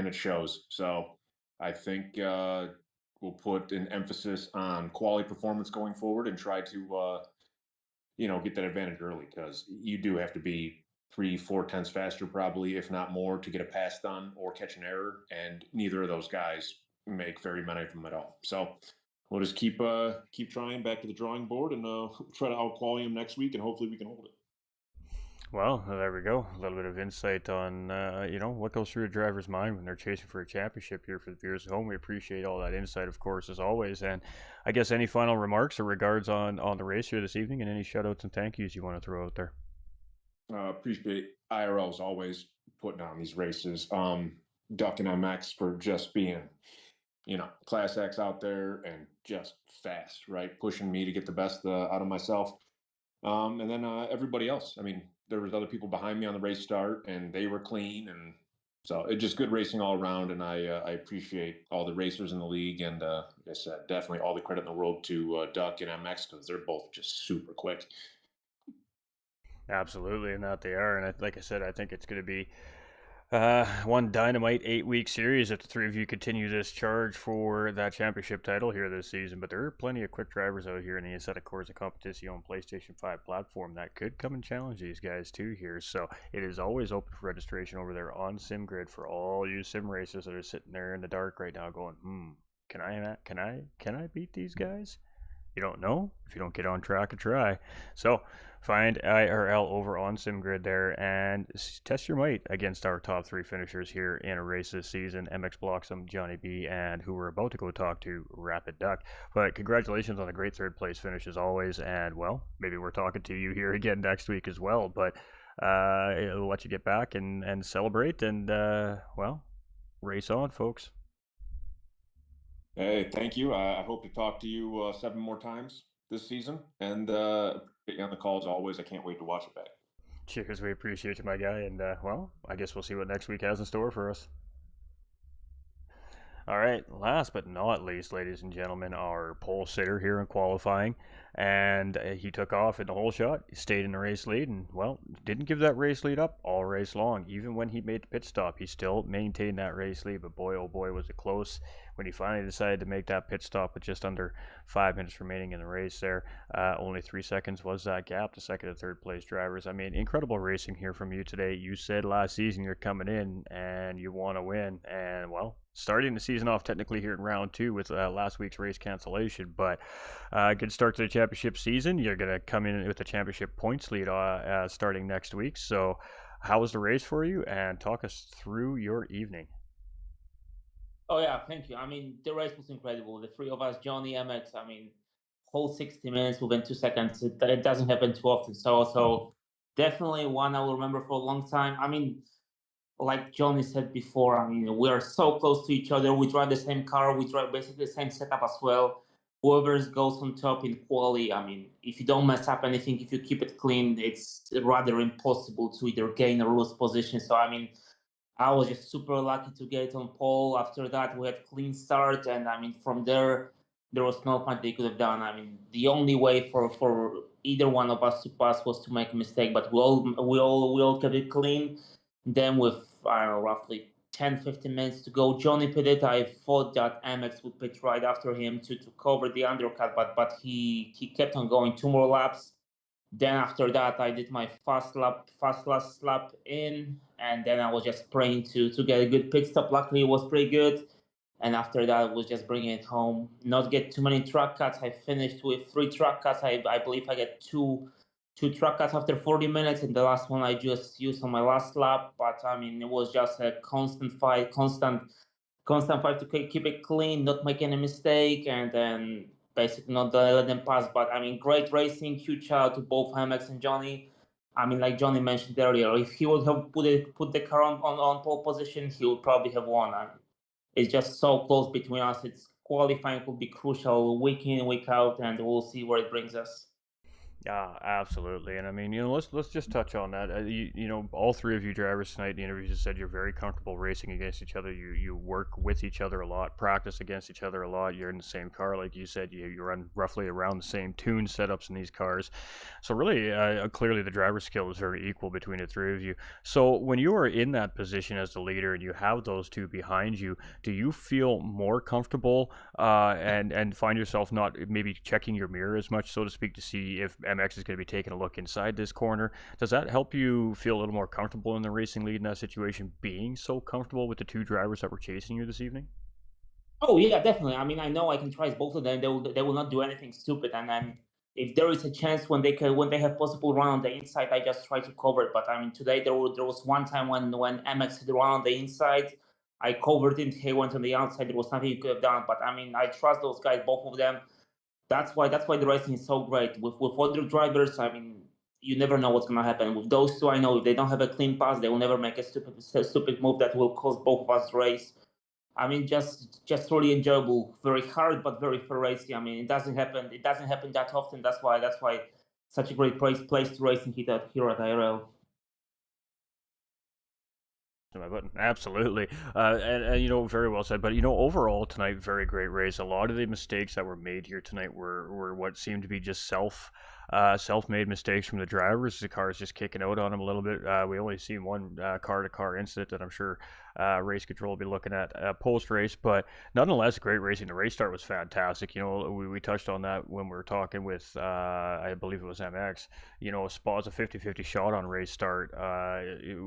it shows. So, I think we'll put an emphasis on quality performance going forward and try to get that advantage early, because you do have to be 3-4 tenths faster, probably, if not more, to get a pass done or catch an error. And neither of those guys make very many of them at all. So we'll just keep trying, back to the drawing board, and try to out quality them next week, and hopefully we can hold it. Well, there we go. A little bit of insight on, what goes through a driver's mind when they're chasing for a championship here for the viewers at home. We appreciate all that insight, of course, as always. And I guess any final remarks or regards on the race here this evening, and any shout outs and thank yous you want to throw out there? Appreciate IRLs always putting on these races. Duck and MX for just being, class X out there and just fast, right? Pushing me to get the best out of myself. And then everybody else. I mean, there was other people behind me on the race start, and they were clean, and so it's just good racing all around. And I appreciate all the racers in the league, and like I said, definitely all the credit in the world to Duck and MX, because they're both just super quick. Absolutely, and that they are. And like I said, I think it's going to be one dynamite 8-week series if the three of you continue this charge for that championship title here this season. But there are plenty of quick drivers out here in the Assetto Corsa Competizione PlayStation 5 platform that could come and challenge these guys too here. So it is always open for registration over there on SimGrid for all you sim racers that are sitting there in the dark right now going, can I beat these guys? You don't know if you don't get on track and try. So find IRL over on SimGrid there and test your might against our top three finishers here in a race this season: Mxbloxom, Johnny B, and who we're about to go talk to, Rapid Duck. But congratulations on a great third place finish as always. And well, maybe we're talking to you here again next week as well. But it'll let you get back and celebrate. And race on, folks. Hey, thank you. I hope to talk to you 7 more times this season, and get you on the call as always. I can't wait to watch it back. Cheers, we appreciate you, my guy. And I guess we'll see what next week has in store for us. All right, last but not least, ladies and gentlemen, our pole sitter here in qualifying. And he took off in the whole shot. He stayed in the race lead and, didn't give that race lead up all race long. Even when he made the pit stop, he still maintained that race lead. But boy, oh boy, was it close when he finally decided to make that pit stop with just under 5 minutes remaining in the race there. Only 3 seconds was that gap to second and third place drivers. I mean, incredible racing here from you today. You said last season you're coming in and you want to win. And, starting the season off technically here in round 2 with last week's race cancellation. But good start to the championship season. You're going to come in with the championship points lead starting next week. So how was the race for you? And talk us through your evening. Oh yeah, thank you. I mean, the race was incredible. The three of us, Johnny, MX, I mean, whole 60 minutes within 2 seconds. It doesn't happen too often. So definitely one I will remember for a long time. I mean, like Johnny said before, I mean, we are so close to each other. We drive the same car. We drive basically the same setup as well. Whoever goes on top in quali, I mean, if you don't mess up anything, if you keep it clean, it's rather impossible to either gain or lose position. So, I mean, I was just super lucky to get on pole. After that, we had clean start, and I mean, from there was no point they could have done. I mean, the only way for either one of us to pass was to make a mistake, but we all kept it clean. Then with, I don't know, roughly 10, 15 minutes to go, Johnny pitted. I thought that Mx would pit right after him to cover the undercut, but he kept on going 2 more laps. Then after that, I did my fast last lap in, and then I was just praying to get a good pit stop. Luckily, it was pretty good. And after that, I was just bringing it home. Not get too many track cuts. I finished with 3 track cuts. I believe I get two track cuts after 40 minutes, and the last one I just used on my last lap. But I mean, it was just a constant fight, constant fight to keep it clean, not make any mistake, and then basically not let them pass. But I mean, great racing. Huge shout out to both Mx and Johnny. I mean, like Johnny mentioned earlier, if he would have put the car on pole position, he would probably have won. I mean, it's just so close between us. It's qualifying will be crucial week in, week out, and we'll see where it brings us. Yeah, absolutely. And I mean, let's just touch on that. All three of you drivers tonight in the interviews have said you're very comfortable racing against each other. You work with each other a lot, practice against each other a lot. You're in the same car, like you said. You run roughly around the same tune setups in these cars. So really, clearly the driver skill is very equal between the three of you. So when you are in that position as the leader and you have those two behind you, do you feel more comfortable and find yourself not maybe checking your mirror as much, so to speak, to see if MX is going to be taking a look inside this corner? Does that help you feel a little more comfortable in the racing lead in that situation, being so comfortable with the two drivers that were chasing you this evening? Oh yeah, definitely. I mean, I know I can trust both of them. They will not do anything stupid. And then if there is a chance when they have possible run on the inside, I just try to cover it. But I mean, today there was one time when MX had run on the inside, I covered it. He went on the outside. There was nothing you could have done. But I mean, I trust those guys, both of them. That's why the racing is so great. With other drivers, I mean, you never know what's gonna happen. With those two, I know if they don't have a clean pass, they will never make a stupid move that will cost both of us race. I mean, just really enjoyable, very hard but very fair racing. I mean, it doesn't happen. It doesn't happen that often. That's why such a great place to racing here at IRL. My button, absolutely, and very well said. But overall tonight, very great race. A lot of the mistakes that were made here tonight were what seemed to be just self-made mistakes from the drivers. The car is just kicking out on them a little bit. We only seen one car-to-car incident that I'm sure race control will be looking at post-race, but nonetheless, great racing. The race start was fantastic. We touched on that when we were talking with, I believe it was MX. Spa's a 50-50 shot on race start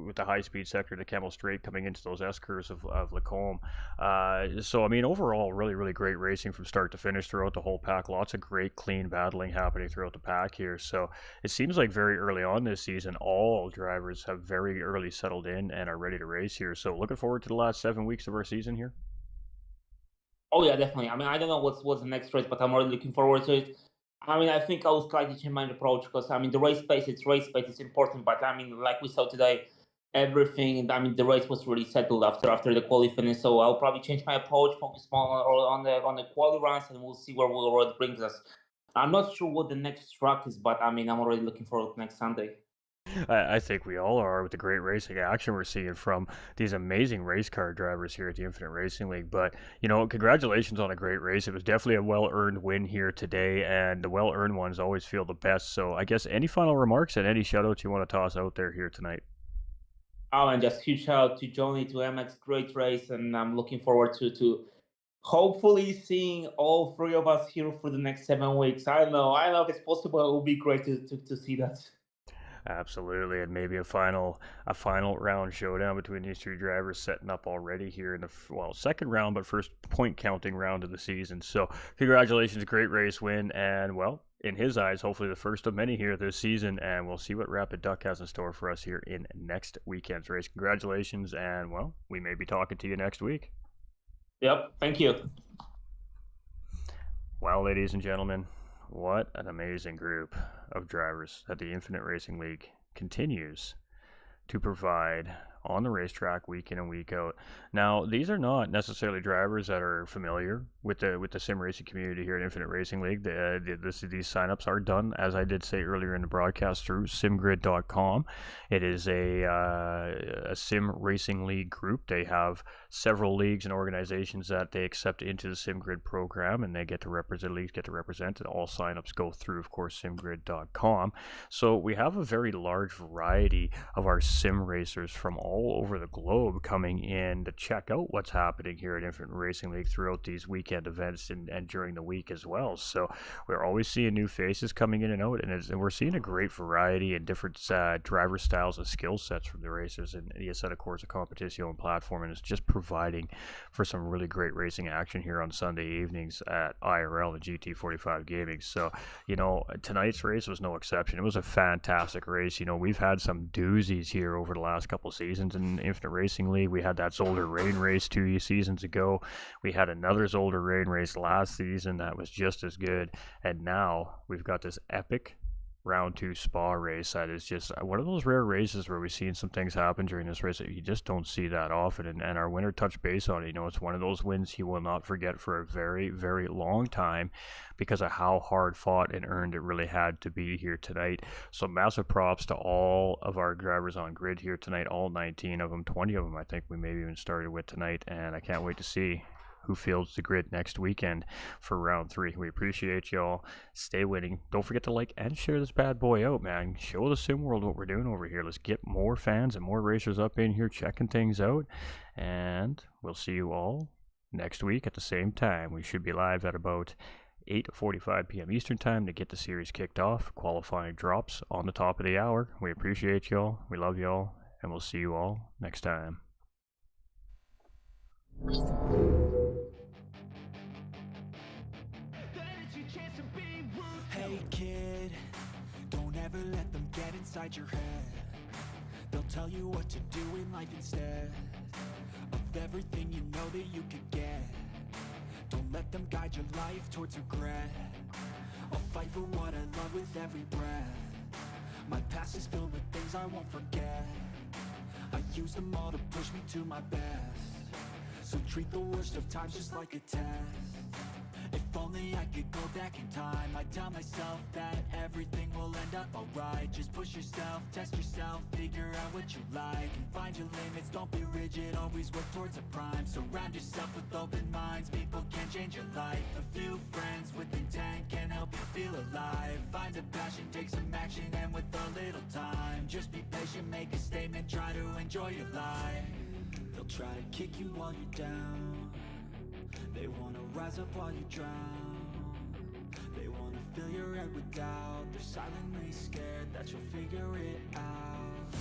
with the high-speed sector to Kemmel Straight coming into those S-curves of Lacombe. So, I mean, overall, really, really great racing from start to finish throughout the whole pack. Lots of great, clean battling happening throughout the pack here. So it seems like very early on this season, all drivers have very early settled in and are ready to race here. So looking forward to the last 7 weeks of our season here. Oh yeah, definitely. I mean, I don't know what's the next race, but I'm already looking forward to it. I mean, I think I will slightly change my approach because I mean the race pace is important, but I mean, like we saw today, everything. I mean, the race was really settled after the quali finish, so I'll probably change my approach, focus more on the quali runs, and we'll see where it brings us. I'm not sure what the next track is, but I mean, I'm already looking forward to next Sunday. I think we all are with the great racing action we're seeing from these amazing race car drivers here at the Infinite Racing League. But, congratulations on a great race. It was definitely a well-earned win here today, and the well-earned ones always feel the best. So I guess any final remarks and any shout-outs you want to toss out there here tonight? Oh, and just huge shout out to Johnny, to MX, great race, and I'm looking forward to hopefully seeing all three of us here for the next 7 weeks. I don't know if it's possible. It would be great to see that. Absolutely, and maybe a final round showdown between these two drivers setting up already here in the second round, but first point counting round of the season. So congratulations, great race win, and in his eyes, hopefully the first of many here this season, and we'll see what Rapid Duck has in store for us here in next weekend's race. Congratulations, and we may be talking to you next week. Yep, thank you. Well, ladies and gentlemen, what an amazing group of drivers that the Infinite Racing League continues to provide on the racetrack week in and week out. Now, these are not necessarily drivers that are familiar with the sim racing community here at Infinite Racing League. These signups are done, as I did say earlier in the broadcast, through simgrid.com. It is a sim racing league group. They have several leagues and organizations that they accept into the SimGrid program, and they get to represent, leagues get to represent, and all signups go through, of course, simgrid.com. So we have a very large variety of our sim racers from all over the globe coming in to check out what's happening here at Infinite Racing League throughout these weekend events and during the week as well. So we're always seeing new faces coming in and out, and we're seeing a great variety and different driver styles and skill sets from the racers. And ESL, of course, a competition platform, and it's just providing for some really great racing action here on Sunday evenings at IRL and GT45 Gaming. So, you know, tonight's race was no exception. It was a fantastic race. You know, we've had some doozies here over the last couple seasons in Infinite Racing League. We had that Zolder Rain race 2 seasons ago. We had another Zolder Rain race last season that was just as good. And now we've got this epic round 2 Spa race that is just one of those rare races where we've seen some things happen during this race that you just don't see that often. And our winner touched base on it. You know, it's one of those wins he will not forget for a very, very long time because of how hard fought and earned it really had to be here tonight. So massive props to all of our drivers on grid here tonight, all 19 of them, 20 of them I think we maybe even started with tonight, and I can't wait to see who fields the grid next weekend for round 3. We appreciate y'all. Stay winning. Don't forget to like and share this bad boy out, man. Show the sim world what we're doing over here. Let's get more fans and more racers up in here checking things out. And we'll see you all next week at the same time. We should be live at about 8:45 p.m. Eastern time to get the series kicked off. Qualifying drops on the top of the hour. We appreciate y'all. We love y'all. And we'll see you all next time. Hey kid, don't ever let them get inside your head. They'll tell you what to do in life instead of everything you know that you could get. Don't let them guide your life towards regret. I'll fight for what I love with every breath. My past is filled with things I won't forget. I use them all to push me to my best. So treat the worst of times just like a test. If only I could go back in time, I'd tell myself that everything will end up alright. Just push yourself, test yourself, figure out what you like, and find your limits, don't be rigid, always work towards a prime. Surround yourself with open minds, people can change your life. A few friends with intent can help you feel alive. Find a passion, take some action, and with a little time, just be patient, make a statement, try to enjoy your life. They'll try to kick you while you're down. They wanna rise up while you drown. They wanna fill your head with doubt. They're silently scared that you'll figure it out.